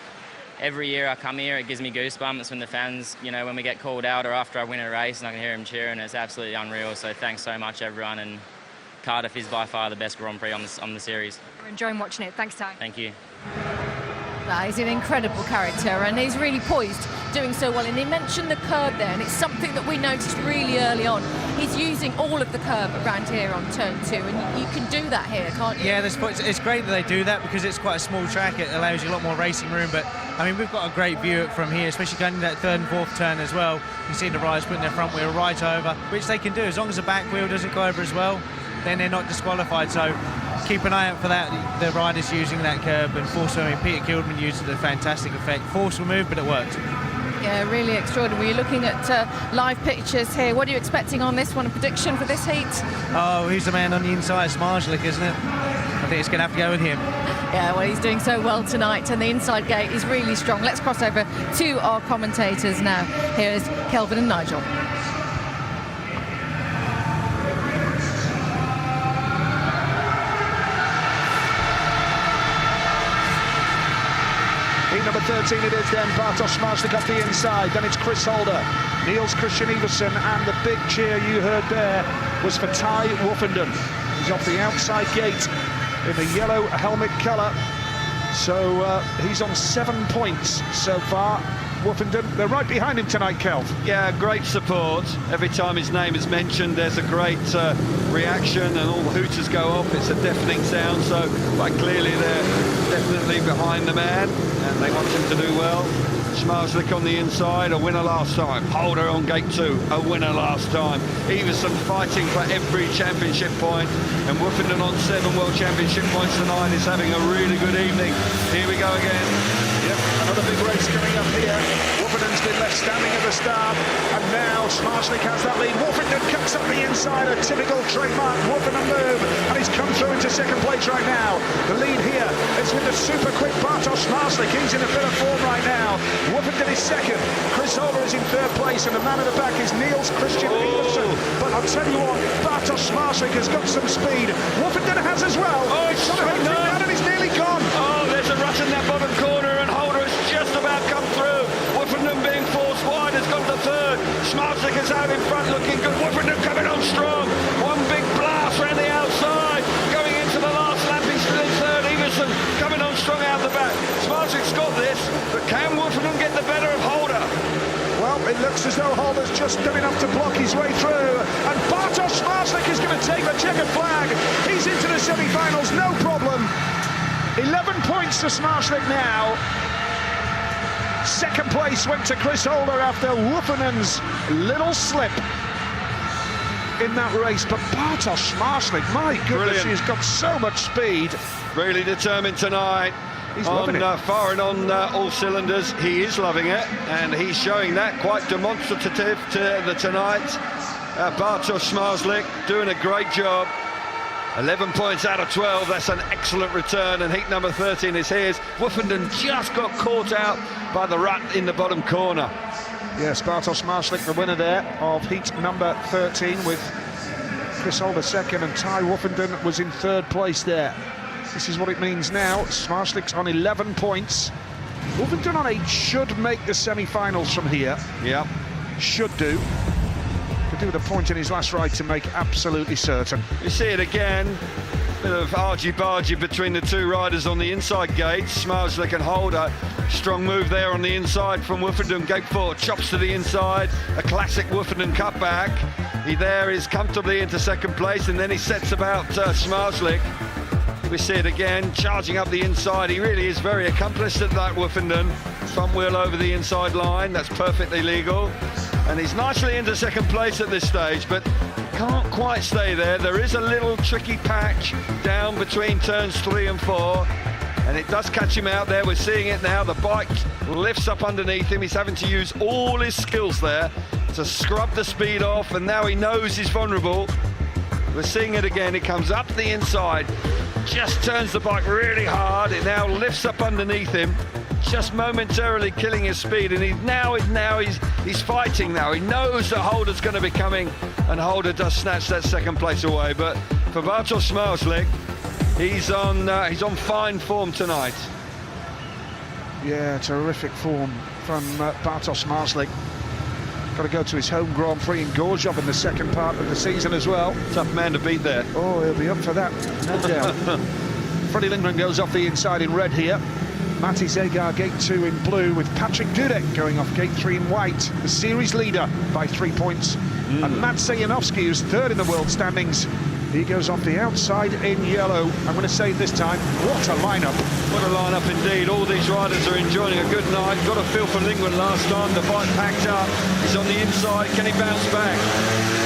every year I come here, it gives me goosebumps when the fans, when we get called out or after I win a race and I can hear them cheering. It's absolutely unreal. So thanks so much, everyone. And Cardiff is by far the best Grand Prix on the series. We're enjoying watching it. Thanks, Ty. Thank you. He's an incredible character, and he's really poised, doing so well. And he mentioned the curb there, and it's something that we noticed really early on. He's using all of the curb around here on turn 2, and you can do that here, can't you? Yeah, it's great that they do that, because it's quite a small track. It allows you a lot more racing room, but I mean, we've got a great view from here, especially going into that 3rd and 4th turn as well. You can see the riders putting their front wheel right over, which they can do as long as the back wheel doesn't go over as well. Then they're not disqualified. So keep an eye out for that. The riders using that curb, and force. I mean, Peter Kilderman used it to fantastic effect. Force will move, but it worked. Yeah, really extraordinary. You're looking at live pictures here. What are you expecting on this one? A prediction for this heat? Oh, who's the man on the inside? Smarslik, isn't it? I think it's going to have to go with him. Yeah, well, he's doing so well tonight, and the inside gate is really strong. Let's cross over to our commentators now. Here's Kelvin and Nigel. Heat number 13 it is then, Bartosz Smarslik off the inside, then it's Chris Holder, Niels Christian Iversen, and the big cheer you heard there was for Ty Woofenden. He's off the outside gate in the yellow helmet colour, so he's on 7 points so far. Woofenden, they're right behind him tonight, Kelv. Yeah, great support. Every time his name is mentioned, there's a great reaction, and all the hooters go off. It's a deafening sound, so quite clearly they're definitely behind the man, and they want him to do well. Smarslik on the inside, a winner last time. Holder on gate 2, a winner last time. Iversen fighting for every championship point, and Woofenden on 7 World Championship points tonight is having a really good evening. Here we go again. Yep, another big race coming up here. Woofenden's been left standing at the start, and now Smarslik has that lead. Woofenden cuts up the inside, a typical trademark Woofenden move, and he's come through into second place right now. The lead here is with the super quick Bartosz Smarslik. He's in a bit of form right now. Woofenden is second, Chris Holder is in third place, and the man at the back is Niels Christian Iversen. But I'll tell you what, Bartosz Smarslik has got some speed. Woofenden has as well. Oh, it's straight down, and he's nearly gone. Oh, there's a rush in that bottom corner, and Holder has just about come through. Woofenden being forced wide has got the third. Smarslik is out in front looking good. Woofenden coming on strong. One big blast around the outside. Going into the last lap, he's still in third. Iversen coming on strong out the back. Smarslik's got this, but can Woofenden get the better of Holder? Well, it looks as though Holder's just done enough to block his way through, and Bartosz Smarslik is going to take the checkered flag. He's into the semi-finals, no problem. 11 points to Smarslik now. Second place went to Chris Holder after Woofenden's little slip in that race, but Bartosz Smarslik, my goodness, he's got so much speed. Really determined tonight. He's loving it. Firing on all cylinders. He is loving it, and he's showing that quite demonstrative to tonight. Bartosz Smarslik doing a great job. 11 points out of 12, that's an excellent return, and heat number 13 is his. Woofenden just got caught out by the rut in the bottom corner. Yes, Bartosz Smarslik, the winner there of heat number 13, with Chris Holder second, and Ty Woofenden was in third place there. This is what it means now. Smarslik's on 11 points. Woofenden on 8 should make the semi-finals from here. Yeah. Should do. Could do with a point in his last ride to make absolutely certain. You see it again. Bit of argy-bargy between the two riders on the inside gate. Smarslik and Holder. Strong move there on the inside from Woofenden. Gate 4 chops to the inside. A classic Woofenden cutback. He there is comfortably into second place, and then he sets about Smarslik. We see it again, charging up the inside. He really is very accomplished at that, Woofenden. Front wheel over the inside line, that's perfectly legal. And he's nicely into second place at this stage, but can't quite stay there. There is a little tricky patch down between turns 3 and 4, and it does catch him out there. We're seeing it now. The bike lifts up underneath him. He's having to use all his skills there to scrub the speed off, and now he knows he's vulnerable. We're seeing it again. It comes up the inside, just turns the bike really hard. It now lifts up underneath him, just momentarily killing his speed, and he's fighting now. He knows that Holder's going to be coming, and Holder does snatch that second place away. But for Bartosz Smarslik, he's on fine form tonight. Yeah, terrific form from Bartosz Smarslik. Got to go to his home Grand Prix in Gorzów in the second part of the season as well. Tough man to beat there. Oh, he'll be up for that, no doubt. Freddie Lindgren goes off the inside in red here. Matti Zegar gate 2 in blue, with Patrick Dudek going off gate 3 in white. The series leader by 3 points. And Matt Janowski, who's third in the world standings, he goes off the outside in yellow. I'm going to say this time, what a lineup. What a lineup indeed. All these riders are enjoying a good night. Got a feel for Lindgren last time. The bike packed up. He's on the inside. Can he bounce back?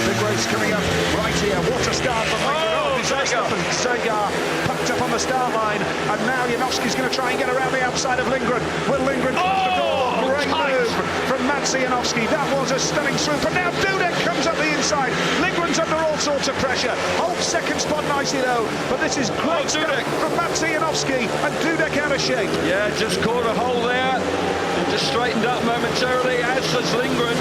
Big race coming up right here. What a start from Lindgren. Zegar packed up on the start line, and now Janowski's going to try and get around the outside of Lindgren. Will Lindgren close the door? Great move from Janowski. That was a stunning swoop. And now Dudek comes up the inside. Lindgren's under all sorts of pressure. Holds second spot nicely though. But this is great stuff from Janowski, and Dudek out of shape. Yeah, just caught a hole there and just straightened up momentarily, as does Lindgren.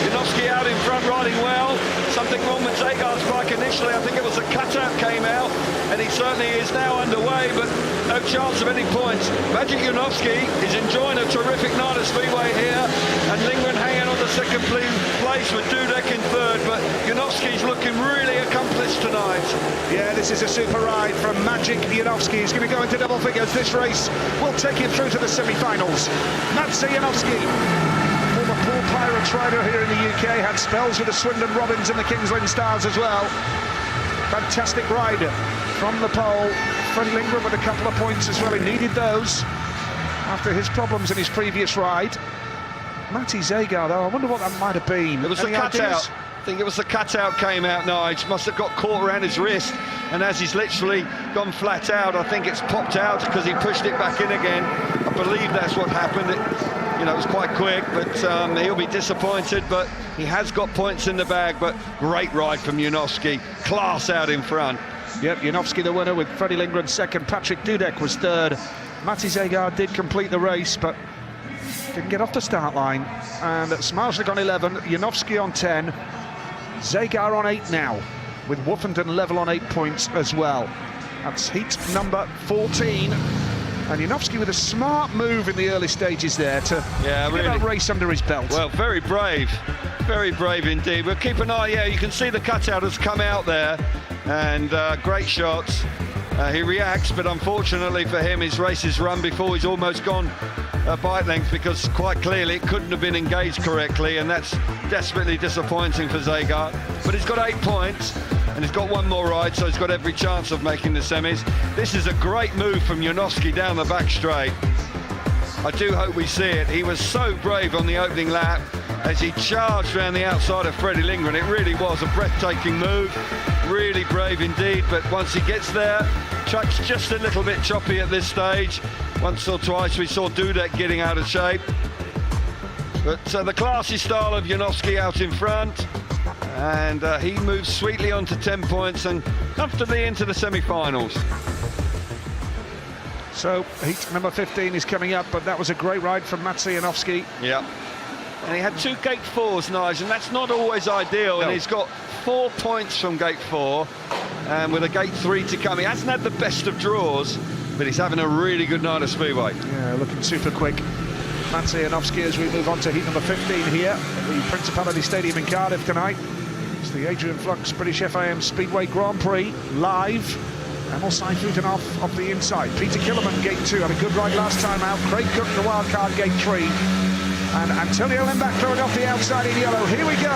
Janowski out in front, riding well. Something wrong with Zagard's bike initially. I think it was a cutout came out, and he certainly is now underway, but no chance of any points. Magic Janowski is enjoying a terrific night at Speedway here, and Lindgren hanging on the second place with Dudek in third, but Janowski's looking really accomplished tonight. Yeah, this is a super ride from Magic Janowski. He's going to go into double figures. This race will take him through to the semi-finals. Janowski, former Paul Pirates rider here in the UK, had spells with the Swindon Robins and the Kings Lynn Stars as well. Fantastic ride from the pole. Freddie Lindgren with a couple of points as well. He needed those after his problems in his previous ride. Matty Zagard, though, I wonder what that might have been. It was the cutout. I think it was the cutout came out, Nige. Must have got caught around his wrist, and as he's literally gone flat out, I think it's popped out because he pushed it back in again. I believe that's what happened. It was quite quick, but he'll be disappointed, but he has got points in the bag. But great ride from Janowski, class out in front. Yep, Janowski the winner with Freddie Lindgren second. Patrick Dudek was third. Matty Zagard did complete the race, but didn't get off the start line. And Smarzlik on 11, Janowski on 10, Zagard on 8 now, with Woofenden level on 8 points as well. That's heat number 14. And Janowski with a smart move in the early stages there to get that race under his belt. Well, very brave indeed. We'll keep an eye. Yeah, you can see the cutout has come out there, and great shots. He reacts, but unfortunately for him, his race is run before he's almost gone bike length, because quite clearly it couldn't have been engaged correctly, and that's desperately disappointing for Zagard. But he's got 8 points, and he's got one more ride, so he's got every chance of making the semis. This is a great move from Janowski down the back straight. I do hope we see it. He was so brave on the opening lap as he charged around the outside of Freddie Lindgren. It really was a breathtaking move, really brave indeed. But once he gets there, track's just a little bit choppy at this stage. Once or twice we saw Dudek getting out of shape. But the classy style of Janowski out in front, and he moves sweetly on to 10 points and comfortably into the semi-finals. So heat number 15 is coming up, but that was a great ride from Matty Janowski. Yeah, and he had 2 gate 4s, Nige, and that's not always ideal. No. And he's got 4 points from gate 4, and with a gate 3 to come. He hasn't had the best of draws, but he's having a really good night at Speedway. Yeah, looking super quick. Matty Janowski as we move on to heat number 15 here at the Principality Stadium in Cardiff tonight. It's the Adrian Flux British FIM Speedway Grand Prix live. Emil Seifutenhoff off the inside. Peter Killerman, gate 2, had a good ride last time out. Craig Cook, the wildcard, gate 3. And Antonio Lembach throwing off the outside in yellow. Here we go.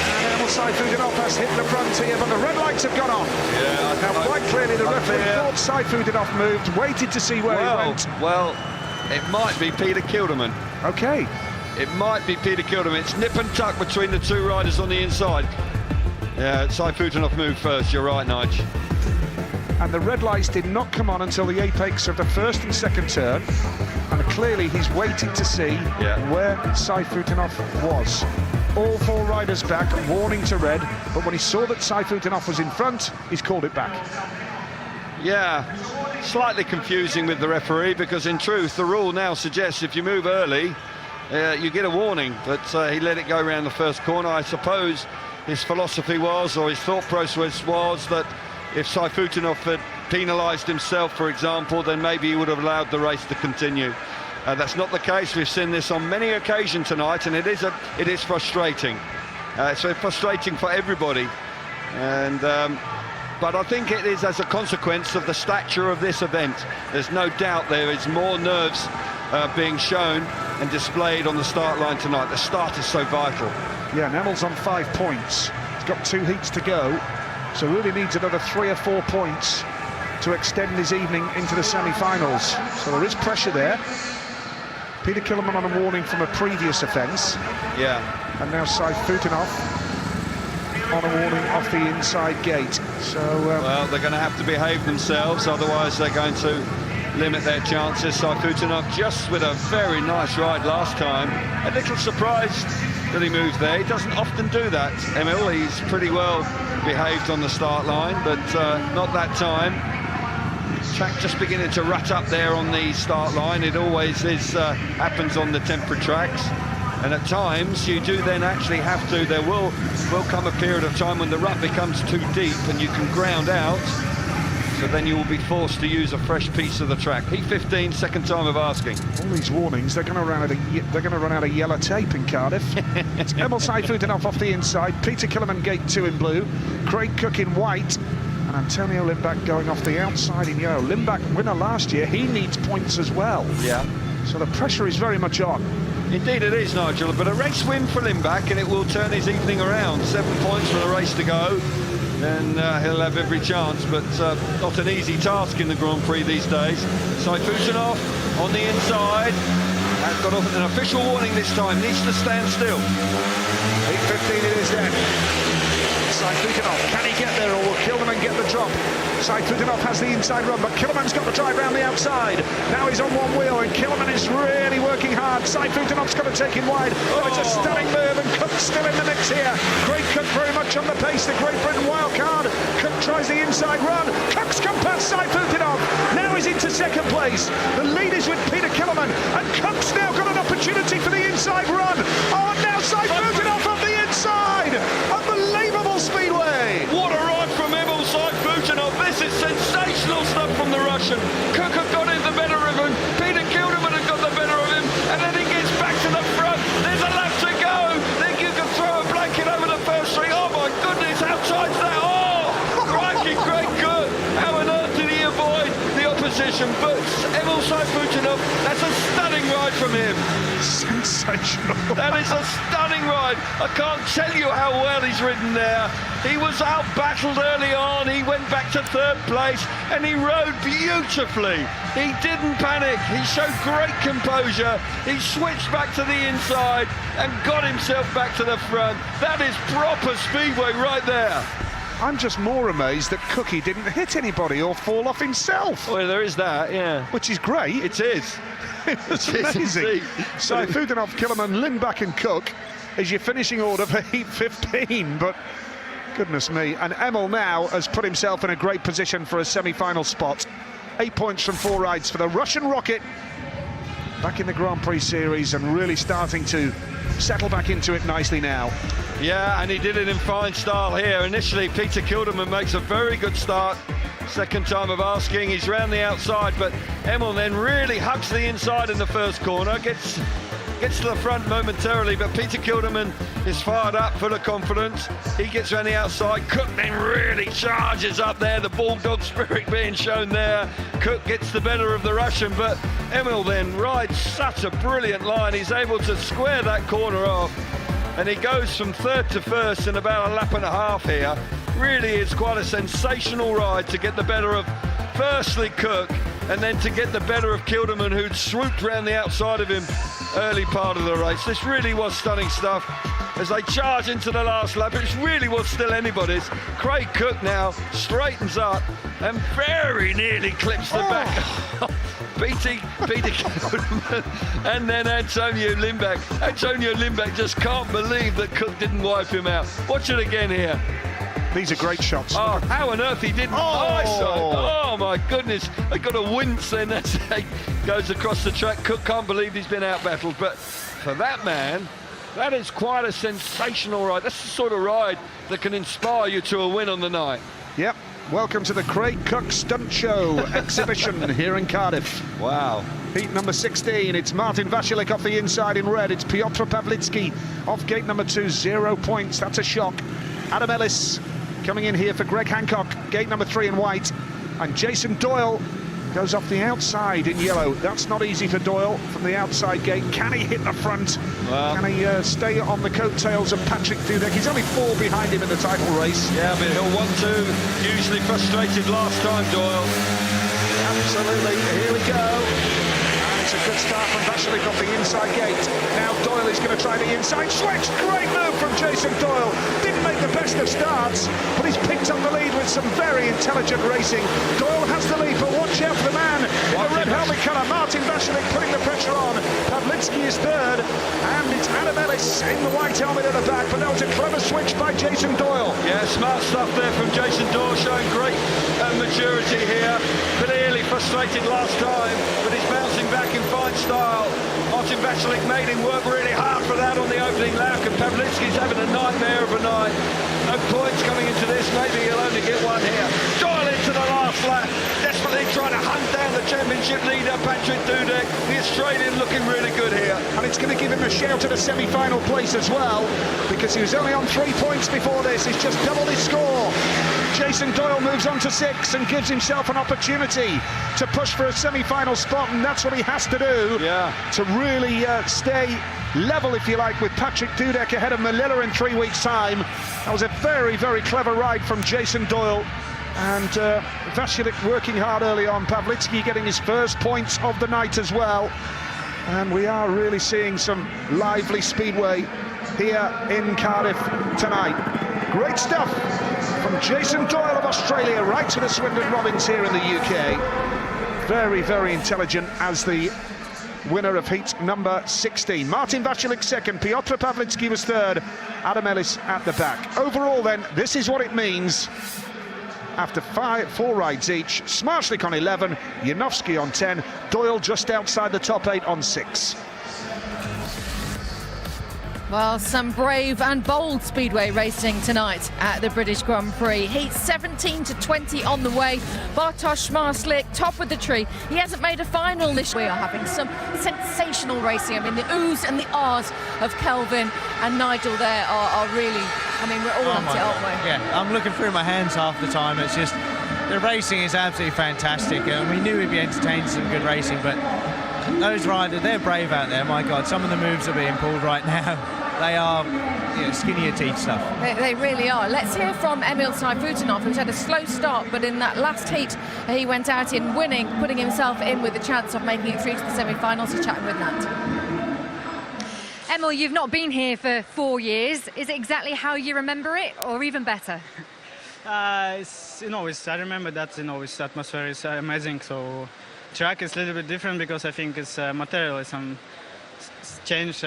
And Emil Seifutenhoff has hit the front here, but the red lights have gone on. Yeah, now quite clearly the referee thought Seifutenhoff moved, waited to see where he went. Well, it might be Peter Kilderman. Okay. It might be Peter Kilderman. It's nip and tuck between the 2 riders on the inside. Yeah, Seifutenhoff moved first, you're right, Nige. And the red lights did not come on until the apex of the first and second turn. And clearly he's waiting to see where Seifutenhoff was. All 4 riders back, warning to red, but when he saw that Seifutenhoff was in front, he's called it back. Yeah, slightly confusing with the referee, because in truth the rule now suggests if you move early, you get a warning, but he let it go around the first corner. I suppose his philosophy was, or his thought process was, that if Seifutenhoff had penalised himself, for example, then maybe he would have allowed the race to continue. That's not the case. We've seen this on many occasions tonight, and it is frustrating. It's frustrating for everybody, and but I think it is as a consequence of the stature of this event. There's no doubt there is more nerves being shown and displayed on the start line tonight. The start is so vital. Yeah, and Emil's on 5 points. He's got 2 heats to go, so really needs another 3 or 4 points to extend his evening into the semi-finals. So there is pressure there. Peter Killerman on a warning from a previous offence. Yeah. And now Seifutenhoff on a warning off the inside gate. So well, they're going to have to behave themselves, otherwise they're going to limit their chances. Saifutinov just with a very nice ride last time. A little surprised that he moved there. He doesn't often do that, Emil. He's pretty well behaved on the start line, but not that time. Track just beginning to rut up there on the start line. It always is happens on the temperate tracks, and at times you do then actually have to. There will come a period of time when the rut becomes too deep and you can ground out, so then you will be forced to use a fresh piece of the track. P15, second time of asking. All these warnings, they're going to run out of yellow tape in Cardiff. It's Emil Saifutinov off the inside, Peter Killerman gate 2 in blue, Craig Cook in white, and Antonio Lindback going off the outside in yellow. Lindback, winner last year, he needs points as well. Yeah. So the pressure is very much on. Indeed it is, Nigel, but a race win for Lindback and it will turn his evening around. 7 points for the race to go, then he'll have every chance, but not an easy task in the Grand Prix these days. Saifutinov on the inside, has got an official warning this time, needs to stand still. 8:15 it is then. Saifutinov, can he get there or will Kilderman get the drop? Saifutinov has the inside run, but Kilderman's got the drive round the outside. Now he's on one wheel and Kilderman is really working hard. Saifutinov's got to take him wide. Oh, it's a stunning move and Cook's still in the mix here. Great Cook very much on the pace, the Great Britain wild card. Cook tries the inside run. Cook's come past Saifutinov. Now he's into second place. The lead is with Peter Killerman and Cook's now got an opportunity for the inside run. Oh, now Saifutinov on the inside. Unbelievable Speedway. What a ride from Emil Saifutinov. This is sensational stuff from the Russian. Cook had got in the better of him. Peter Kilderman had got the better of him. And then he gets back to the front. There's a lap to go. Think you can throw a blanket over the first three. Oh my goodness, how tight's that? Oh, crikey, great good. How on earth did he avoid the opposition? But Emil Saifutinov, that's a stunning ride from him. Sensational. That is a stunning ride. I can't tell you how well he's ridden there. He was out-battled early on. He went back to third place and he rode beautifully. He didn't panic. He showed great composure. He switched back to the inside and got himself back to the front. That is proper Speedway right there. I'm just more amazed that Cookie didn't hit anybody or fall off himself. Well, there is that, yeah. Which is great. It is. It's amazing. Saifutinov, Killerman, Lindback and Cook is your finishing order for Heat 15, but goodness me. And Emil now has put himself in a great position for a semi-final spot. 8 points from 4 rides for the Russian Rocket. Back in the Grand Prix series and really starting to settle back into it nicely now. Yeah, and he did it in fine style here. Initially, Peter Kilderman makes a very good start. Second time of asking, he's round the outside, but Emil then really hugs the inside in the first corner, gets to the front momentarily, but Peter Kilderman is fired up, full of confidence. He gets around the outside. Cook then really charges up there, the bulldog spirit being shown there. Cook gets the better of the Russian, but Emil then rides such a brilliant line. He's able to square that corner off, and he goes from third to first in about a lap and a half here. Really is quite a sensational ride to get the better of, firstly, Cook, and then to get the better of Kilderman, who'd swooped round the outside of him early part of the race. This really was stunning stuff as they charge into the last lap. It really was still anybody's. Craig Cook now straightens up and very nearly clips the back. Peter Kilderman and then Antonio Lindback. Antonio Lindback just can't believe that Cook didn't wipe him out. Watch it again here. These are great shots. Oh, how on earth he didn't. Oh my goodness. They got a wince then as he goes across the track. Cook can't believe he's been out-battled. But for that man, that is quite a sensational ride. That's the sort of ride that can inspire you to a win on the night. Yep. Welcome to the Craig Cook Stunt Show exhibition here in Cardiff. Wow. Heat number 16, it's Martin Vasilik off the inside in red. It's Piotr Pawlicki off gate number 2, 0 points. That's a shock. Adam Ellis coming in here for Greg Hancock, gate number 3 in white. And Jason Doyle goes off the outside in yellow. That's not easy for Doyle from the outside gate. Can he hit the front? Well, can he stay on the coattails of Patrick Dudek? He's only 4 behind him in the title race. Yeah, but he'll want to. Usually frustrated last time, Doyle. Absolutely. Here we go. It's a good start from Vasilik off the inside gate. Now Doyle is going to try the inside switch. Great move from Jason Doyle. Didn't make the best of starts, but he's picked up the lead with some very intelligent racing. Doyle has the lead, but watch out for the man in the red helmet colour. Martin Vašilik putting the pressure on. Pavlitsky is third, and it's Adam Ellis in the white helmet at the back, but that was a clever switch by Jason Doyle. Yeah, smart stuff there from Jason Doyle, showing great maturity here. Clearly frustrated last time, but he's bouncing back in fine style. Martin Vašilik made him work really hard for that on the opening lap, and Pavlitsky's having a nightmare of a night. No points coming into this, maybe he'll only get one here. Doyle into the last lap, desperately trying to hunt down the championship leader, Patrick Dudek. The Australian looking really good here. And it's going to give him a shout at a semi-final place as well, because he was only on 3 points before this. He's just doubled his score. Jason Doyle moves on to 6 and gives himself an opportunity to push for a semi-final spot, and that's what he has to do to really stay level, if you like, with Patrick Dudek ahead of Melilla in 3 weeks' time. That was a very, very clever ride from Jason Doyle. And Vašilik working hard early on. Pavlitsky getting his first points of the night as well. And we are really seeing some lively speedway here in Cardiff tonight. Great stuff from Jason Doyle of Australia right to the Swindon Robins here in the UK. Very, very intelligent as the winner of heat number 16. Martin Vašilik second, Piotr Pavlitsky was third, Adam Ellis at the back. Overall then, this is what it means. After 4 rides each, Smarslik on 11, Janowski on 10, Doyle just outside the top 8 on 6. Well, some brave and bold speedway racing tonight at the British Grand Prix. Heat 17 to 20 on the way. Bartosz Smarslik, top of the tree. He hasn't made a final this year. We are having some sensational racing. I mean, the oohs and the ahs of Kelvin and Nigel there are really, I mean, we're all at it, aren't we? Yeah, I'm looking through my hands half the time. It's just, the racing is absolutely fantastic. And we knew we'd be entertained, some good racing, but those riders, they're brave out there. My God, some of the moves are being pulled right now. They are skinnier teeth stuff. They really are. Let's hear from Emil Sayfutdinov, who's had a slow start, but in that last heat, he went out in winning, putting himself in with a chance of making it through to the semi-finals. He's chatting with Nat. Emil, you've not been here for 4 years. Is it exactly how you remember it, or even better? I remember that, its atmosphere is amazing. So track is a little bit different because I think it's material is some change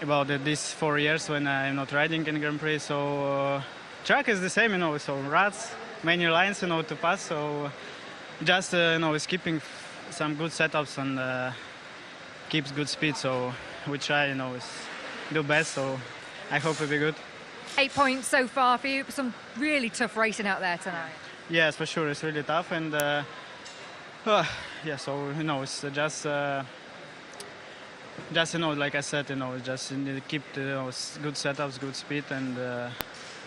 about these 4 years when I'm not riding in Grand Prix. So track is the same, so rats, many lines, to pass. So just, is keeping some good setups and keeps good speed. So we try, is do best. So I hope it'll be good. 8 points so far for you, but some really tough racing out there tonight. Yes, for sure, it's really tough. And yeah, so, it's just like I said, just need to keep the good setups, good speed, and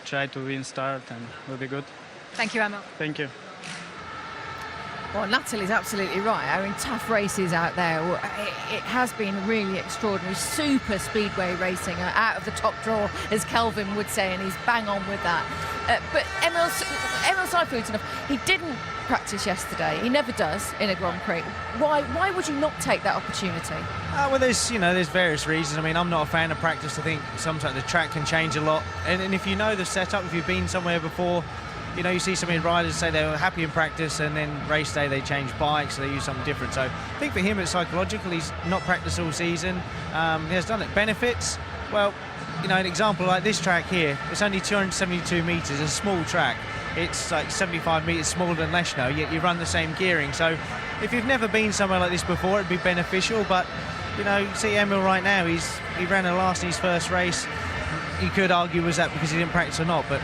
try to win start, and we'll be good. Thank you, Emil. Thank you. Well, Natalie's absolutely right. I mean, tough races out there. It has been really extraordinary. Super speedway racing out of the top drawer, as Kelvin would say, and he's bang on with that. But Emil Sayfutdinov, he didn't practice yesterday. He never does in a Grand Prix. Why would you not take that opportunity? Well, there's various reasons. I mean, I'm not a fan of practice. I think sometimes the track can change a lot. And if you know the setup, if you've been somewhere before, you see some riders say they were happy in practice and then race day they change bikes, they use something different. So I think for him it's psychological. He's not practiced all season. He has done it. Benefits? Well, an example like this track here, it's only 272 metres, a small track. It's like 75 metres smaller than Leshno, yet you run the same gearing. So if you've never been somewhere like this before, it'd be beneficial. But, see Emil right now, he ran a last in his first race. You could argue, was that because he didn't practice or not, but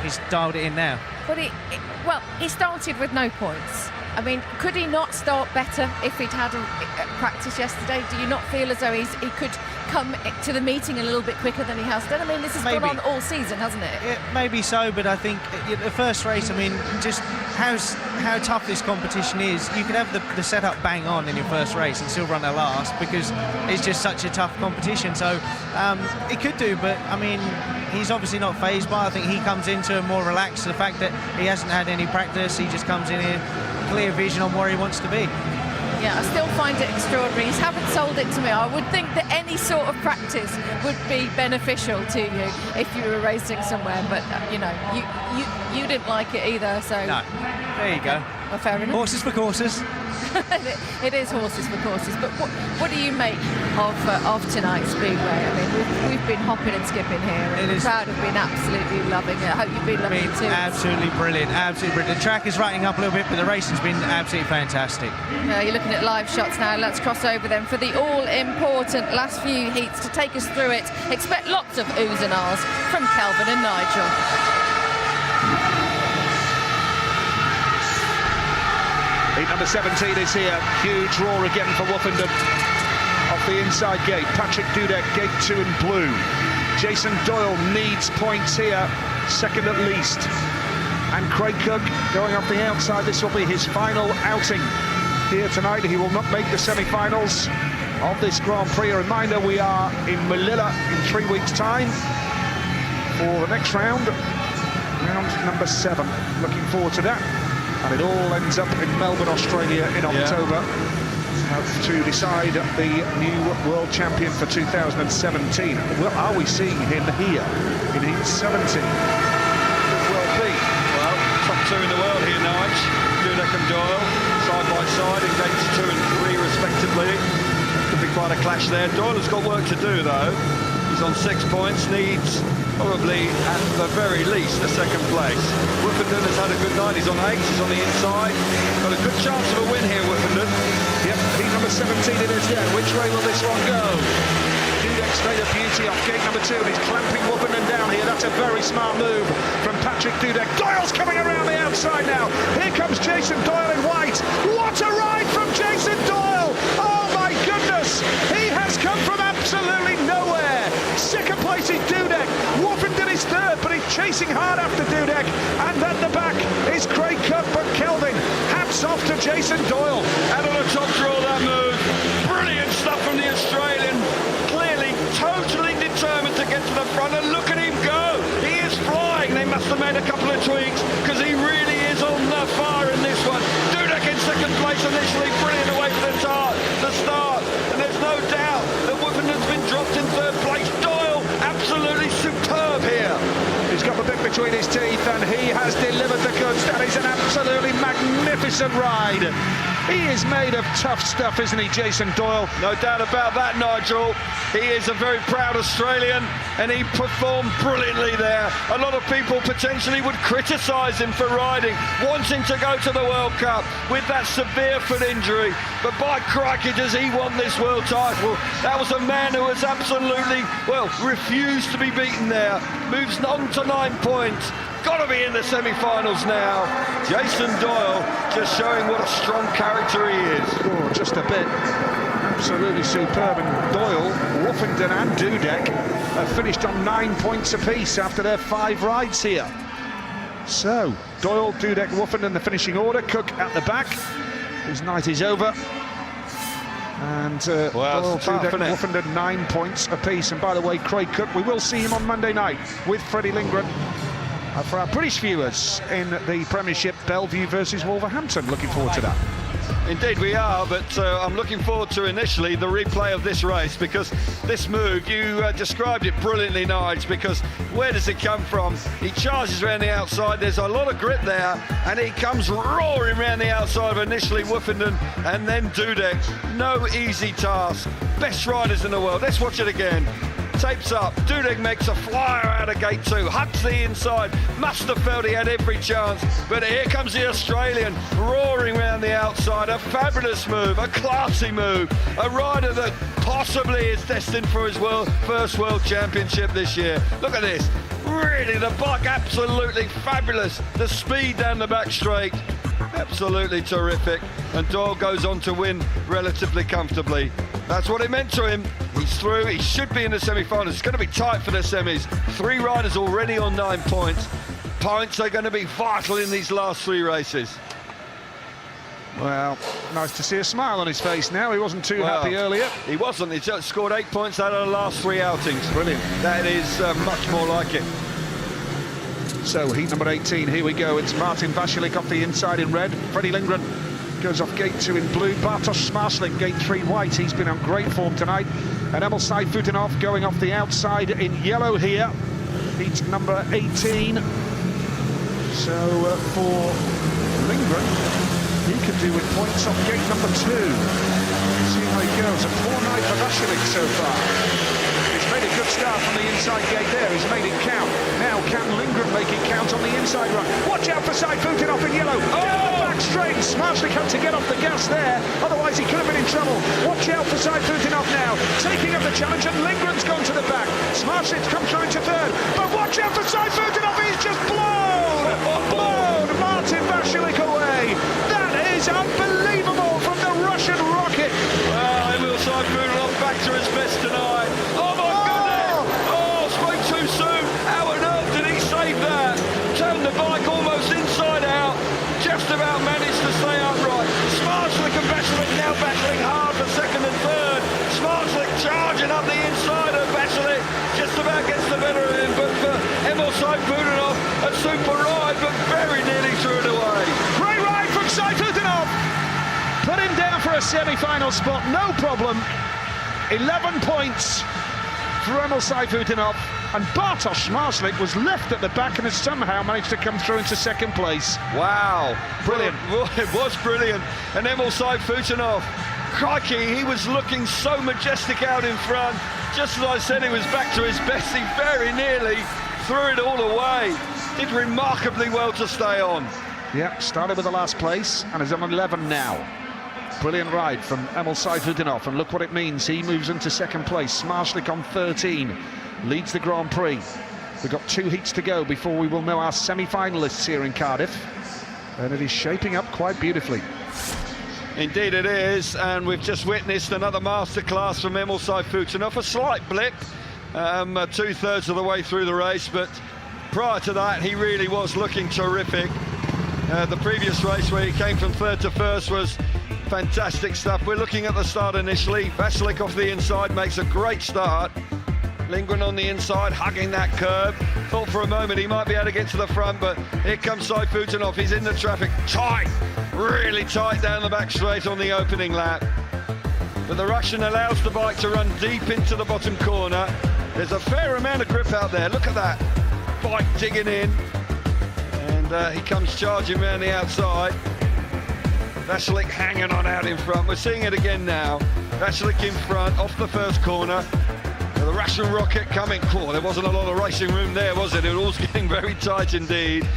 he's dialed it in now. But he started with no points. I mean, could he not start better if he'd had a practice yesterday? Do you not feel as though he could come to the meeting a little bit quicker than he has done? I mean, this has gone on all season, hasn't it? Yeah, maybe so, but I think the first race, I mean, just how tough this competition is. You could have the setup bang on in your first race and still run a last because it's just such a tough competition. So he could do, but I mean, he's obviously not fazed by it. I think he comes into it more relaxed. The fact that he hasn't had any practice, he just comes in here, clear vision on where he wants to be. Yeah, I still find it extraordinary. You haven't sold it to me. I would think that any sort of practice would be beneficial to you if you were racing somewhere, but you know, you didn't like it either, so... No, there you go. Well, fair enough. Horses for courses. It is horses for courses, but what do you make of tonight's Speedway? I mean, we've been hopping and skipping here, and the crowd have been absolutely loving it. I hope you've been loving it too. Absolutely brilliant, absolutely brilliant. The track is rattling up a little bit, but the racing's been absolutely fantastic. You're looking at live shots now. Let's cross over then for the all-important last few heats. To take us through it, expect lots of oohs and ahs from Kelvin and Nigel. Heat number 17 is here. Huge roar again for Woofenden. Off the inside gate, Patrick Dudek, gate 2 in blue. Jason Doyle needs points here, second at least. And Craig Cook going off the outside. This will be his final outing here tonight. He will not make the semi-finals of this Grand Prix. A reminder, we are in Manila in 3 weeks' time for the next round number 7. Looking forward to that. And it all ends up in Melbourne, Australia in October to decide the new world champion for 2017. Well, are we seeing him here in Heat 17? Could well be. Well, top 2 in the world here, Nige. Dudek and Doyle, side by side in gates 2 and 3 respectively. Could be quite a clash there. Doyle has got work to do though. He's on 6 points, needs probably at the very least a second place. Woofenden has had a good night. He's on 8, he's on the inside. Got a good chance of a win here, Woofenden. Yep, heat number 17 it is then. Which way will this one go? Dudek's made a beauty off gate number 2 and he's clamping Woofenden down here. That's a very smart move from Patrick Dudek. Doyle's coming around the outside now. Here comes Jason Doyle in white. What a ride from Jason Doyle! Oh my goodness! He has come from absolutely nowhere. Second place is Dudek. Woofenden is third, but he's chasing hard after Dudek. And at the back is Craig Cook, but Kelvin. Hats off to Jason Doyle. And on a top draw that move. Brilliant stuff from the Australian. Clearly, totally determined to get to the front. And look at him go. He is flying. They must have made a couple of tweaks because he really is on the fire in this one. Dudek in second place initially. Brilliant away from the start. And there's no doubt that Woofenden's been dropped in third place. Doyle, absolutely superb here. He's got the bit between his teeth and he has delivered the goods. That is an absolutely magnificent ride. He is made of tough stuff, isn't he, Jason Doyle? No doubt about that, Nigel. He is a very proud Australian and he performed brilliantly there. A lot of people potentially would criticise him for riding, wanting to go to the World Cup with that severe foot injury. But by crikey, does he want this world title? That was a man who was absolutely, well, refused to be beaten there. Moves on to 9 points. Got to be in the semi-finals now. Jason Doyle just showing what a strong character he is. Oh, just a bit. Absolutely superb. And Doyle, Woofenden and Dudek have finished on 9 points apiece after their 5 rides here. So, Doyle, Dudek, Woofenden, the finishing order. Cook at the back. His night is over. And Doyle, Dudek, Woofenden, 9 points apiece. And by the way, Craig Cook, we will see him on Monday night with Freddie Lindgren. For our British viewers in the Premiership, Bellevue versus Wolverhampton. Looking forward to that. Indeed we are, but I'm looking forward to initially the replay of this race because this move, you described it brilliantly, Nige, because where does it come from? He charges around the outside, there's a lot of grip there, and he comes roaring around the outside of initially Woofenden and then Dudek. No easy task. Best riders in the world. Let's watch it again. Tapes up, Dudek makes a flyer out of gate 2, hugs the inside, must have felt he had every chance, but here comes the Australian, roaring around the outside, a fabulous move, a classy move, a rider that possibly is destined for his first world championship this year. Look at this, really the bike absolutely fabulous, the speed down the back straight, absolutely terrific, and Doyle goes on to win relatively comfortably. That's what it meant to him. He's through, he should be in the semi-finals. It's going to be tight for the semis. 3 riders already on 9 points. Points are going to be vital in these last 3 races. Well, nice to see a smile on his face now. He wasn't too happy earlier. He wasn't. He just scored 8 points out of the last 3 outings. Brilliant. That is much more like it. So, heat number 18, here we go. It's Martin Vasilik off the inside in red. Freddie Lindgren goes off gate 2 in blue. Bartosz Smarslik, gate 3 white. He's been on great form tonight. And Emil Sayfutdinov going off the outside in yellow here. Heat number 18. So for Lindgren, he could do with points off gate number 2. See how he goes. A poor night for Vasilik so far. He's made a good start from the inside gate there. He's made it count. Now can Lindgren make it count on the inside run? Watch out for Sayfutdinov in yellow. Down the back straight. Smarslik had to get off the gas there. Otherwise he could have been in trouble. Watch out for Sayfutdinov now. Taking up the challenge, and Lindgren's gone to the back. Smarslik's come through into third. But watch out for Sayfutdinov. He's just blown. Martin Vasilik away. That is unbelievable from the Russian rocket. Well, Emil Sayfutdinov back to his best tonight. Oh my goodness! Oh, spoke too soon. How on earth did he save that? Turned the bike almost inside out. Just about managed to stay upright. Smarslik and Vasilik now battling hard for second and third. Smarslik charging up the inside of Vasilik. Just about gets the better of him, but for Emil Sayfutdinov, a super ride, but very nearly threw it away. Great ride from Sayfutdinov. Put him down for a semi-final spot, no problem. 11 points for Emil Sayfutdinov, and Bartosz Smarslik was left at the back and has somehow managed to come through into second place. Wow, Brilliant. Well, it was brilliant. And Emil Sayfutdinov, crikey, he was looking so majestic out in front. Just as I said, he was back to his best. He very nearly threw it all away. Did remarkably well to stay on. Yep, started with the last place and is on 11 now. Brilliant ride from Emil Sayfutdinov, and look what it means. He moves into second place. Smarslik on 13 leads the Grand Prix. We've got 2 heats to go before we will know our semi-finalists here in Cardiff, and it is shaping up quite beautifully. Indeed it is, and we've just witnessed another masterclass from Emil Sayfutdinov. A slight blip, 2/3 of the way through the race, but prior to that he really was looking terrific. The previous race where he came from third to first was fantastic stuff. We're looking at the start initially. Vasilik off the inside makes a great start. Lindgren on the inside, hugging that curb. Thought for a moment he might be able to get to the front, but here comes Sayfutdinov. He's in the traffic, tight, really tight down the back straight on the opening lap. But the Russian allows the bike to run deep into the bottom corner. There's a fair amount of grip out there. Look at that, bike digging in. And he comes charging around the outside. Vasilik hanging on out in front. We're seeing it again now. Vasilik in front, off the first corner. The Russian rocket coming. Oh, there wasn't a lot of racing room there, was it? It was getting very tight indeed.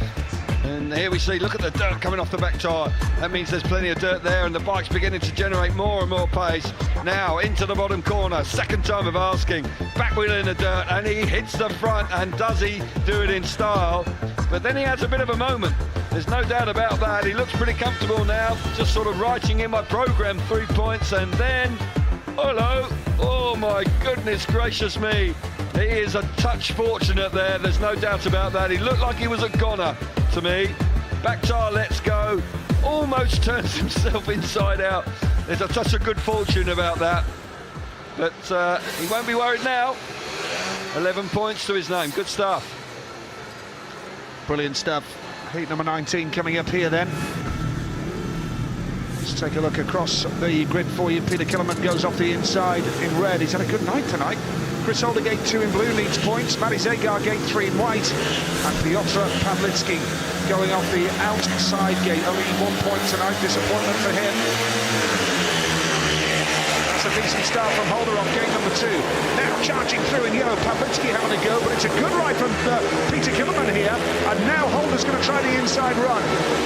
And here we see, look at the dirt coming off the back tyre. That means there's plenty of dirt there, and the bike's beginning to generate more and more pace. Now into the bottom corner, second time of asking. Back wheel in the dirt, and he hits the front, and does he do it in style? But then he has a bit of a moment. There's no doubt about that. He looks pretty comfortable now, just sort of writing in my programme 3 points, and then, hello, oh my goodness gracious me. He is a touch fortunate there, there's no doubt about that. He looked like he was a goner to me. Back tyre lets go, almost turns himself inside out. There's a touch of good fortune about that. But he won't be worried now. 11 points to his name, good stuff. Brilliant stuff. Heat number 19 coming up here then. Let's take a look across the grid for you. Peter Killerman goes off the inside in red. He's had a good night tonight. Chris Holder, gate 2 in blue, leads points. Matty Zagar, gate 3 in white. And Piotr Pawlicki going off the outside gate. Only 1 point tonight. Disappointment for him. That's a decent start from Holder off gate number 2. Now charging through in yellow. Pawlicki having a go, but it's a good ride from Peter Killerman here. And now Holder's going to try the inside run.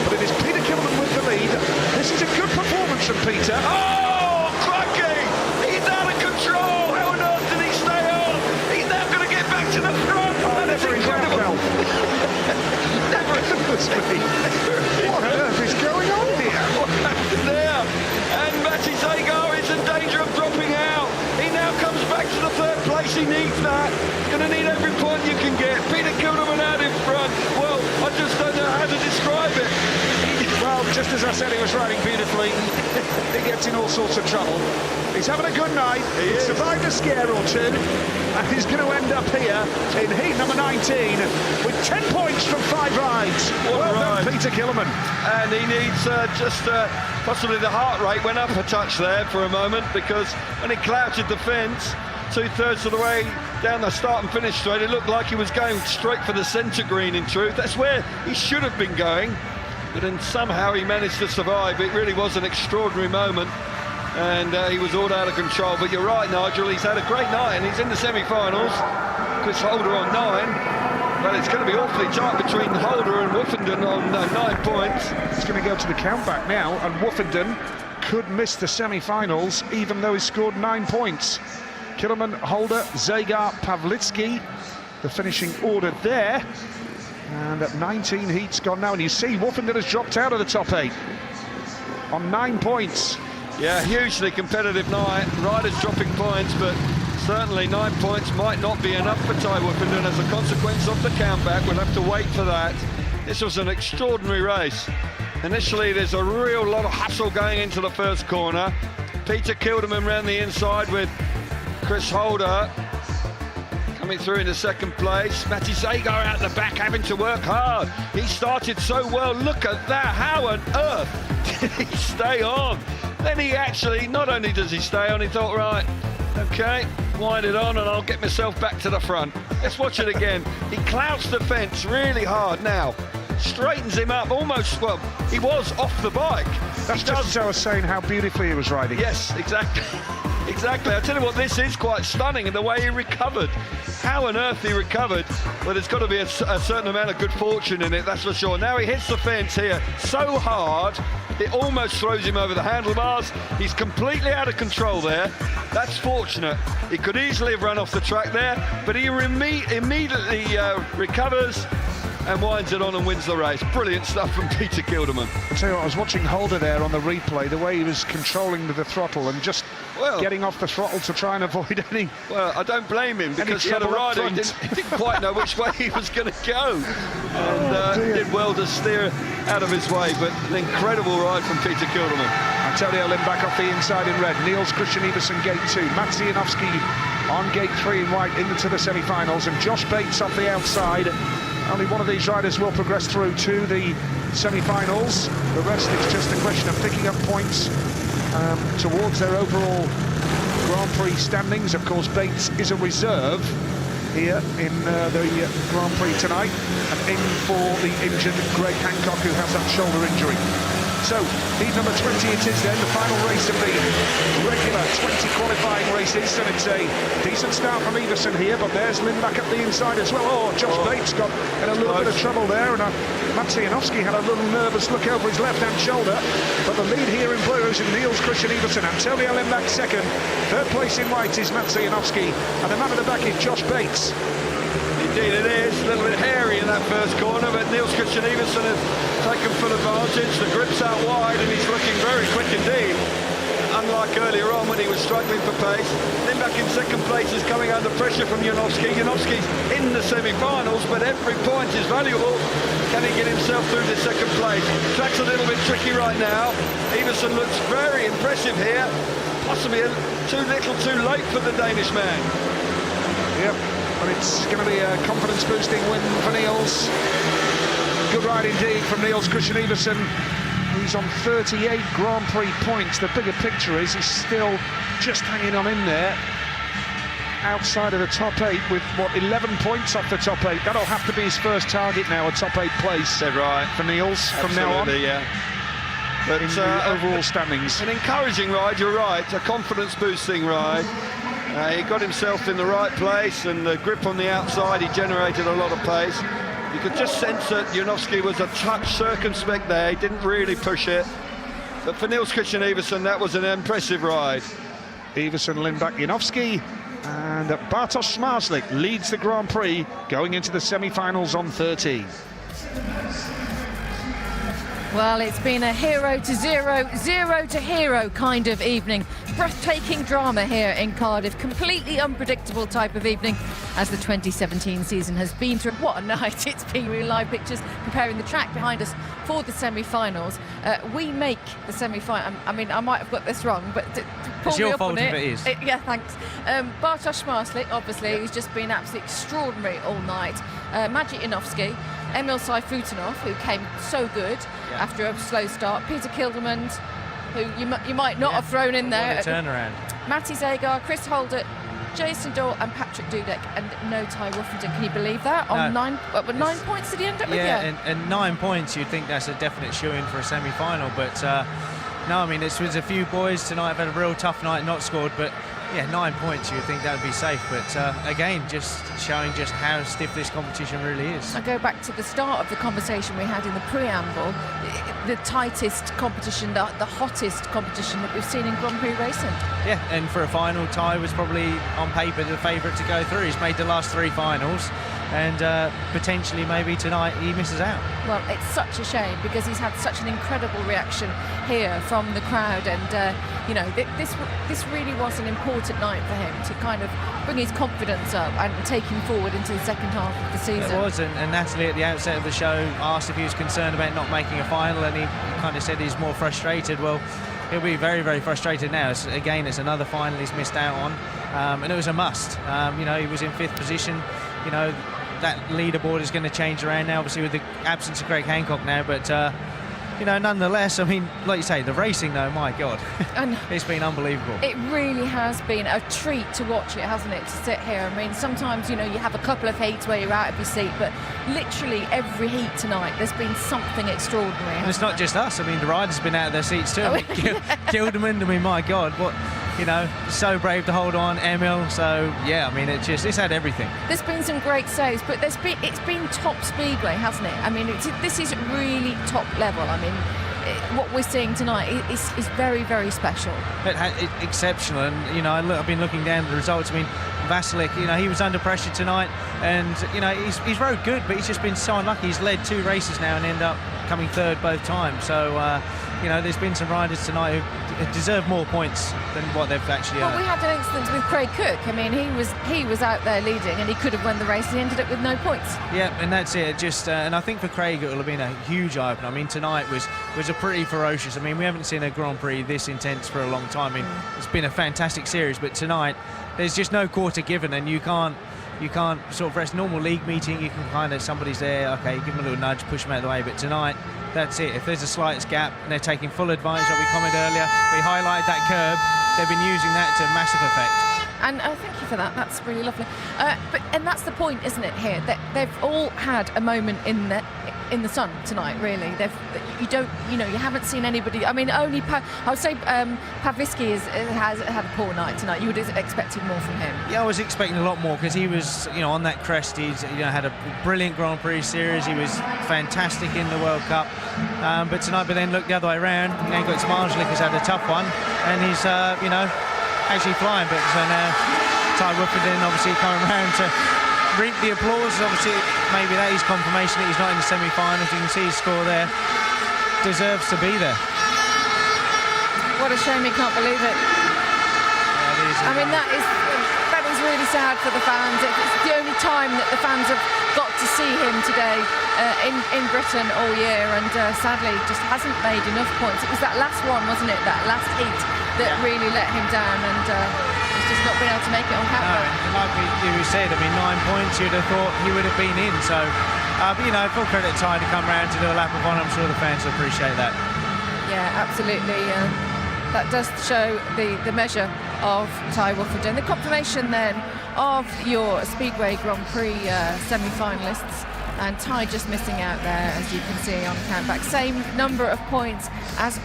But it is Peter Killerman with the lead. This is a good performance from Peter. Oh, crikey! He's out of control! How on earth did he stay on? He's now going to get back to the front! Oh, that is never incredible! What on earth is going on here? What happened there? And Matty Zagar is in danger of dropping out. He now comes back to the third place. He needs that. Going to need every point you can get. Peter Kilderman out in front. Well, I just don't know how to describe it. Well, just as I said, he was riding beautifully. He gets in all sorts of trouble. He's having a good night. He survived a scare or two. And he's going to end up here in heat number 19 with 10 points from 5 rides. Well done, Peter Killerman. And he needs just Possibly the heart rate went up a touch there for a moment, because when he clouted the fence 2/3 of the way down the start and finish straight, it looked like he was going straight for the centre green. In truth, that's where he should have been going, but then somehow he managed to survive. It really was an extraordinary moment, and he was all out of control. But you're right, Nigel, he's had a great night, and he's in the semi-finals. Chris Holder on 9, but it's going to be awfully tight between Holder and Woofenden on 9 points. It's going to go to the countback now, and Woofenden could miss the semi-finals even though he scored 9 points. Killerman, Holder, Zagar, Pavlitsky, the finishing order there. And at 19 heats gone now, and you see Woofenden has dropped out of the top 8 on 9 points. Yeah, hugely competitive night. Riders dropping points, but certainly 9 points might not be enough for Ty Woofenden as a consequence of the countback. We'll have to wait for that. This was an extraordinary race. Initially, there's a real lot of hustle going into the first corner. Peter Kilderman round the inside with Chris Holder coming through in the second place. Matty Zagar out the back having to work hard. He started so well. Look at that. How on earth did he stay on? Then he actually, not only does he stay on, he thought, right, okay, wind it on and I'll get myself back to the front. Let's watch it again. He clouts the fence really hard now. Straightens him up almost, well, he was off the bike. That's just as I was saying how beautifully he was riding. Yes, exactly. Exactly. I'll tell you what, this is quite stunning in the way he recovered. How on earth he recovered? Well, there's got to be a certain amount of good fortune in it, that's for sure. Now he hits the fence here so hard, it almost throws him over the handlebars. He's completely out of control there. That's fortunate. He could easily have run off the track there, but he immediately recovers and winds it on and wins the race. Brilliant stuff from Peter Kilderman. I'll tell you what, I was watching Holder there on the replay, the way he was controlling the throttle and just getting off the throttle to try and avoid any... Well, I don't blame him, because he had a rider, he didn't quite know which way he was going to go. And did well to steer out of his way, but an incredible ride from Peter Kilderman. Antonio Lindback off the inside in red, Niels Christian Iversen gate 2, Mats Janowski on gate 3 in white into the semi-finals, and Josh Bates off the outside. Only one of these riders will progress through to the semi-finals. The rest is just a question of picking up points towards their overall Grand Prix standings. Of course, Bates is a reserve here in the Grand Prix tonight, and in for the injured Greg Hancock, who has that shoulder injury. So, heat number 20 it is then, the final race of the regular 20 qualifying races, and it's a decent start from Iversen here, but there's Lindback at the inside as well. Oh, Josh Bates got in a little bit of trouble there, and Mats Janowski had a little nervous look over his left-hand shoulder, but the lead here in blue is in Niels Christian Iversen. Antonio Lindback second, third place in white is Mats Janowski, and the man at the back is Josh Bates. Indeed it is, a little bit hairy in that first corner, but Niels Christian Iversen has taken full advantage. The grip's out wide and he's looking very quick indeed, unlike earlier on when he was struggling for pace. Lindback in second place is coming under pressure from Janowski. Janowski's in the semi-finals, but every point is valuable. Can he get himself through the second place? Track's a little bit tricky right now. Iversen looks very impressive here, possibly too little too late for the Danish man. Yep. But it's going to be a confidence-boosting win for Niels. Good ride indeed from Niels Christian Iversen. He's on 38 Grand Prix points. The bigger picture is he's still just hanging on in there outside of the top 8 with, what, 11 points off the top 8. That'll have to be his first target now, a top 8 place for Niels from now on. Yeah. But in the overall standings. An encouraging ride, you're right, a confidence-boosting ride. He got himself in the right place, and the grip on the outside, he generated a lot of pace. You could just sense that Janowski was a touch circumspect there, he didn't really push it. But for Niels Christian Iversen, that was an impressive ride. Iversen, Lindback, Janowski, and Bartosz Zmarzlik leads the Grand Prix going into the semi-finals on 13. Well, it's been a hero to zero, zero to hero kind of evening. Breathtaking drama here in Cardiff. Completely unpredictable type of evening as the 2017 season has been through. What a night it's been. With live pictures comparing the track behind us for the semi-finals. We make the semi-final. I mean, I might have got this wrong, but pull me up on it. It's your fault if it is. Yeah, thanks. Bartosz Zmarzlik, obviously, who's just been absolutely extraordinary all night. Maciej Janowski, Emil Sayfutinov, who came so good after a slow start. Peter Kilderman, who you might not have thrown in there. What a turnaround. Matty Zagar, Chris Holder, Jason Doyle and Patrick Dudek, and no Ty Woffington. Can you believe that? On No. 9 points did he end up with? Yeah, and 9 points, you'd think that's a definite shoe-in for a semi-final, but no, I mean, this was a few boys tonight have had a real tough night, not scored, but yeah, 9 points, you'd think that would be safe, but again, just showing just how stiff this competition really is. I go back to the start of the conversation we had in the preamble, the tightest competition, the hottest competition that we've seen in Grand Prix racing. Yeah, and for a final, Ty was probably on paper the favourite to go through. He's made the last 3 finals, and potentially maybe tonight he misses out. Well, it's such a shame because he's had such an incredible reaction here from the crowd, and you know, this really was an important night for him to kind of bring his confidence up and take him forward into the second half of the season. It was, and Natalie at the outset of the show asked if he was concerned about not making a final, and he kind of said he's more frustrated. Well, he'll be very, very frustrated now. Again, it's another final he's missed out on, and it was a must. You know, he was in 5th position. You know, that leaderboard is going to change around now, obviously with the absence of Greg Hancock now, but you know, nonetheless, I mean, like you say, the racing though, my God, it's been unbelievable. It really has been a treat to watch it, hasn't it, to sit here. I mean, sometimes, you know, you have a couple of heats where you're out of your seat, but literally every heat tonight, there's been something extraordinary. And it's not just us, I mean, the riders have been out of their seats too. Gilderman, I mean, my God, what, you know, so brave to hold on, Emil, so yeah, I mean, it's had everything. There's been some great saves, but it's been top Speedway, hasn't it? I mean, this is really top level. I mean, what we're seeing tonight is very, very special. It's exceptional, and you know, I've been looking down at the results. I mean, Vasilik, you know, he was under pressure tonight, and you know, he's rode good, but he's just been so unlucky. He's led 2 races now and ended up coming 3rd both times. So you know, there's been some riders tonight who deserve more points than what they've actually earned. Well, we had an incident with Craig Cook. I mean, he was out there leading, and he could have won the race. He ended up with no points. Yeah, and that's it. Just and I think for Craig it will have been a huge eye-opener. I mean, tonight was a pretty ferocious. I mean, we haven't seen a Grand Prix this intense for a long time. I mean, it's been a fantastic series, but tonight there's just no quarter given, and you can't sort of rest. Normal league meeting, you can kind of, somebody's there, okay, give them a little nudge, push them out of the way, but tonight, that's it. If there's a slightest gap and they're taking full advantage, like we commented earlier, we highlighted that curb, they've been using that to massive effect. And thank you for that. That's really lovely. And that's the point, isn't it? Here, that they've all had a moment in the sun tonight. Really, you haven't seen anybody. I mean, only I would say Pavlisky has had a poor night tonight. You would have expected more from him. Yeah, I was expecting a lot more because he was, you know, on that crest. He's, you know, had a brilliant Grand Prix series. He was fantastic in the World Cup. But then look the other way around. Yankovic Marslik has had a tough one, and he's, you know, actually flying. But so now Ty Woffington obviously coming around to reap the applause. Obviously, maybe that is confirmation that he's not in the semi-finals. You can see his score there. Deserves to be there. What a shame he can't believe it. I mean, that is really sad for the fans. It's the only time that the fans have got to see him today in Britain all year, and sadly just hasn't made enough points. It was that last one, wasn't it? That last heat that really let him down, and he's just not been able to make it on camera. No, and like we said, I mean, 9 points, you'd have thought he would have been in. So, but you know, full credit to Ty to come round to do a lap of one. I'm sure the fans will appreciate that. Yeah, absolutely. That does show the measure of Ty Woffington. The confirmation then of your Speedway Grand Prix semi-finalists, and Ty just missing out there, as you can see on countback. Same number of points as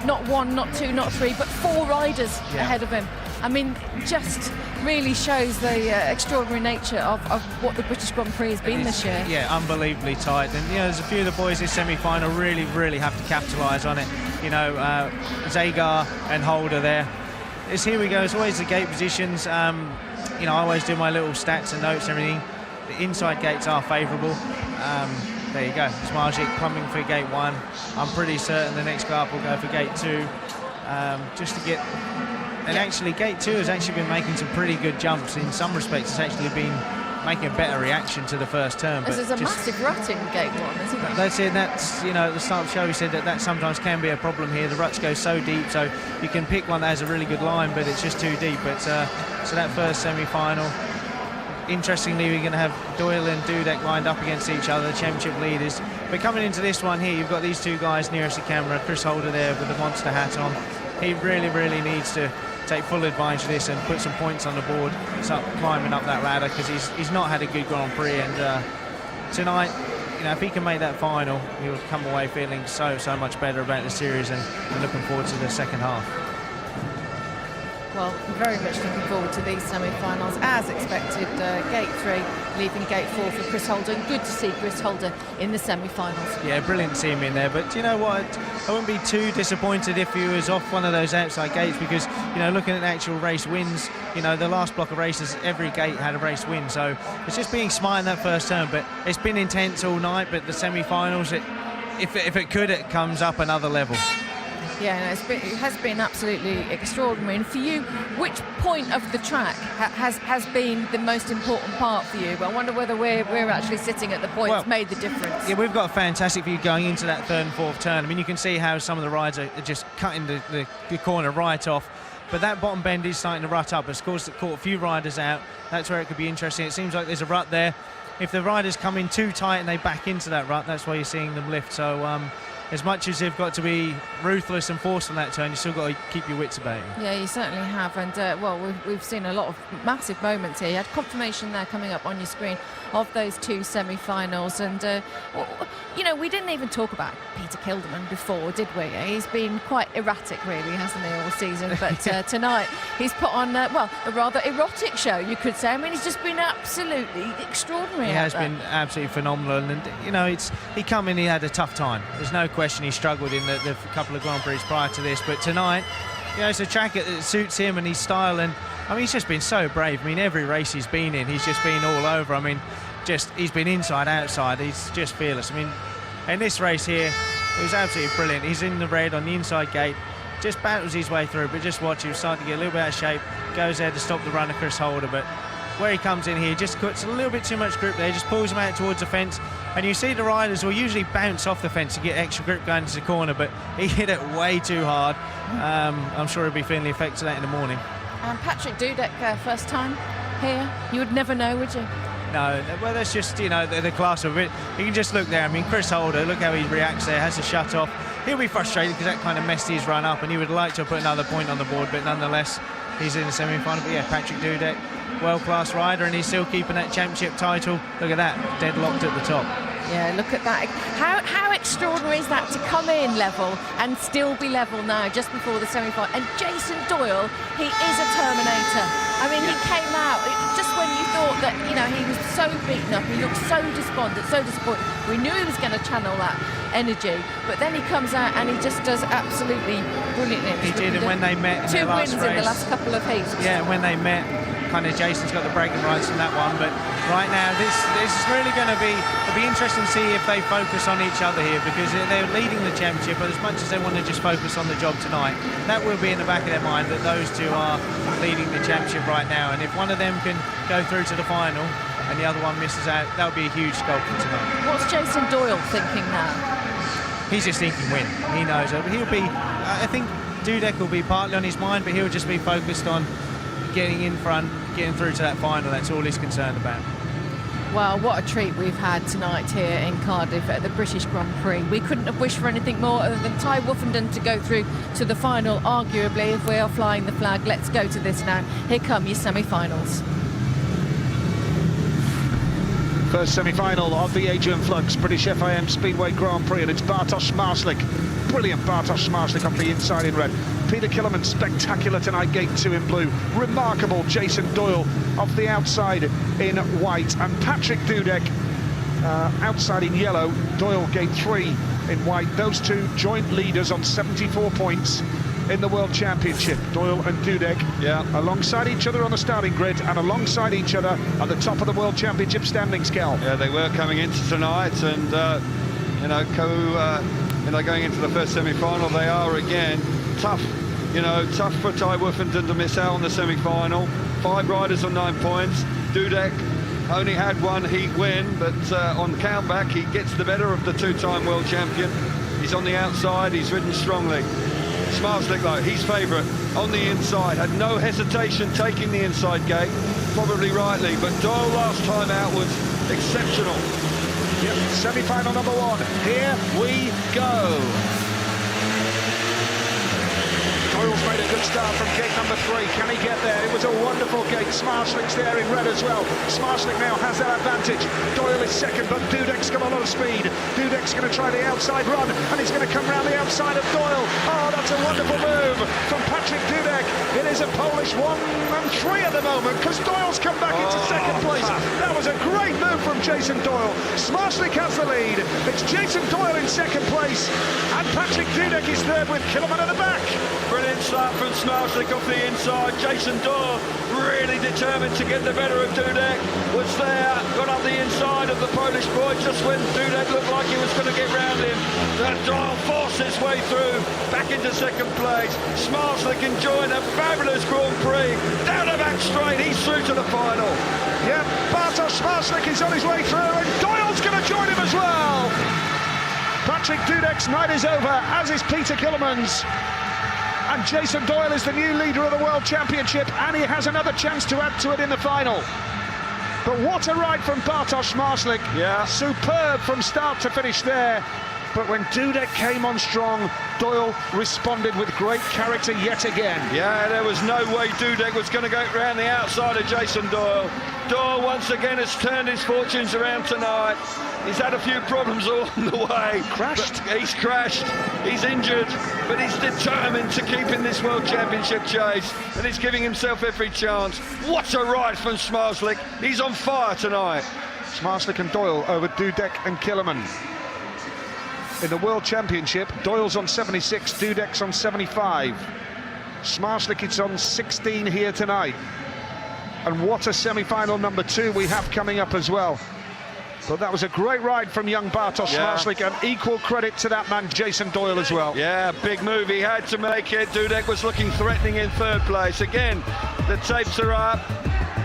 not 1, not 2, not 3, but 4 riders ahead of him. I mean, just really shows the extraordinary nature of what the British Grand Prix has been this year. Yeah, unbelievably tight. And, you know, there's a few of the boys in semi-final really, really have to capitalise on it. You know, Zagar and Holder there. Here we go. It's always the gate positions. You know, I always do my little stats and notes and everything. The inside gates are favourable. There you go. Smarzik coming for gate 1. I'm pretty certain the next guy up will go for gate 2. Just to get... And actually, gate 2 has actually been making some pretty good jumps. In some respects, it's actually been making a better reaction to the first turn. There's a massive rut in gate 1, isn't there? That's it. That's, you know, at the start of the show, we said that sometimes can be a problem here. The ruts go so deep, so you can pick one that has a really good line, but it's just too deep. But so that first semi-final, interestingly, we're going to have Doyle and Dudek lined up against each other, the championship leaders. But coming into this one here, you've got these two guys nearest the camera, Chris Holder there with the monster hat on. He really, really needs to take full advantage of this and put some points on the board, start climbing up that ladder, because he's not had a good Grand Prix, and tonight, you know, if he can make that final, he'll come away feeling so much better about the series and looking forward to the second half. Well, very much looking forward to these semi-finals. As expected, Gate 3 leaving Gate 4 for Chris Holder. And good to see Chris Holder in the semi-finals. Yeah, brilliant to see him in there. But you know what? I wouldn't be too disappointed if he was off one of those outside gates, because, you know, looking at the actual race wins, you know, the last block of races, every gate had a race win. So it's just being smart in that first turn. But it's been intense all night. But the semi-finals, if it could, it comes up another level. Yeah, no, it has been absolutely extraordinary. And for you, which point of the track has been the most important part for you? But I wonder whether we're actually sitting at the point that's made the difference. Yeah, we've got a fantastic view going into that third and fourth turn. I mean, you can see how some of the rides are just cutting the corner right off. But that bottom bend is starting to rut up. It's caught a few riders out. That's where it could be interesting. It seems like there's a rut there. If the riders come in too tight and they back into that rut, that's why you're seeing them lift. So as much as they've got to be ruthless and forceful on that turn, you still got to keep your wits about you. Yeah, you certainly have. And well, we've seen a lot of massive moments here. You had confirmation there coming up on your screen of those two semi-finals. And you know, we didn't even talk about Peter Kilderman before, did we? He's been quite erratic, really, hasn't he, all season? But tonight he's put on well, a rather erotic show, you could say. I mean, he's just been absolutely extraordinary. He has been absolutely phenomenal. And you know, he come in, he had a tough time. There's no question he struggled in the couple of Grand Prix prior to this, but tonight, you know, it's a track that suits him and his style, and I mean, he's just been so brave. I mean, every race he's been in, he's just been all over. I mean, he's been inside, outside, he's just fearless. I mean, in this race here, it was absolutely brilliant. He's in the red on the inside gate, just battles his way through, but just watch, he was starting to get a little bit out of shape, goes there to stop the runner, Chris Holder, but where he comes in here, just cuts a little bit too much grip there, just pulls him out towards the fence, and you see the riders will usually bounce off the fence to get extra grip going into the corner, but he hit it way too hard. I'm sure he'll be feeling the effects of that in the morning. And Patrick Dudek, first time here, you would never know, would you? No, well, that's just, you know, the class of it. You can just look there. I mean, Chris Holder, look how he reacts there, has to shut off. He'll be frustrated because that kind of messed his run up, and he would like to put another point on the board, but nonetheless, he's in the semi-final. But yeah, Patrick Dudek, world-class rider, and he's still keeping that championship title. Look at that, deadlocked at the top. Yeah, look at that. How extraordinary is that to come in level and still be level now just before the semi-final? And Jason Doyle, he is a Terminator. I mean, he came out just when you thought that, you know, he was so beaten up, he looked so despondent, so disappointed. We knew he was going to channel that energy, but then he comes out and he just does absolutely brilliantly. He did, and when they met in two wins in the last couple of heats. Yeah, when they met, kind of Jason's got the bragging rights in that one, but right now this is really going to be, it'll be interesting to see if they focus on each other here, because they're leading the championship, but as much as they want to just focus on the job tonight, that will be in the back of their mind that those two are leading the championship right now, and if one of them can go through to the final and the other one misses out, that would be a huge goal for tonight. What's Jason Doyle thinking now? He's just thinking win. He knows it. He'll be, I think Dudek will be partly on his mind, but he'll just be focused on getting in front, getting through to that final. That's all he's concerned about. Well, what a treat we've had tonight here in Cardiff at the British Grand Prix. We couldn't have wished for anything more other than Ty Woofenden to go through to the final, arguably, if we are flying the flag. Let's go to this now. Here come your semi-finals. First semi-final of the Adrian Flux British FIM Speedway Grand Prix, and it's Bartosz Marslik. Brilliant Bartosz Marslik off the inside in red. Peter Killerman, spectacular tonight, gate 2 in blue. Remarkable Jason Doyle off the outside in white. And Patrick Dudek outside in yellow. Doyle gate 3 in white. Those two joint leaders on 74 points in the World Championship. Doyle and Dudek alongside each other on the starting grid and alongside each other at the top of the World Championship standings, Cal. Yeah, they were coming into tonight, and going into the first semi-final, they are again tough. Tough for Ty Woofenden to miss out on the semi-final. 5 riders on 9 points. Dudek only had one heat win, but on countback he gets the better of the 2-time world champion. He's on the outside, he's ridden strongly. Marslik, though, he's favourite on the inside, had no hesitation taking the inside gate, probably rightly, but Doyle last time out was exceptional. Yep, semi-final number 1. Here we go. Doyle's made a good start from gate number 3. Can he get there? It was a wonderful gate. Smarslick's there in red as well. Smarslick now has that advantage. Doyle is second, but Dudek's got a lot of speed. Dudek's going to try the outside run, and he's going to come round the outside of Doyle. Oh, that's a wonderful move from Patrick Dudek. It is a Polish 1 and 3 at the moment, because Doyle's come back into second place. That was a great move from Jason Doyle. Smarslick has the lead. It's Jason Doyle in second place, and Patrick Dudek is third with Killerman at the back. Brilliant start from Smarslick off the inside. Jason Doyle really determined to get the better of Dudek. Was there, got up the inside of the Polish boy just when Dudek looked like he was going to get round him. That Doyle forced his way through, back into second place. Smarslick enjoying a fabulous Grand Prix. Down the back straight, he's through to the final. Yeah, Bartosz Smarslick is on his way through, and Doyle's going to join him as well. Patrick Dudek's night is over, as is Peter Killerman's. And Jason Doyle is the new leader of the World Championship, and he has another chance to add to it in the final. But what a ride from Bartosz Smarslick. Yeah. Superb from start to finish there. But when Dudek came on strong, Doyle responded with great character yet again. Yeah, there was no way Dudek was going to go round the outside of Jason Doyle. Doyle once again has turned his fortunes around tonight. He's had a few problems along the way. He's crashed, he's injured, but he's determined to keep in this World Championship chase, and he's giving himself every chance. What a ride from Smarslick. He's on fire tonight. Smarslick and Doyle over Dudek and Killerman. In the World Championship, Doyle's on 76, Dudek's on 75. Smarslick is on 16 here tonight. And what a semi-final number 2 we have coming up as well. But that was a great ride from young Bartosz Smarslick, and equal credit to that man Jason Doyle as well. Yeah, big move, he had to make it. Dudek was looking threatening in third place. Again, the tapes are up.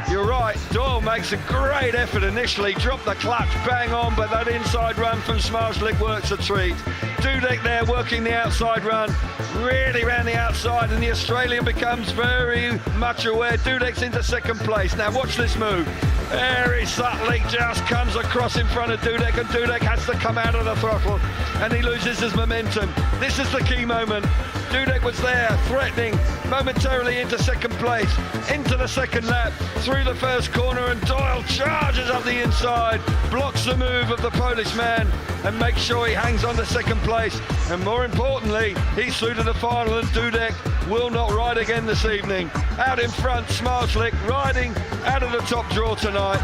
You're right, Doyle makes a great effort initially, dropped the clutch bang on, but that inside run from Smarslick works a treat. Dudek there working the outside run, really ran the outside, and the Australian becomes very much aware. Dudek's into second place. Now watch this move. Very subtly just comes across in front of Dudek, and Dudek has to come out of the throttle, and he loses his momentum. This is the key moment. Dudek was there, threatening, momentarily into second place, into the second lap, through the first corner, and Doyle charges up the inside, blocks the move of the Polish man, and makes sure he hangs on to second place. And more importantly, he's through to the final, and Dudek will not ride again this evening. Out in front, Smarslick riding out of the top draw tonight.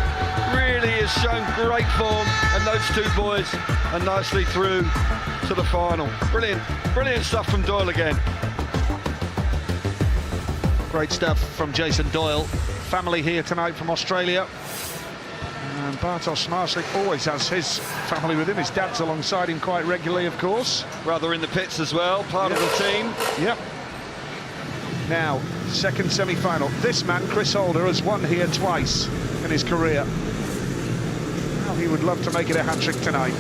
Really has shown great form, and those two boys are nicely through to the final. Brilliant stuff from Doyle again. Great stuff from Jason Doyle. Family here tonight from Australia. And Bartosz Smarslick always has his family with him. His dad's alongside him quite regularly, of course. Brother in the pits as well, part of the team. Yep. Now, second semi-final. This man, Chris Holder, has won here twice in his career. Well, he would love to make it a hat-trick tonight.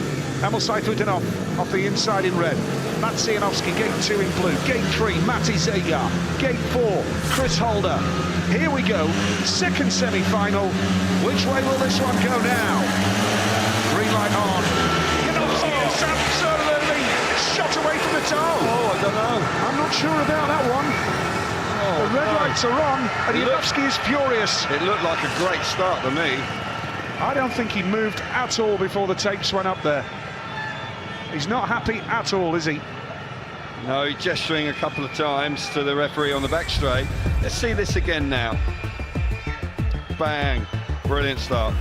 Emil Sayfutdinov off the inside in red. Matt Sianowski, gate 2 in blue. Gate 3, Matti Zagar. Gate 4, Chris Holder. Here we go, second semi-final. Which way will this one go now? Green light on. Janowski is absolutely shot away from the top. Oh, I don't know. I'm not sure about that one. The red lights are on, and Janowski is furious. It looked like a great start to me. I don't think he moved at all before the tapes went up there. He's not happy at all, is he? No, he's gesturing a couple of times to the referee on the back straight. Let's see this again now. Bang. Brilliant start.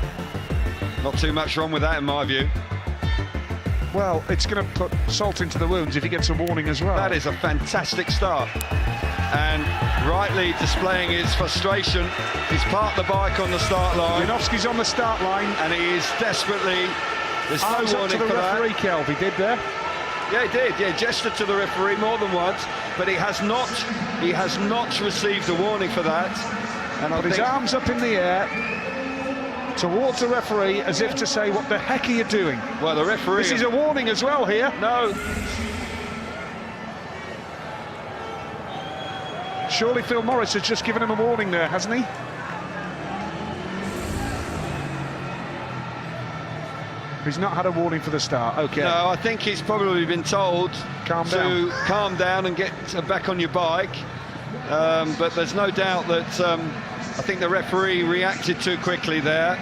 Not too much wrong with that in my view. Well, it's going to put salt into the wounds if he gets a warning as well. That is a fantastic start. And rightly displaying his frustration. He's parked the bike on the start line. Janowski's on the start line. And he is desperately... There's no Arms up to warning the for referee, that. Kelv, he did there. Yeah, he did. Yeah, gestured to the referee more than once, but he has not received a warning for that. And I Put his arms up in the air towards the referee as if to say, what the heck are you doing? Well, the referee... This is a warning as well here. No. Surely Phil Morris has just given him a warning there, hasn't he? He's not had a warning for the start. Okay. No, I think he's probably been told to calm down and get back on your bike. But there's no doubt that I think the referee reacted too quickly there.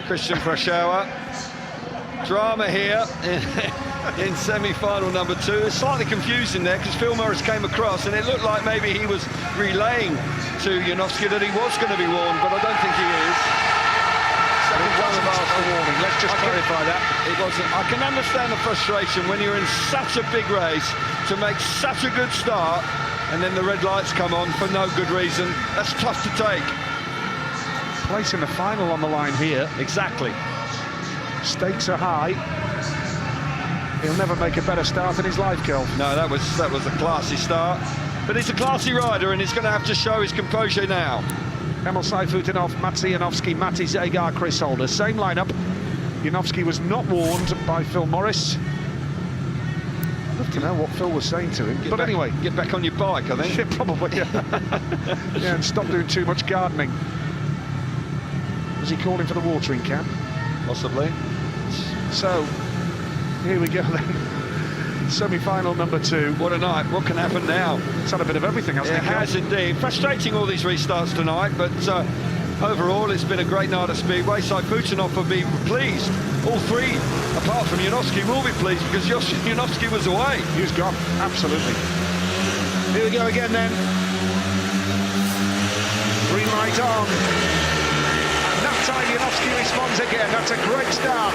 Christian Prashower. Drama here in semi-final number 2. It's slightly confusing there because Phil Morris came across and it looked like maybe he was relaying to Janowski that he was going to be warned, but I don't think he is. Second time of Arsenal warning. Let's just clarify that. It wasn't. I can understand the frustration when you're in such a big race to make such a good start and then the red lights come on for no good reason. That's tough to take. Place in the final on the line here. Exactly. Stakes are high. He'll never make a better start in his life, Kel. No, that was a classy start. But he's a classy rider and he's going to have to show his composure now. Emil Sayfutdinov, Mats Janowski, Matti Zagar, Chris Holder. Same lineup. Janowski was not warned by Phil Morris. I'd love to know what Phil was saying to him. Anyway. Get back on your bike, I think. Yeah, probably. Yeah, and stop doing too much gardening. Was he calling for the watering can? Possibly. So, here we go then. Semi-final number 2. What a night. What can happen now? It's had a bit of everything, hasn't it? It has indeed. Frustrating all these restarts tonight, but overall it's been a great night at Speedway. Sayfutdinov will be pleased. All 3, apart from Janowski, will be pleased because Janowski was away. He was gone, absolutely. Here we go again then. Green light on. And that time Janowski responds again. That's a great start.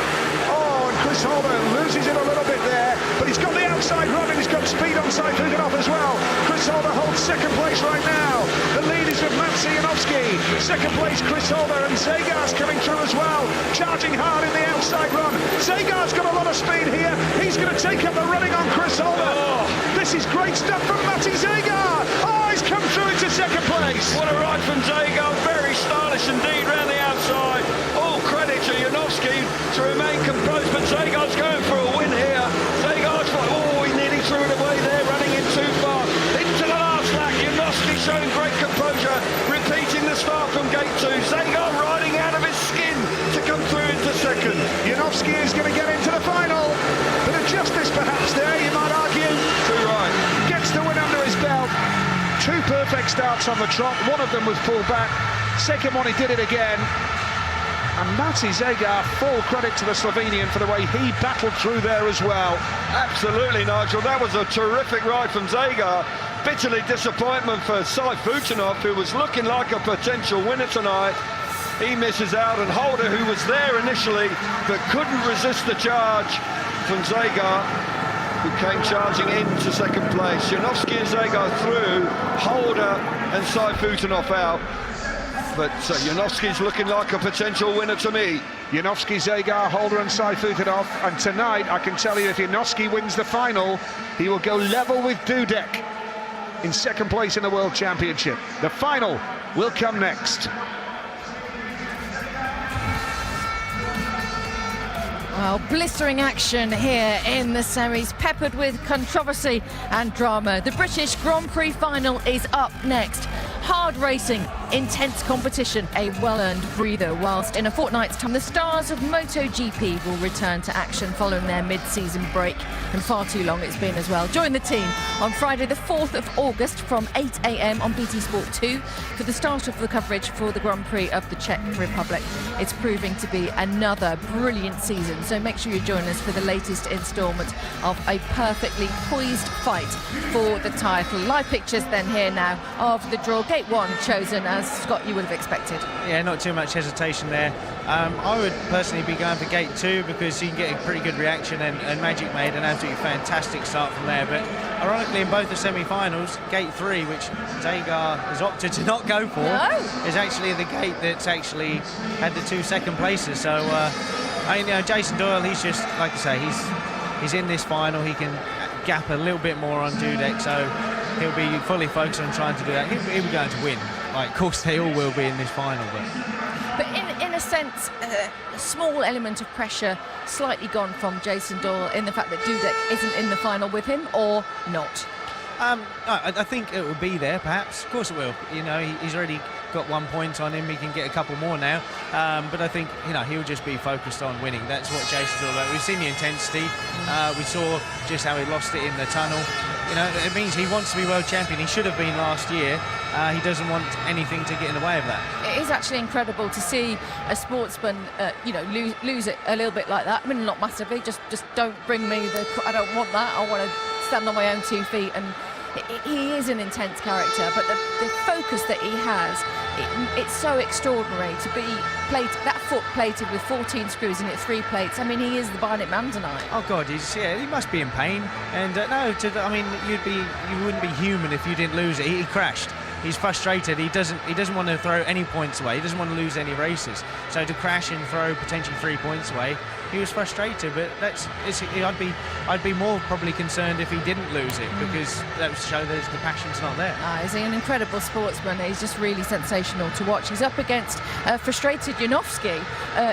Oh, and Chris Holder loses it a little bit there, but he's got the outside run and he's got speed on Sayfutdinov as well. Chris Holder holds second place right now. The lead is with Mats Janowski. Second place, Chris Holder, and Zagar's coming through as well, charging hard in the outside run. Zagar's got a lot of speed here. He's going to take up the running on Chris Holder. Oh, this is great stuff from Matti Zagar. Oh, he's come through into second place. What a ride from Zagar. Very stylish indeed round the outside. All credit to Janowski to remain composed, but Zagar's going for a win here. Zagar's he nearly threw it away there, running in too far. Into the last lap, Janowski showing great composure, repeating the start from gate 2. Zagar riding out of his skin to come through into second. Janowski is going to get into the final. Bit of justice perhaps there, you might argue. Too right. Gets the win under his belt. 2 perfect starts on the trot. One of them was pulled back. Second one, he did it again. And Matti Zagar, full credit to the Slovenian for the way he battled through there as well. Absolutely, Nigel. That was a terrific ride from Zagar. Bitterly disappointment for Sayfutdinov, who was looking like a potential winner tonight. He misses out, and Holder, who was there initially, but couldn't resist the charge from Zagar, who came charging into second place. Janowski and Zagar through, Holder and Sayfutdinov out. But Janowski's looking like a potential winner to me. Janowski, Zagar, Holder and Sayfutdinov. And tonight, I can tell you, if Janowski wins the final, he will go level with Dudek in second place in the World Championship. The final will come next. Well, blistering action here in the semis, peppered with controversy and drama. The British Grand Prix final is up next. Hard racing, intense competition, a well-earned breather, whilst in a fortnight's time the stars of MotoGP will return to action following their mid-season break, and far too long it's been as well. Join the team on Friday the 4th of August from 8 AM on BT Sport 2 for the start of the coverage for the Grand Prix of the Czech Republic. It's proving to be another brilliant season, so make sure you join us for the latest instalment of a perfectly poised fight for the title. Live pictures then here now of the draw. Gate 1 chosen, as Scott you would have expected. Yeah, not too much hesitation there. I would personally be going for Gate 2 because you can get a pretty good reaction, and Magic made an absolutely fantastic start from there. But ironically, in both the semi-finals, Gate 3, which Zagar has opted to not go for, is actually the gate that's actually had the 2 second places. So, Jason Doyle, he's just, like I say, he's in this final. He can gap a little bit more on Dudek, so he'll be fully focused on trying to do that. He'll be going to win. Like, of course, they all will be in this final, but in a sense, a small element of pressure slightly gone from Jason Doyle in the fact that Dudek isn't in the final with him, or not? I think it will be there, perhaps. Of course it will. You know, he's already got 1 point on him. He can get a couple more now. But I think, you know, he'll just be focused on winning. That's what Jason's all about. We've seen the intensity. We saw just how he lost it in the tunnel. You know, it means he wants to be world champion. He should have been last year. He doesn't want anything to get in the way of that. It is actually incredible to see a sportsman, you know, lose it a little bit like that. I mean, not massively. Just don't bring me the. I don't want that. I want to stand on my own 2 feet. And he is an intense character, but the focus that he has, it's so extraordinary to be that foot plated with 14 screws in it, 3 plates. I mean, he is the bionic man tonight. Oh God, he must be in pain. And no, I mean, you wouldn't be human if you didn't lose it. He crashed. He's frustrated. He doesn't want to throw any points away. He doesn't want to lose any races. So to crash and throw potentially 3 points away, he was frustrated. But I'd be more probably concerned if he didn't lose it, because that would show that the passion's not there. He's an incredible sportsman. He's just really sensational to watch. He's up against frustrated Janowski.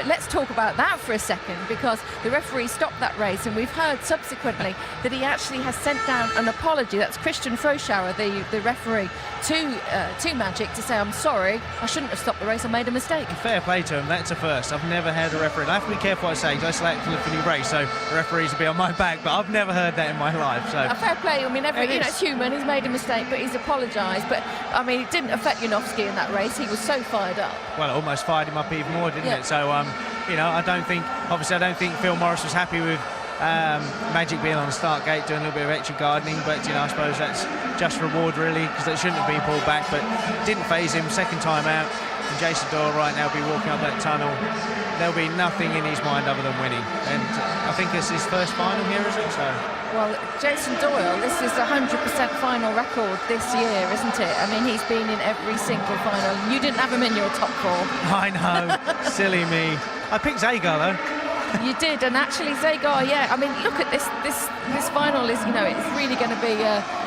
Let's talk about that for a second, because the referee stopped that race, and we've heard subsequently that he actually has sent down an apology. That's Christian Froschauer, the referee, to Magic, to say, I'm sorry, I shouldn't have stopped the race, I made a mistake. Fair play to him. That's a first. I've never had a referee. I have to be careful what I say, because I select for the new race, so the referees will be on my back, but I've never heard that in my life. So fair play. I mean, it's human. He's made a mistake, but he's apologised. But I mean, it didn't affect Janowski in that race. He was so fired up. Well, it almost fired him up even more, didn't it? So you know, I don't think Phil Morris was happy with Magic being on the start gate, doing a little bit of extra gardening, but you know, I suppose that's just reward really, because that shouldn't have been pulled back, but didn't faze him. Second time out, and Jason Doyle right now will be walking up that tunnel. There'll be nothing in his mind other than winning, and I think it's his first final here, is it? So. Well, Jason Doyle, this is a 100% final record this year, isn't it? I mean, he's been in every single final. You didn't have him in your top 4. I know, silly me. I picked Zagar though. You did, and actually Zagar, yeah. I mean, look at this final is, you know, it's really going to be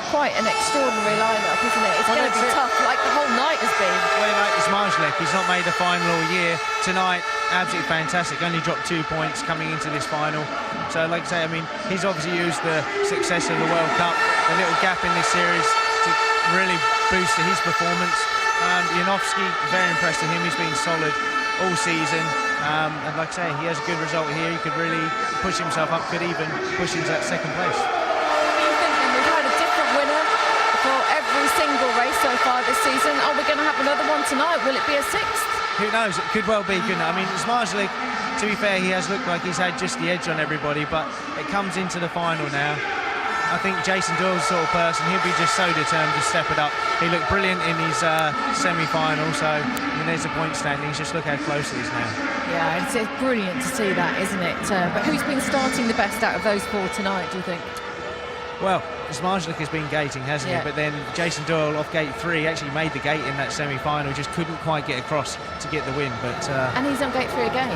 quite an extraordinary lineup, isn't it? It's going to be tough, like the whole night has been. Well, like Zmarzlik, he's not made a final all year. Tonight, absolutely fantastic. Only dropped 2 points coming into this final. So, like I say, I mean, he's obviously used the success of the World Cup, a little gap in this series, to really boost his performance. Janowski, very impressed with him. He's been solid all season. And like I say, he has a good result here. He could really push himself up, could even push into that second place. We've had a different winner for every single race so far this season. Are we going to have another one tonight? Will it be a 6th? Who knows? It could well be, couldn't it? I mean, Zmarzlik, to be fair, he has looked like he's had just the edge on everybody, but it comes into the final now. I think Jason Doyle's the sort of person, he'll be just so determined to step it up. He looked brilliant in his semi-final, so I mean, there's the point standings. Just look how close it is now. Yeah, it's brilliant to see that, isn't it? But who's been starting the best out of those 4 tonight, do you think? Well, Zmarzlik has been gating, hasn't he? But then Jason Doyle off gate 3 actually made the gate in that semi-final, just couldn't quite get across to get the win. But and he's on gate 3 again.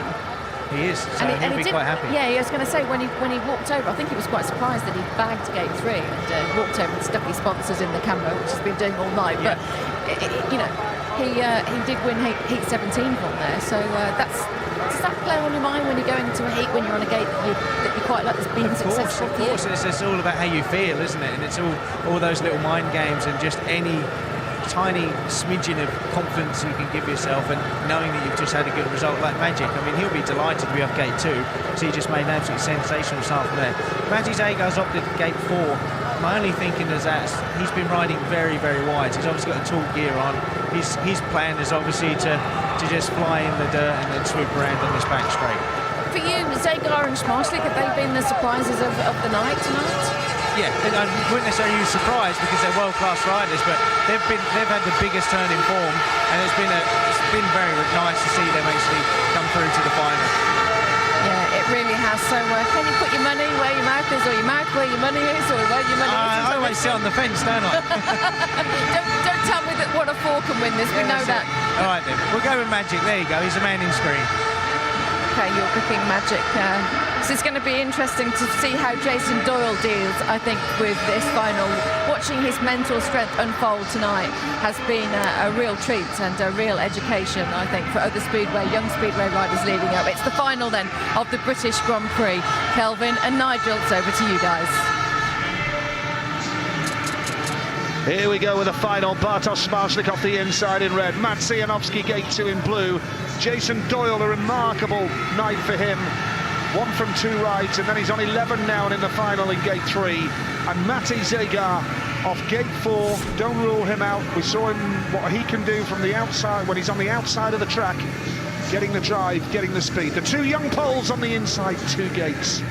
He is, so he'll be quite happy. Yeah, I was going to say, when he walked over, I think he was quite surprised that he bagged gate 3 and walked over and stuck his sponsors in the camera, which he's been doing all night. Yeah. But, you know, he did win heat 17 from there, so does that play on your mind when you're going into a heat, when you're on a gate that you quite like as being successful? Of course, it's all about how you feel, isn't it? And it's all those little mind games and just any tiny smidgen of confidence you can give yourself, and knowing that you've just had a good result like Magic. I mean, he'll be delighted to be off gate 2, so he just made an absolutely sensational start from there. Magic Zagar's opted gate 4. My only thinking is that he's been riding very, very wide. He's obviously got a tall gear on. His plan is obviously to just fly in the dirt and then swoop around on this back straight. For you, Zagar and Zmarzlik, have they been the surprises of the night tonight? Yeah, I wouldn't necessarily use surprise because they're world-class riders, but they've had the biggest turn in form, and it's been very nice to see them actually come through to the final. Yeah, it really has. So can you put your money where your mouth is, or your mouth where your money is, or where your money is? I always sit on the fence, don't I? don't tell me that what a 4 can win this. We know that. All right then, we'll go with Magic. There you go. He's the man in screen. Okay, you're picking Magic. So it's going to be interesting to see how Jason Doyle deals, I think, with this final. Watching his mental strength unfold tonight has been a real treat and a real education, I think, for other young Speedway riders leading up. It's the final then of the British Grand Prix. Kelvin and Nigel, it's over to you guys. Here we go with the final. Bartosz Smarslik off the inside in red. Matt Janowski, gate 2 in blue. Jason Doyle, a remarkable night for him. 1 from 2 rides, and then he's on 11 now and in the final in gate 3. And Matej Zegar off gate 4. Don't rule him out. We saw him, what he can do from the outside when he's on the outside of the track, getting the drive, getting the speed. The 2 young Poles on the inside, 2 gates.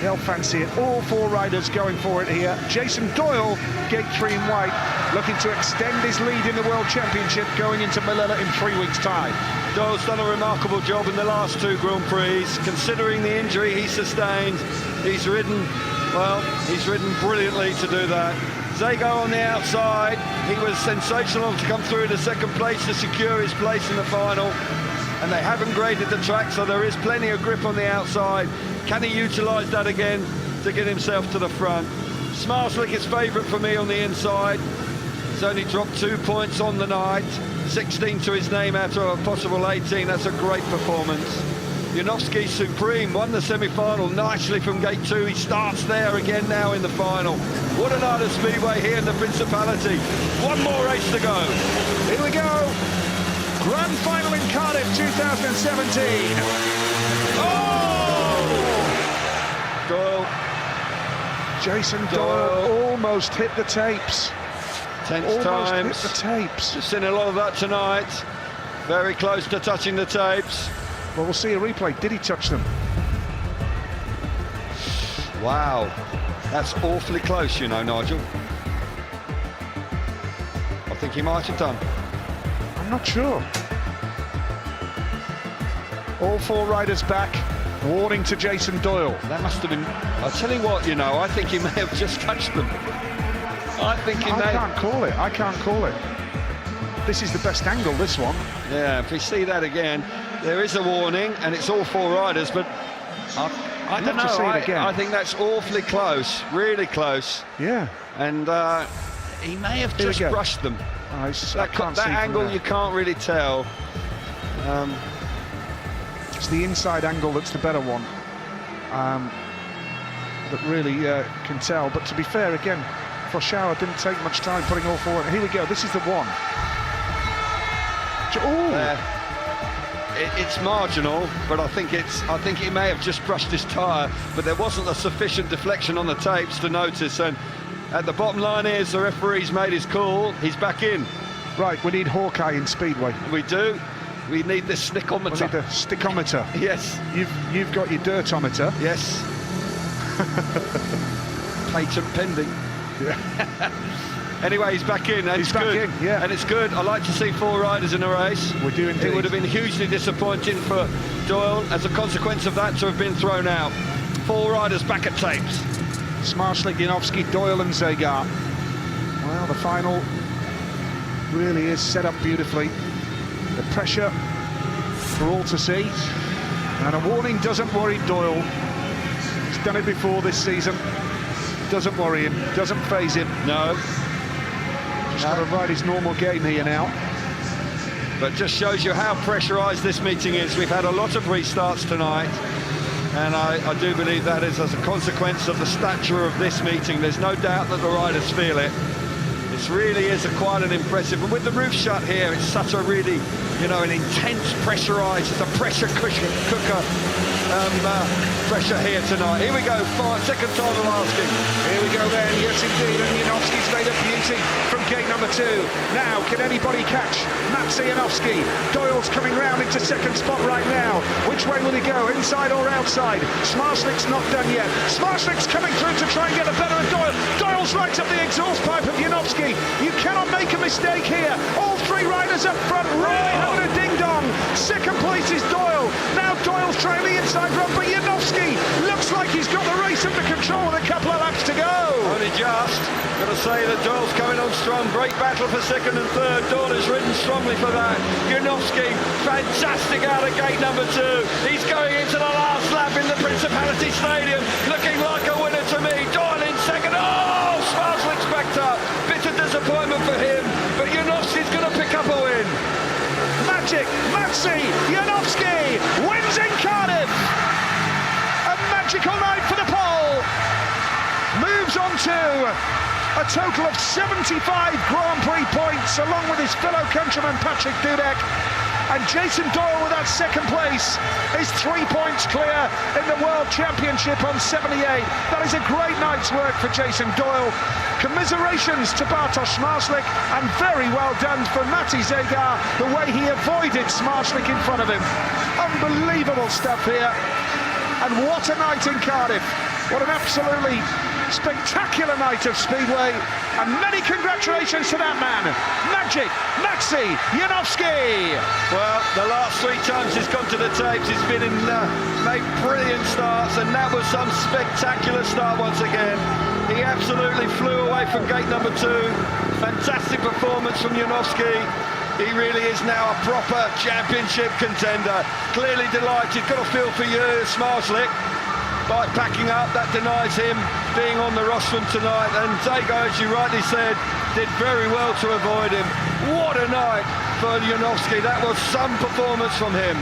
They'll fancy it. All 4 riders going for it here. Jason Doyle, gate 3 in white, looking to extend his lead in the World Championship going into Melilla in 3 weeks' time. Doyle's done a remarkable job in the last 2 Grand Prix. Considering the injury he sustained, he's ridden brilliantly to do that. Zago on the outside, he was sensational to come through to 2nd place to secure his place in the final. And they haven't graded the track, so there is plenty of grip on the outside. Can he utilise that again to get himself to the front? Smarslik is favourite for me on the inside. He's only dropped 2 points on the night, 16 to his name out of a possible 18. That's a great performance. Janowski supreme, won the semi-final nicely from gate 2. He starts there again now in the final. What a night of Speedway here in the Principality. 1 more race to go. Here we go. Grand final in Cardiff 2017. Doyle. Jason Doyle almost hit the tapes. Tense times. Hit the tapes. Just seen a lot of that tonight. Very close to touching the tapes. Well, we'll see a replay. Did he touch them? Wow. That's awfully close, you know, Nigel. I think he might have done. I'm not sure. All 4 riders back. Warning to Jason Doyle. That must have been... I'll tell you what, you know, I think he may have just touched them. I think he may... I can't call it. I can't call it. This is the best angle, this one. Yeah, if we see that again, there is a warning, and it's all 4 riders, but I don't know. To see it again. I think that's awfully close, really close. Yeah. And he may have just brushed them. That angle you can't really tell. It's the inside angle that's the better one. That really can tell. But to be fair, again, Froschauer didn't take much time putting all 4. Here we go. This is the one. It's marginal, but I think he may have just brushed his tyre, but there wasn't a sufficient deflection on the tapes to notice. And at the bottom line is the referee's made his call. He's back in. Right, we need Hawkeye in Speedway. We do. We need the stickometer. We need the stickometer. Yes. You've got your dirtometer. Yes. Patent pending. Yeah. Anyway, he's back in. And he's back in, yeah. And it's good. I like to see 4 riders in a race. We do indeed. It would have been hugely disappointing for Doyle, as a consequence of that, to have been thrown out. 4 riders back at tapes. Smarslik, Janowski, Doyle and Zagar. Well, the final really is set up beautifully. The pressure for all to see. And a warning doesn't worry Doyle. He's done it before this season. Doesn't worry him, doesn't faze him. No. Just got to ride his normal game here now. But just shows you how pressurised this meeting is. We've had a lot of restarts tonight, and I do believe that is as a consequence of the stature of this meeting. There's no doubt that the riders feel it. It really is quite an impressive, and with the roof shut here, it's such a really, you know, an intense pressurised, it's a pressure cooker pressure here tonight. Here we go, 2nd time of asking. Here we go then, yes indeed, and Janowski's made a beauty from gate number 2. Now, can anybody catch Matt Janowski? Doyle's coming round into 2nd spot right now. Which way will he go, inside or outside? Smarslik's not done yet. Smarslik's coming through to try and get the better of Doyle. Doyle's right up the exhaust pipe of Janowski. You cannot make a mistake here. All 3 riders up front, really having a ding-dong. 2nd place is Doyle. Now Doyle's trying the inside run, but Janowski looks like he's got the race under control with a couple of laps to go. Only just. Got to say that Doyle's coming on strong. Great battle for 2nd and 3rd. Doyle has ridden strongly for that. Janowski, fantastic out of gate number 2. He's going into the last lap in the Principality Stadium. Looking like a winner to me. Doyle in 2nd. Oh, Smarslik's backed up. Bitter disappointment for him, but Janowski's going to pick up a win. Magic, Matsy, Janowski wins in Cardiff. A magical night for the pole. Moves on to a total of 75 Grand Prix points, along with his fellow countryman Patrick Dudek. And Jason Doyle, with that second place, is 3 points clear in the World Championship on 78. That is a great night's work for Jason Doyle. Commiserations to Bartosz Zmarzlik, and very well done for Matej Zegar, the way he avoided Zmarzlik in front of him. Unbelievable stuff here. And what a night in Cardiff. What an absolutely spectacular night of Speedway, and many congratulations to that man, Maxi Janowski. Well, the last 3 times he's gone to the tapes, he's been in, made brilliant starts, and that was some spectacular start once again. He absolutely flew away from gate number 2. Fantastic performance from Janowski. He really is now a proper championship contender. Clearly delighted, got a feel for you, Zmarzlik. By packing up, that denies him being on the rostrum tonight, and Zago, as you rightly said, did very well to avoid him. What a night for Janowski. That was some performance from him.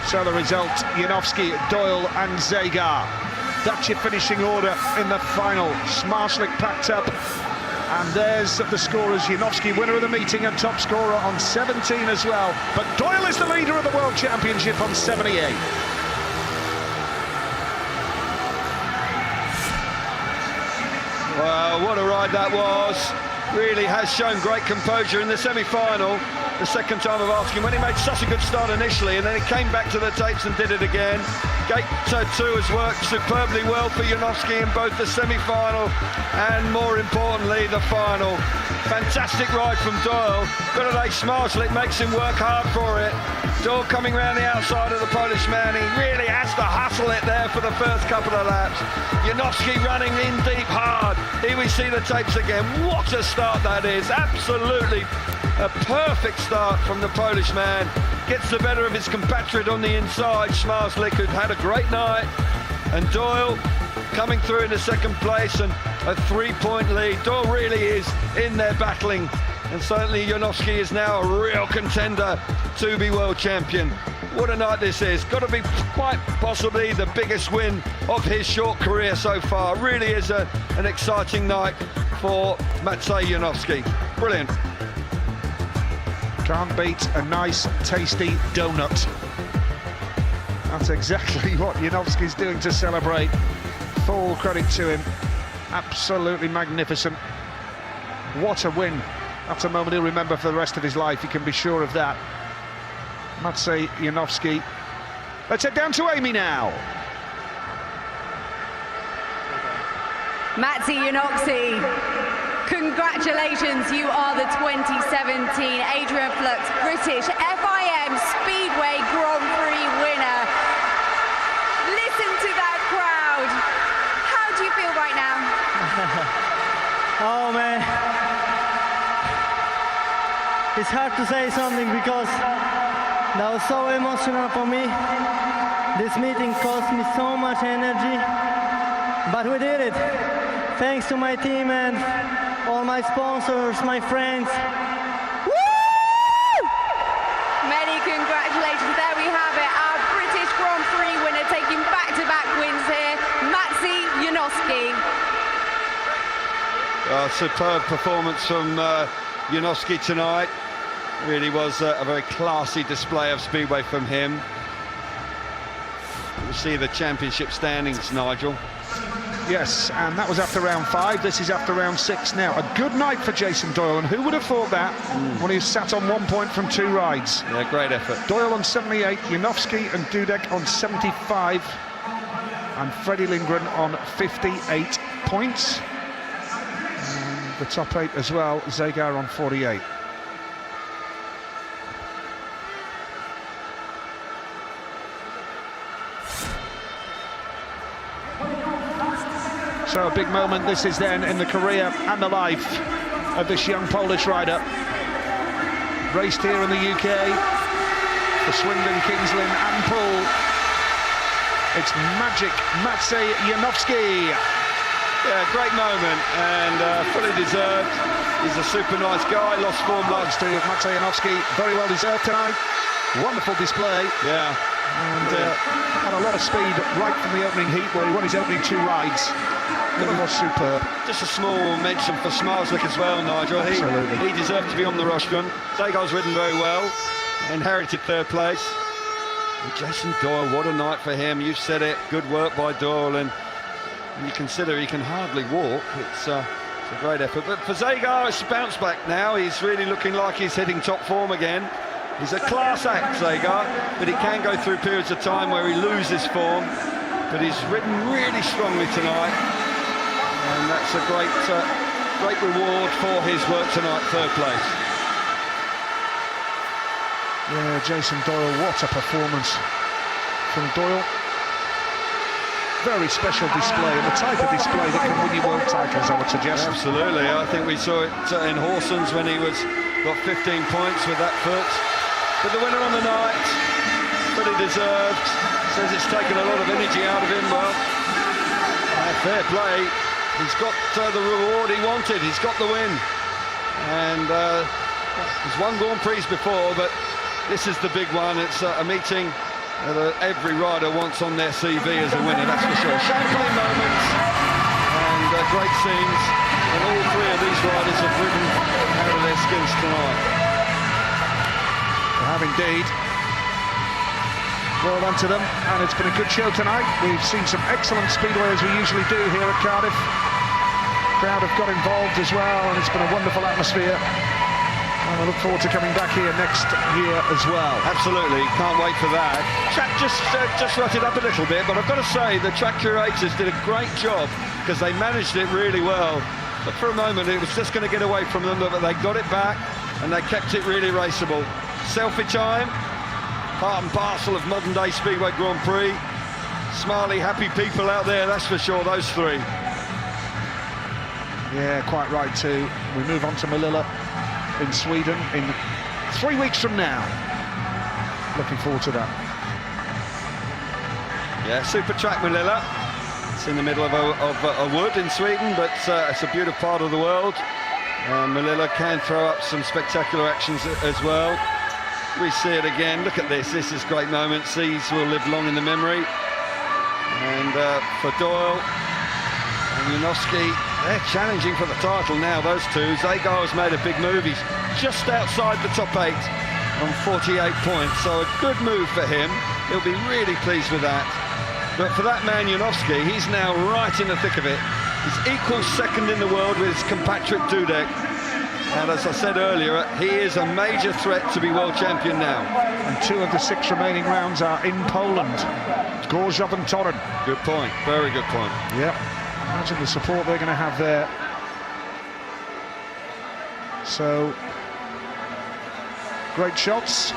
So the result, Janowski, Doyle and Zegar. That's your finishing order in the final. Zmarzlik packed up. And there's the scorers, Janowski, winner of the meeting and top scorer on 17 as well. But Doyle is the leader of the World Championship on 78. Well, what a ride that was. Really has shown great composure in the semi-final. The second time of asking, when he made such a good start initially, and then he came back to the tapes and did it again. Gate 2 has worked superbly well for Janowski in both the semi-final and, more importantly, the final. Fantastic ride from Doyle. But Zmarzlik makes him work hard for it. Doyle coming around the outside of the Polish man. He really has to hustle it there for the first couple of laps. Janowski running in deep hard. Here we see the tapes again. What a start that is. Absolutely a perfect start from the Polish man. Gets the better of his compatriot on the inside, Zmarzlik, who'd had a great night. And Doyle coming through in the second place and a 3-point lead. Doyle really is in there battling. And certainly Janowski is now a real contender to be world champion. What a night this is. Got to be quite possibly the biggest win of his short career so far. Really is an exciting night for Matej Janowski. Brilliant. Can't beat a nice, tasty donut. That's exactly what Janowski's doing to celebrate. Full credit to him. Absolutely magnificent. What a win. That's a moment he'll remember for the rest of his life, you can be sure of that. Matej Janowski. Let's head down to Amy now. Matej Janowski, congratulations, you are the 2017 Adrian Flux British FIM Speedway Grand Prix winner. Listen to that crowd. How do you feel right now? Oh man, it's hard to say something because that was so emotional for me. This meeting cost me so much energy, but we did it. Thanks to my team and all my sponsors, my friends. Woo! Many congratulations. There we have it. Our British Grand Prix winner taking back-to-back wins here, Matej Janowski. Superb performance from Janowski tonight. Really was a very classy display of speedway from him. We'll see the championship standings, Nigel. Yes, and that was after round 5. This is after round 6 now. A good night for Jason Doyle, and who would have thought that when he was sat on 1 point from 2 rides? Yeah, great effort. Doyle on 78, Janowski and Dudek on 75, and Freddie Lindgren on 58 points. And the top 8 as well, Zegar on 48. So a big moment this is then in the career and the life of this young Polish rider. Raced here in the UK for Swindon, Kings Lynn and Poole. It's magic Matej Janowski. Yeah, great moment and fully deserved. He's a super nice guy, lost form last to Matej Janowski. Very well deserved tonight. Wonderful display. Yeah. And had a lot of speed right from the opening heat where he won his opening 2 rides. It was superb. Just a small mention for Smarslick as well, Nigel. He deserved to be on the rostrum. Zagar's ridden very well, inherited 3rd place. And Jason Doyle, what a night for him. You've said it, good work by Doyle, and you consider he can hardly walk. It's a great effort. But for Zagar, it's a bounce back now. He's really looking like he's hitting top form again. He's a class act, Zagar, but he can go through periods of time where he loses form. But he's ridden really strongly tonight, and that's a great reward for his work tonight, 3rd place. Yeah, Jason Doyle, what a performance from Doyle. Very special display, and the type of display that can win you world titles, I would suggest. Absolutely, I think we saw it in Horson's when he got 15 points with that foot. But the winner on the night, fully deserved. Says it's taken a lot of energy out of him. Well, fair play. He's got the reward he wanted. He's got the win. And he's won Grand Prix before, but this is the big one. It's a meeting that every rider wants on their CV as a winner, that's for sure. Champagne moments and great scenes. And all 3 of these riders have ridden out of their skins tonight. Have indeed. Well done to them, and it's been a good show tonight. We've seen some excellent Speedway as we usually do here at Cardiff. The crowd have got involved as well, and it's been a wonderful atmosphere. And I look forward to coming back here next year as well. Absolutely, can't wait for that. Track just rutted up a little bit, but I've got to say the track curators did a great job because they managed it really well. But for a moment it was just going to get away from them, but they got it back and they kept it really raceable. Selfie time, part and parcel of modern day Speedway Grand Prix. Smiley, happy people out there, that's for sure, those 3. Yeah, quite right too. We move on to Melilla in Sweden in 3 weeks from now. Looking forward to that. Yeah, super track Melilla. It's in the middle of a wood in Sweden, but it's a beautiful part of the world. Melilla can throw up some spectacular actions as well. We see it again. Look at this. This is great moments. These will live long in the memory. And for Doyle and Janowski, they're challenging for the title now, those 2. Zagar has made a big move. He's just outside the top 8 on 48 points. So a good move for him. He'll be really pleased with that. But for that man, Janowski, he's now right in the thick of it. He's equal 2nd in the world with his compatriot Dudek. And as I said earlier, he is a major threat to be world champion now. And 2 of the 6 remaining rounds are in Poland. Gorzów and Toruń. Good point, very good point. Yeah, imagine the support they're going to have there. So, great shots.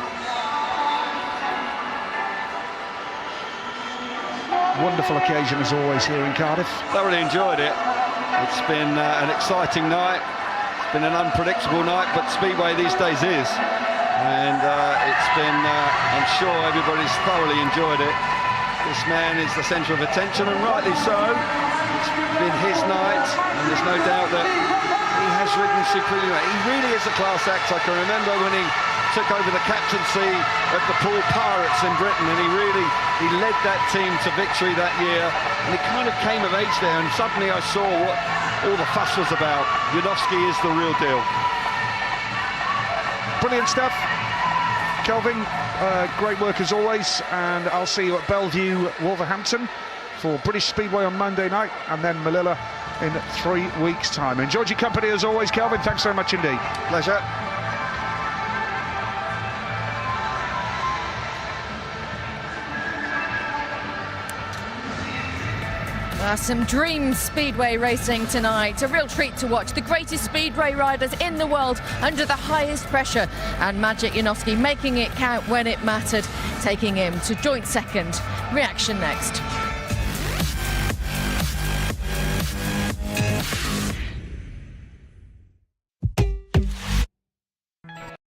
Wonderful occasion as always here in Cardiff. Thoroughly enjoyed it. It's been an exciting night. Been an unpredictable night, but Speedway these days is, and it's been I'm sure everybody's thoroughly enjoyed it. This man is the centre of attention, and rightly so. It's been his night, and there's no doubt that he has ridden supremely. He really is a class act. I can remember when he took over the captaincy of the Pool Pirates in Britain, and he led that team to victory that year, and he kind of came of age there, and suddenly I saw what all the fuss was about. Janowski is the real deal. Brilliant stuff. Kelvin, great work as always, and I'll see you at Bellevue, Wolverhampton for British Speedway on Monday night, and then Melilla in 3 weeks' time. Enjoyed your company as always, Kelvin. Thanks so much indeed. Pleasure. Some dream Speedway racing tonight. A real treat to watch the greatest Speedway riders in the world under the highest pressure, and Maciej Janowski making it count when it mattered, taking him to joint 2nd. Reaction next.